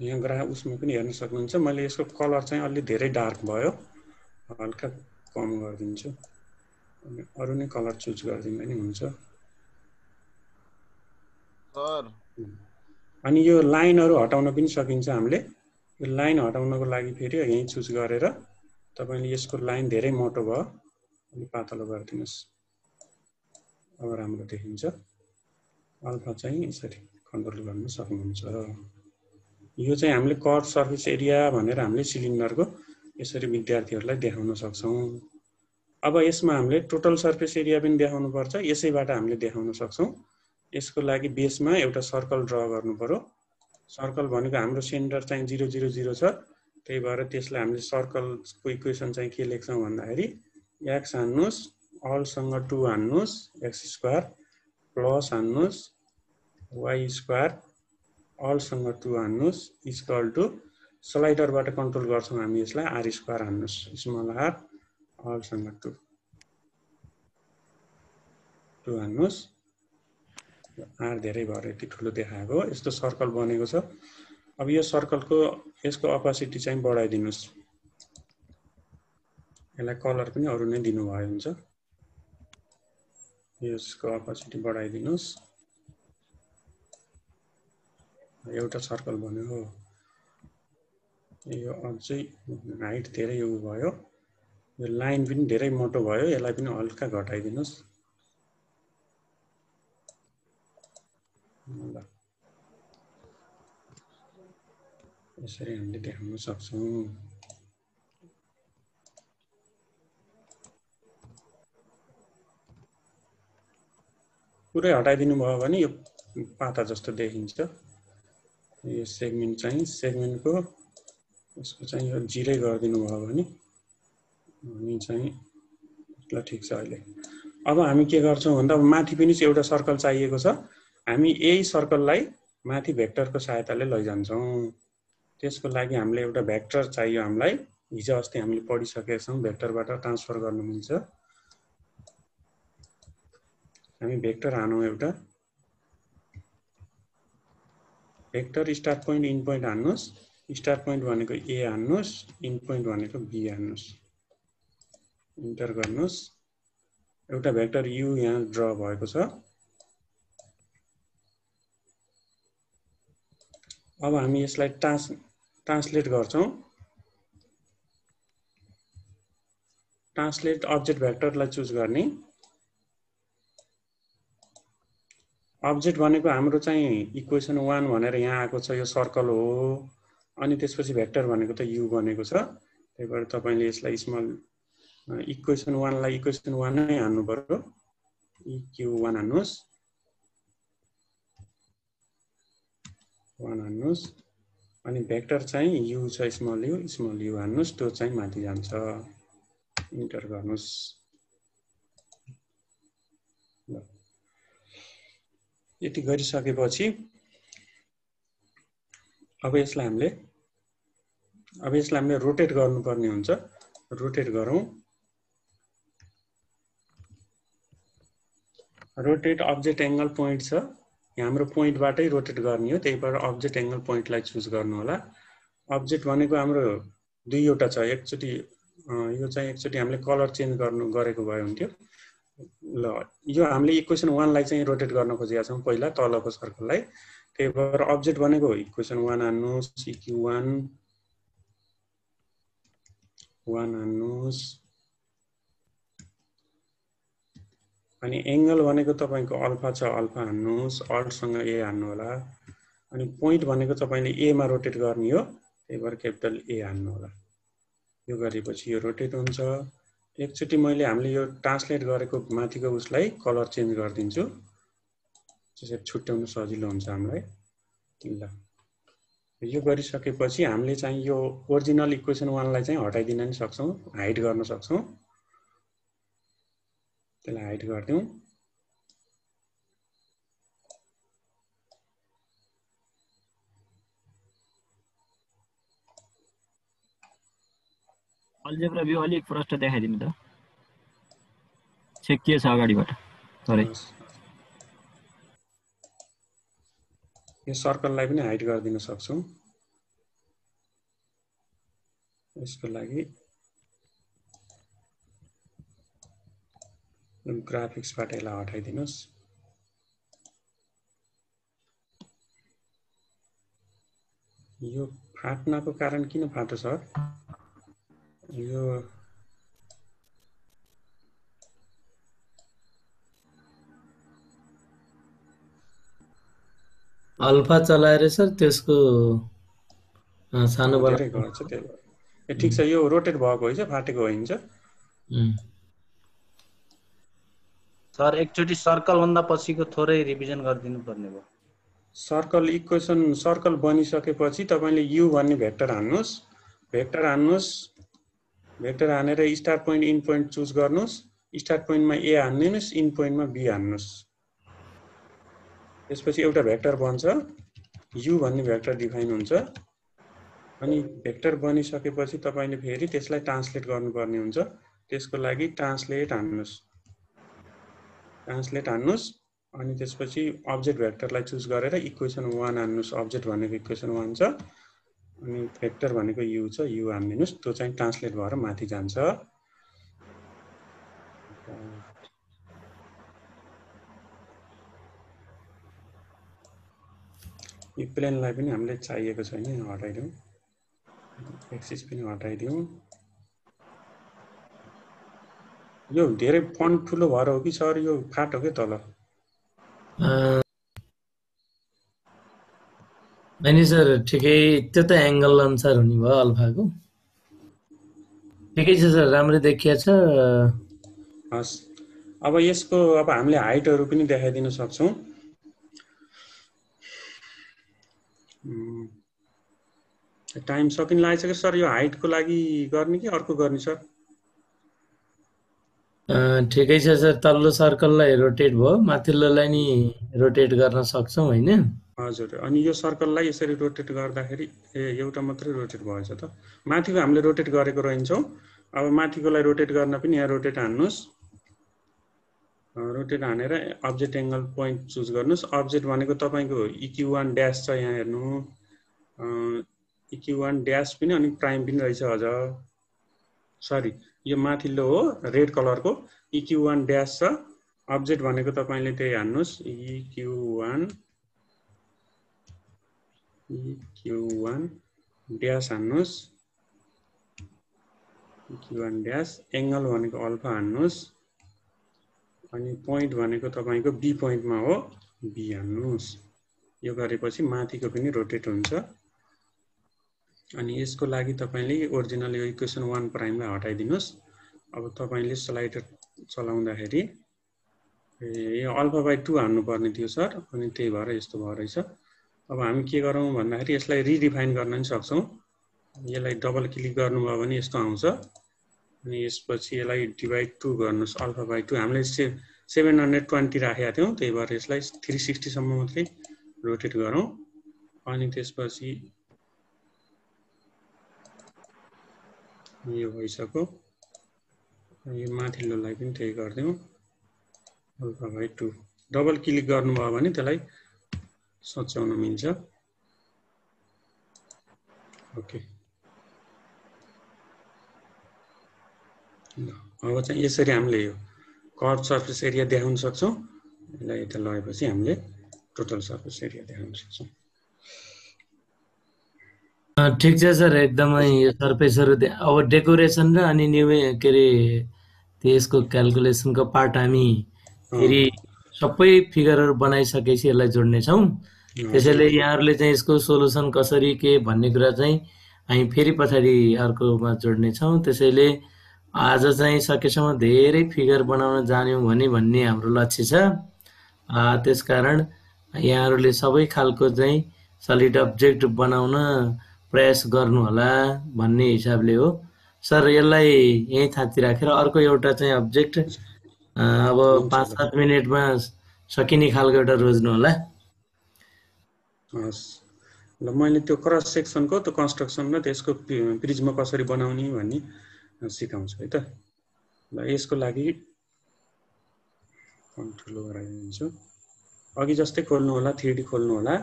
यहाँ ग्राफ उसमा पनि हेर्न सक्नुहुन्छ। मैले यसको कलर चाहिँ अलि धेरै डार्क भयो, हल्का कम गरिदिन्छु। अनि अरु नै कलर चुज गरिदिँदा नि हुन्छ। सर अनि यो लाइनहरु हटाउन पनि सकिन्छ हामीले। यो लाइन हटाउनको लागि फेरि यही चुज गरेर तपाईले यसको लाइन धेरै मोटो भयो, अनि पातलो गरिदिनुस्। अब राम्रो देखिन्छ। अल्फा चाहिँ यसरी कन्ट्रोल गर्न सक्नुहुन्छ। यो चाहिँ हामीले कर्व सर्फेस एरिया भनेर हामीले सिलिन्डरको यसरी विद्यार्थीहरूलाई देखाउन सक्छौँ। अब यसमा हामीले टोटल सर्फेस एरिया पनि देखाउनु पर्छ, यसैबाट हामीले देखाउन सक्छौँ। यसको लागि बेसमा एउटा सर्कल ड्र गर्नु पर्यो। सर्कल भनेको हाम्रो सेन्टर चाहिँ 0 0 0 छ, त्यही भएर त्यसलाई हामीले सर्कलको इक्वेसन चाहिँ के लेख्छौँ भन्दाखेरि x हान्नुहोस्, अलसँग 2 हान्नुहोस्, x स्क्वायर प्लस हान्नुहोस् y स्क्वायर अलसँग 2 हान्नुहोस् इक्वल टु स्लाइडरबाट कन्ट्रोल गर्छौँ हामी यसलाई r स्क्वायर हान्नुहोस्, स्मल r अलसँग 2 हान्नुहोस्। r धेरै भएर यति ठुलो देखाएको, यस्तो सर्कल बनेको छ। अब यो सर्कलको यसको अपासिटी चाहिँ बढाइदिनुहोस्, यसलाई कलर पनि अरू नै दिनुभयो हुन्छ। यसको अपासिटी बढाइदिनुहोस्, एउटा सर्कल बन्यो। यो अझै हाइट धेरै यो भयो, यो लाइन पनि धेरै मोटो भयो, यसलाई पनि हल्का घटाइदिनुहोस्। ल यसरी हामीले देखाउन सक्छौँ। पुरै हटाइदिनु भयो भने यो पाता जस्तो देखिन्छ। यो सेगमेन्ट चाहिँ सेगमेन्टको यसको चाहिँ यो जिरै गरिदिनु भयो भने अनि चाहिँ ल ठिक छ। अहिले अब हामी के गर्छौँ भन्दा माथि पनि एउटा सर्कल चाहिएको छ, हामी यही सर्कललाई माथि भेक्टरको सहायताले लैजान्छौँ। त्यसको लागि हामीले एउटा भेक्टर चाहियो हामीलाई, हिजो अस्ति हामीले पढिसकेका छौँ भेक्टरबाट ट्रान्सफर गर्नु मिल्छ। हामी भेक्टर हानौँ, एउटा vector start point end point हान्नुहोस्। स्टार्ट पोइन्ट भनेको ए हान्नुहोस्, इन पोइन्ट भनेको बी हान्नुहोस्, इन्टर गर्नुहोस्। एउटा भेक्टर यु यहाँ ड्र भएको छ। अब हामी यसलाई ट्रान्सलेट गर्छौँ। ट्रान्सलेट अब्जेक्ट भेक्टरलाई चुज गर्ने। अब्जेक्ट भनेको हाम्रो चाहिँ इक्वेसन 1 भनेर यहाँ आएको छ, यो सर्कल हो। अनि त्यसपछि भेक्टर भनेको त यु बनेको छ, त्यही भएर तपाईँले यसलाई स्मल इक्वेसन 1 लाई इक्वेसन 1 नै हान्नु पर्यो। EQ1 हान्नुहोस्, 1 हान्नुहोस्। अनि भेक्टर चाहिँ यु छ, स्मल यु हान्नुहोस्, त्यो चाहिँ माथि जान्छ। इन्टर गर्नुहोस्। यति गरिसकेपछि अब यसलाई हामीले रोटेट गर्नुपर्ने हुन्छ। रोटेट गरौँ। रोटेट अब्जेक्ट एंगल पोइन्ट छ, हाम्रो पोइन्टबाटै रोटेट गर्ने हो, त्यही भएर अब्जेक्ट एंगल पोइन्टलाई चुज गर्नु होला। अब्जेक्ट भनेको हाम्रो दुईवटा छ, एकचोटि यो चाहिँ एकचोटि हामीले कलर चेन्ज गरेको भए हुन्थ्यो। ल यो हामीले इक्वेसन 1 लाई चाहिँ रोटेट गर्न खोजेका छौँ पहिला, तलको सर्कललाई। त्यही भएर अब्जेक्ट भनेको इक्वेसन 1 हान्नुहोस्, EQ1 1 हान्नुहोस्। अनि एंगल भनेको तपाईको अल्फा छ, अल्फा हान्नुहोस्, अल्टसँग ए हान्नु होला। अनि पोइन्ट भनेको तपाईले ए मा रोटेट गर्ने हो, त्यही भएर क्यापिटल ए हान्नु होला। यो गरेपछि यो रोटेट हुन्छ। एकचोटि मैले हामीले यो ट्रान्सलेट गरेको माथिको उसलाई कलर चेन्ज गरिदिन्छु, त्यसरी छुट्याउन सजिलो हुन्छ हामीलाई। ल यो गरिसकेपछि हामीले चाहिँ यो ओरिजिनल इक्वेसन 1 लाई चाहिँ हटाइदिन नि सक्छौँ, हाइड गर्न सक्छौँ। त्यसलाई हाइड गर्दियौँ। अल्जेब्रा भ्यू अलिक प्रष्ट देखाइदिनु त, चेक के छ अगाडिबाट। सरी, यो सर्कललाई पनि हाइड गरिदिन सक्छौँ। यसको लागि ग्राफिक्सबाट यसलाई हटाइदिनुहोस्। यो फाट्नको कारण किन फाट्यो सर? यो अल्फा चलाएर सर त्यसको सानो बडा धेरै गर्छ, त्यही भएर ठिक छ, यो रोटेट भएको है, फाटेको होइन। सर एकचोटि सर्कल भन्दा पछिको थोरै रिभिजन गरिदिनु पर्ने भयो। सर्कल इक्वेसन सर्कल बनिसकेपछि तपाईले u भन्ने भेक्टर हान्नुस्, भेक्टर हानेर start point end point choose गर्नुस्, स्टार्ट पोइन्टमा a हान्दिनुस्, इन पोइन्टमा b हान्नुस्। त्यसपछि एउटा भेक्टर बन्छ, u भन्ने भेक्टर डिफाइन हुन्छ। अनि भेक्टर बनिसकेपछि तपाईले फेरि त्यसलाई ट्रान्सलेट गर्नुपर्ने हुन्छ। त्यसको लागि ट्रान्सलेट हान्नुस् अनि त्यसपछि अब्जेक्ट भेक्टरलाई चुज गरेर इक्वेसन 1 हान्नुस्। अब्जेक्ट भनेको इक्वेसन 1 छ अनि भेक्टर भनेको u छ, u हान्दिनुस्। त्यो चाहिँ ट्रान्सलेट भएर माथि जान्छ। यो प्लेनलाई पनि हामीले चाहिएको छैन, हटाइदिउँ। एक्सिस पनि हटाइदिउँ। यो धेरै फन्ट ठुलो भएर हो कि सर यो फाट हो के तल? अनि सर ठिकै, त्यो त एंगल अनुसार हुने भयो अल्फाको। ठिकै छ सर, राम्रो देखिया छ। हस्, अब यसको अब हामीले हाइटहरु पनि देखाइदिन सक्छौं। टाइम सकिन लागिसक्यो सर। यो हाइटको लागि गर्ने कि अर्को गर्ने सर? ठिकै छ सर, तल्लो सर्कललाई रोटेट भयो, माथिल्लोलाई नि रोटेट गर्न सक्छौं हैन? हजुर, अनि यो सर्कललाई यसरी रोटेट गर्दाखेरि एउटा मात्रै रोटेट भएछ त। माथिको हामीले रोटेट गरेको रहन्छौं। अब माथिकोलाई रोटेट गर्न पनि यहाँ रोटेट हान्नुस्। रोटेट हानेर अब्जेक्ट एंगल पोइन्ट चुज गर्नुस्। अब्जेक्ट भनेको तपाईको EQ1 ड्याश छ, यहाँ हेर्नु। EQ1 ड्याश पनि अनि प्राइम पनि रहेछ अझ। सरी, यो माथिल्लो हो रेड कलरको EQ1 ड्याश छ। अब्जेक्ट भनेको तपाईले त्यही हान्नुस्, EQ1 ड्याश हान्नुस्। EQ1 ड्याश, एंगल भनेको अल्फा हान्नुस्। अनि पोइन्ट भनेको तपाईको बी पोइन्टमा हो, बी हान्नुस्। यो गरेपछि माथिको पनि रोटेट हुन्छ। अनि यसको लागि तपाईले ओरिजिनल यो इक्वेसन 1 प्राइमलाई हटाइदिनुस्। अब तपाईले स्लाइडर चलाउँदाखेरि यो अल्फा बाइ 2 हान्नु पर्ने थियो सर, अनि त्यही भएर यस्तो भयो रहेछ। अब हामी के गरौँ भन्दाखेरि यसलाई रिडिफाइन गर्न पनि सक्छौं। यसलाई डबल क्लिक गर्नुभयो भने यस्तो आउँछ। अनि यसपछि यसलाई डिभाइड 2 गर्नुस्, अल्फा बाइ 2। हामीले 720 राखेका थियौं, त्यही भएर यसलाई 360 सम्म मात्रै रोटेट गरौँ। अनि त्यसपछि यो भइसक्यो। यो माथिल्लोलाई पनि त्यही गर्दियौं, अल्फा बाइ 2। डबल क्लिक गर्नुभयो भने त्यसलाई सच्याउन मिल्छ। ओके, अब चाहिँ यसरी हामीले यो कर्भ सर्फेस एरिया देखाउन सक्छौं। यसलाई यता लगाएपछि हामीले टोटल सर्फेस एरिया देखाउन सक्छौं। ठिक छ सर, एकदमै यो सर्फेसहरु अब डेकोरेसन र अनि न्यू के रे त्यसको क्याल्कुलेसनको पार्ट हामी फेरि सबै फिगरहरु बनाइसकेपछि यसलाई जोड्ने छौं। त्यसैले यहाँहरुले चाहिँ यसको सोलुसन कसरी के भन्ने कुरा चाहिँ हामी फेरि पछाडी अर्कोमा जोड्ने छौं। त्यसैले आज चाहिँ सकेसम्म धेरै फिगर बनाउन जान्यौं भने भन्ने हाम्रो लक्ष्य छ। त्यसकारण यहाँहरुले सबै खालको चाहिँ सलिड अब्जेक्ट बनाउन प्रयास गर्नु होला भन्ने हिसाबले हो सर। यसलाई यही थाती राखेर अर्को एउटा चाहिँ अब्जेक्ट अब 5-7 मिनेटमा सकिने खालको एउटा रोज्नु होला। हस्, ल मैले त्यो क्रस सेक्सनको त्यो कन्स्ट्रक्सन र त्यसको प्रिज्म कसरी बनाउने भन्ने सिकाउँछु है त। ल यसको लागि कन्ट्रोल गराइदिन्छु। अघि जस्तै खोल्नु होला, 3D खोल्नु होला।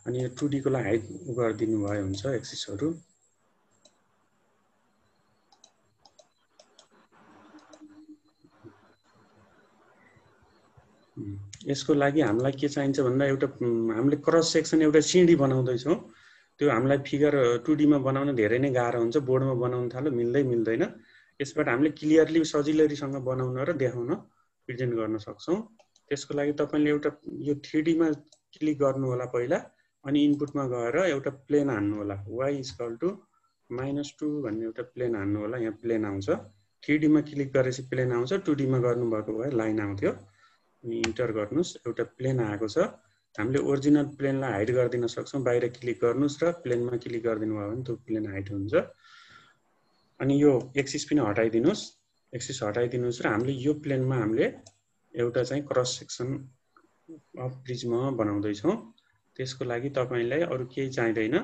अनि यो 2D को लागि हाइट गरिदिनु भए हुन्छ एक्सिसहरु। यसको लागि हामीलाई के चाहिन्छ भन्दा एउटा हामीले क्रस सेक्सन एउटा सिडी बनाउँदै छौं। त्यो हामीलाई फिगर 2D मा बनाउन धेरै नै गाह्रो हुन्छ। बोर्डमा बनाउन थाल्यो मिल्दैन। यसबाट हामीले क्लियरली सजिलैसँग बनाउन र देखाउन प्रेजेन्ट गर्न सक्छौं। त्यसको लागि तपाईले एउटा यो 3D मा क्लिक गर्नु होला पहिला, अनि इनपुटमा गएर एउटा प्लेन हान्नु होला, y = -2 भन्ने एउटा प्लेन हान्नु होला। यहाँ प्लेन आउँछ। 3D मा क्लिक गरेपछि प्लेन आउँछ। 2D मा गर्नुभएको भए लाइन आउँथ्यो। अनि इन्टर गर्नुस्। एउटा प्लेन आएको छ। हामीले ओरिजिनल प्लेनलाई हाइड गरिदिन सक्छौँ। बाहिर क्लिक गर्नुस् र प्लेनमा क्लिक गरिदिनु भयो भने त्यो प्लेन हाइड हुन्छ। अनि यो एक्सिस पनि हटाइदिनुस्। एक्सिस हटाइदिनुस् र हामीले यो प्लेनमा हामीले एउटा चाहिँ क्रस सेक्सन अफ प्रिज्म बनाउँदैछौँ। त्यसको लागि तपाईलाई अरु केही चाहिदैन।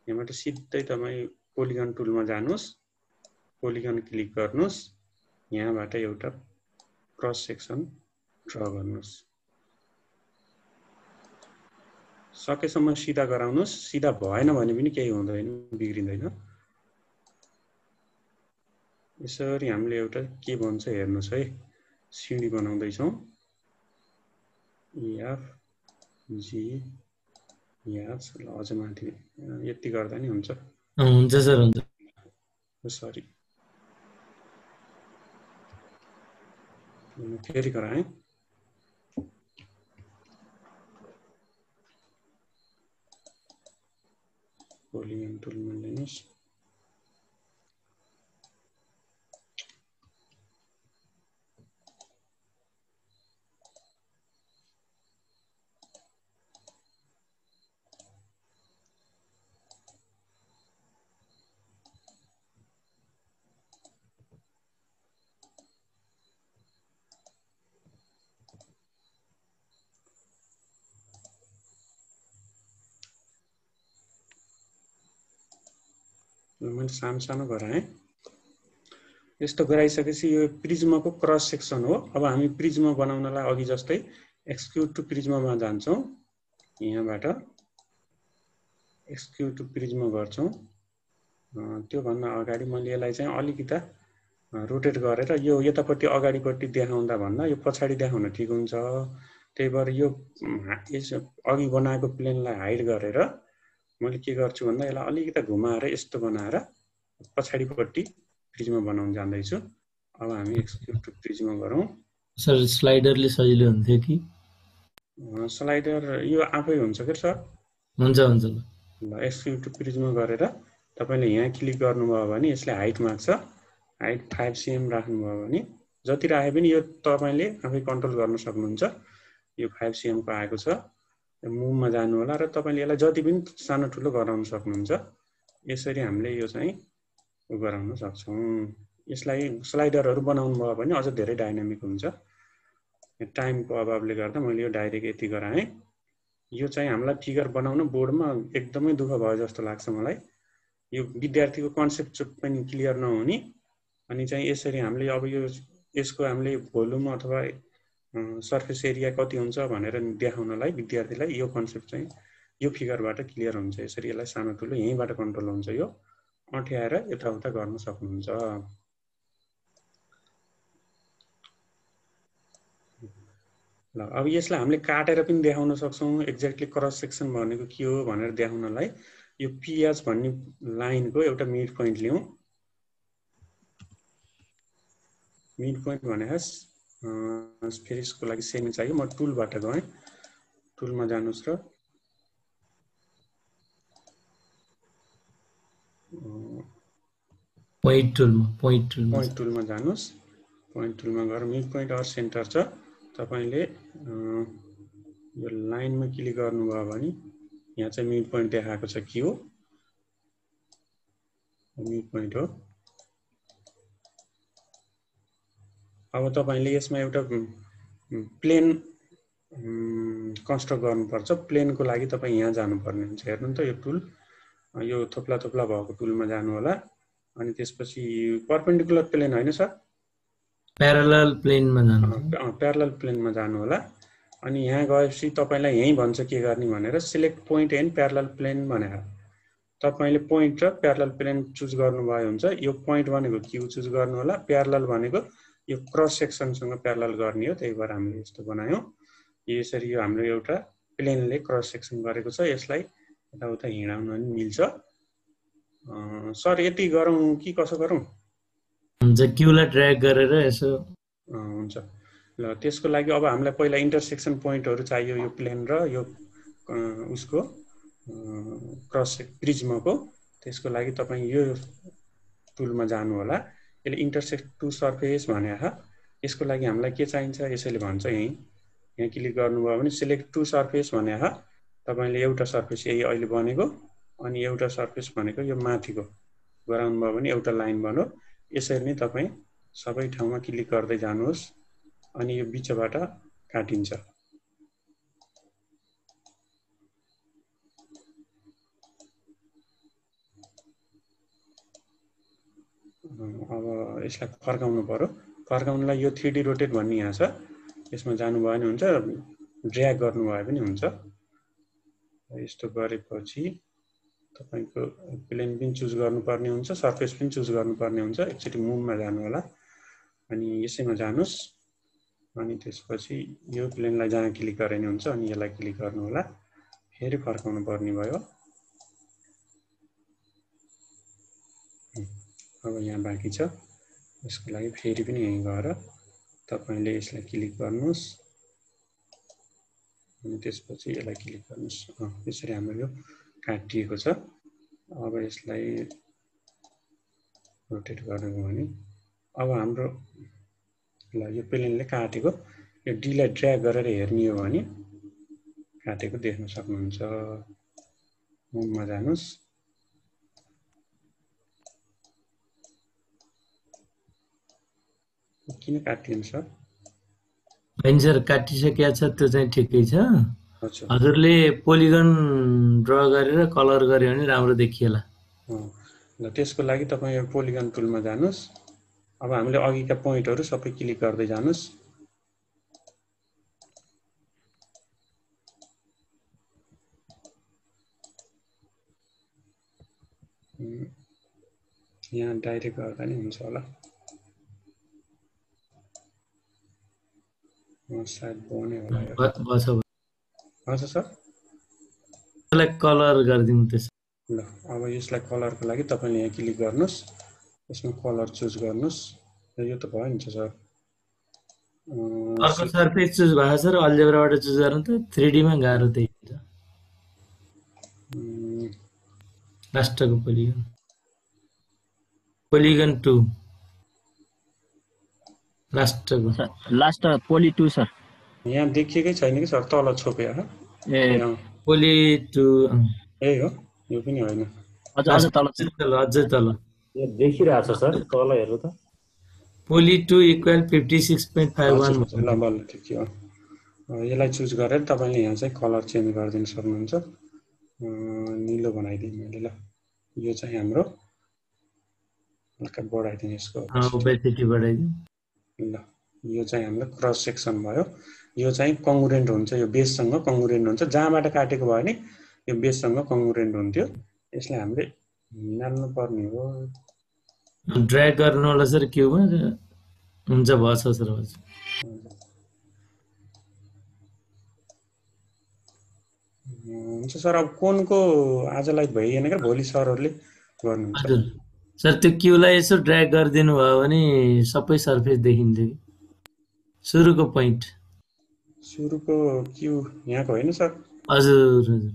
यहाँबाट सिधै तपाई पोलिगन टुलमा जानुस्। पोलिगन क्लिक गर्नुस्। यहाँबाट एउटा क्रस सेक्सन ड्रा गर्नुस्। सकेसम्म सिधा गराउनुस्। सिधा भएन भने पनि केही हुँदैन, बिग्रिँदैन। यसरी हामीले एउटा के भन्छ हेर्नुस् है। सिडी बनाउँदै छौं। एफ जी याच ल अझ माथि यति गर्दा नि हुन्छ। हुन्छ सर, हुन्छ। सरी, फेरि गराएँ। पोलिगन टुलमा लिनुस्। मैले सानो गराएँ। यस्तो गराइसकेपछि यो प्रिज्मको क्रस सेक्सन हो। अब हामी प्रिज्म बनाउनलाई अघि जस्तै एक्सक्युट टु प्रिज्ममा जान्छौं। यहाँबाट एक्सक्युट टु प्रिज्म गर्छौं। त्यो भन्दा अगाडि मैले यसलाई चाहिँ अलिकता रोटेट गरेर यो यतापट्टि अगाडिपट्टि देखाउँदा भन्दा यो पछाडि देखाउन ठिक हुन्छ। त्यही भएर यो अघि बनाएको प्लेनलाई हाइड गरेर मैले के गर्छु भन्दा यसलाई अलिकता घुमाएर यस्तो बनाएर पछाडिपट्टि प्रिज्म बनाउन जान्दैछु। अब हामी एक्सक्युट टु प्रिज्म गरौँ। सर स्लाइडरले सजिलो हुन्थ्यो कि? स्लाइडर यो आफै हुन्छ के सर? हुन्छ हुन्छ। ल एक्सक्युट टु प्रिज्म गरेर तपाईले यहाँ क्लिक गर्नुभयो भने यसले हाइट माग्छ। हाइट 5 cm राख्नुभयो भने जति राखे पनि यो तपाईले आफै कन्ट्रोल गर्न सक्नुहुन्छ। यो 5 cm को आएको छ। मुभमा जानु होला र तपाईले यसलाई जति पनि सानो ठुलो गराउन सक्नुहुन्छ। यसरी हामीले यो चाहिँ गराउन सक्छौं। यसलाई स्लाइडरहरु बनाउनु भयो भने अझ धेरै डाइनामिक हुन्छ। टाइमको अभावले गर्दा मैले यो डाइरेक्ट यति गराएँ। यो चाहिँ हामीलाई फिगर बनाउन बोर्डमा एकदमै दुःख भयो जस्तो लाग्छ मलाई। यो विद्यार्थीको कन्सेप्ट पनि क्लियर नहुने अनि चाहिँ यसरी हामीले अब यो यसको हामीले भोल्युम अथवा सर्फेस एरिया कति हुन्छ भनेर देखाउनलाई विद्यार्थीलाई यो कन्सेप्ट चाहिँ यो फिगरबाट क्लियर हुन्छ। यसरी यसलाई सानो ठुलो यहीँबाट कन्ट्रोल हुन्छ। यो अँठ्याएर यताउता गर्न सक्नुहुन्छ। ल अब यसलाई हामीले काटेर पनि देखाउन सक्छौं। एक्ज्याक्टली क्रस सेक्सन भनेको के हो भनेर देखाउनलाई यो पीएच भन्ने लाइनको एउटा मिड पोइन्ट लियौं। मिड पोइन्ट भनेको फेरि यसको लागि सेमिङ चाहियो। म टुलबाट गएँ। टुलमा जानुस् र पोइन्ट टुलमा जानुस्। पोइन्ट टुलमा गएर मिड पोइन्ट अर सेन्टर छ। तपाईले यो लाइनमा क्लिक गर्नुभयो भने यहाँ चाहिँ मिड पोइन्ट देखाएको छ के हो? मिड पोइन्ट हो। अब तपाईले यसमा एउटा प्लेन कन्स्ट्रक्ट गर्नुपर्छ। प्लेनको लागि तपाई यहाँ जानुपर्ने हुन्छ। हेर्नु त यो टुल, यो थोप्ला थोप्ला भएको टुलमा जानु होला। अनि त्यसपछि परपेन्डिकुलर प्लेन हैन सर, प्यारालल प्लेनमा जानु। प्यारालल प्लेनमा जानु होला। अनि यहाँ गएपछि तपाईलाई यही भन्छ के गर्ने भनेर select point and parallel plane भनेर तपाईले पोइन्ट र प्यारालल प्लेन चुज गर्नुभयो हुन्छ। यो पोइन्ट भनेको क्यू चुज गर्नु होला। प्यारालल भनेको यो क्रस सेक्सनसँग प्यारालल गर्ने हो। त्यही भएर हामीले यस्तो बनायौं। यसरी यो हाम्रो एउटा प्लेनले क्रस सेक्सन गरेको छ। यसलाई यताउता हिँडाउन पनि मिल्छ। सर यति गरौँ कि कसो गरौँ? हुन्छ, क्यूलाई ड्र्याग गरेर यसो हुन्छ। ल त्यसको लागि अब हामीलाई पहिला इन्टरसेक्सन पोइन्टहरु चाहियो यो प्लेन र यो उसको क्रस प्रिज्मको। त्यसको लागि तपाईँ यो टुलमा जानु होला। यसले इन्टरसेक्ट टु सर्फेस भने यसको लागि हामीलाई के चाहिन्छ यसैले भन्छ यहाँ क्लिक गर्नुभयो भने सिलेक्ट टु सर्फेस भने तपाईँले एउटा सर्फेस यही अहिले बनेको अनि एउटा सर्फेस भनेको यो माथिको गराउनुभयो भने एउटा लाइन बन्यो। यसरी नै तपाईँ सबै ठाउँमा क्लिक गर्दै जानुहोस् अनि यो बिचबाट काटिन्छ। अब यसलाई फर्काउनु पर्यो। फर्काउनलाई यो 3D रोटेट भन्ने यहाँ छ, यसमा जानुभयो भने हुन्छ, ड्र्याग गर्नुभयो पनि हुन्छ। यस्तो गरेपछि तपाईको प्लेन पनि चुज गर्नुपर्ने हुन्छ, सर्फेस पनि चुज गर्नुपर्ने हुन्छ। एकचोटि मुभमा जानु होला अनि यसैमा जानुस् अनि त्यसपछि यो प्लेनलाई जहाँ क्लिक गरे नि हुन्छ अनि यसलाई क्लिक गर्नु होला। फेरि फर्काउनु पर्ने भयो। अब यहाँ बाँकी छ, यसको लागि फेरि पनि यहीँ गएर तपाईले यसलाई क्लिक गर्नुस् अनि त्यसपछि यसलाई क्लिक गर्नुस्। यसरी हाम्रो यो काटिएको छ। अब यसलाई रोटेट गर्नु भने अब हाम्रो ल यो प्लेनले काटेको यो डीलाई ड्र्याग गरेर हेर्ने हो भने काटेको देख्न सक्नुहुन्छ। मुभमा जानुस् किन काटिन्छ होइन सर, काटिसकेको छ त्यो चाहिँ ठिकै छ। हजुरले पोलिगन ड्र गरेर कलर गर्यो भने राम्रो देखिएला। ल त्यसको लागि तपाईँ यो पोलिगन टुलमा जानुस्। अब हामीले अघिका पोइन्टहरू सबै क्लिक गर्दै जानुस्। यहाँ डाइरेक्ट गर्दा नि हुन्छ होला। सायद बन्यो होला। हजुर सर, यसलाई कलर गरिदिनु त्यसो। ल अब यसलाई कलरको लागि तपाईले यहाँ क्लिक गर्नुस्, यसमा कलर चुज गर्नुस्। यो त भयो नि सर। अर्को सर्फेस चुज भएको छ र अल्जेब्राबाट चुज गर्नु त 3D मा गाह्रो त्यही हुन्छ। लास्टको पोलिगन, पोलिगन 2 लास्ट पोली 2 सर। यहाँ देखिएकै छैन कि सर, तल छोपे ए पोली 2 यही हो। यो पनि होइन, अझ तल अझै तल यो देखिरहेछ सर, तल हेर्नु त। पोली 2 इक्वल 56.51। ल बल्ल ठिक हो। यसलाई चुज गरेर तपाईले यहाँ चाहिँ कलर चेन्ज गरिदिन सक्नुहुन्छ। निलो बनाइदिएँ मैले। ल यो चाहिँ हाम्रो हल्का बढाइदिएँ यसको ओपेसिटी बढाइदिएँ। ल यो चाहिँ हाम्रो क्रस सेक्सन भयो। यो चाहिँ कङ्ग्रुएन्ट हुन्छ, यो बेससँग कङ्ग्रुएन्ट हुन्छ। जहाँबाट काटेको भयो नि यो बेससँग कङ्ग्रुएन्ट हुन्थ्यो। यसलाई हामीले निकाल्नु पर्ने हो। ड्र्याग गर्नु होला सर क्युबमा हुन्छ। भएछ सर। हुन्छ सर। अब कोनको आजलाई भइएन क्या, भोलि सरहरूले गर्नुहुन्छ। हजुर सर, त्यो क्यूलाई यसो ड्र्याग गरिदिनु भयो भने सबै सर्फेस देखिन्छ कि सुरुको पोइन्ट। सुरुको क्यू यहाँको होइन सर? हजुर हजुर,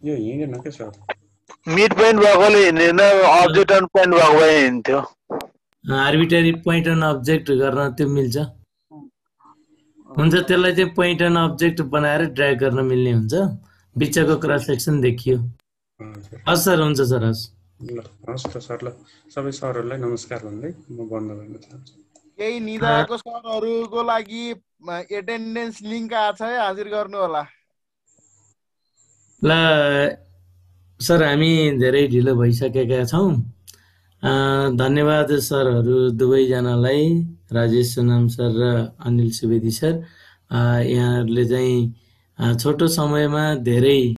यो हिँडेन क्या सर। मिड पोइन्ट भएकोले हिँडेन, अब्जेक्ट अन पोइन्ट भएको भए हिँड्थ्यो। आर्बिट्रेरी पोइन्ट एन्ड अब्जेक्ट गर्न त्यो मिल्छ। हुन्छ, त्यसलाई चाहिँ पोइन्ट एन्ड अब्जेक्ट बनाएर ड्र्याग गर्न मिल्ने हुन्छ। बिचको क्रस सेक्सन देखियो। हस् सर, हुन्छ सर। हस् ल, हस् त सर। ल सबै सरहरूलाई नमस्कार भन्दै म बन्द गर्न चाहन्छु। केही निदाको सरहरूको लागि एटेन्डेन्स लिङ्क आएको छ है, हाजिर गर्नु होला। ल सर, हामी धेरै ढिलो भइसकेका छौँ। धन्यवाद सरहरू दुवैजनालाई, राजेश सोनाम सर र अनिल सुवेदी सर। यहाँहरूले चाहिँ छोटो समयमा धेरै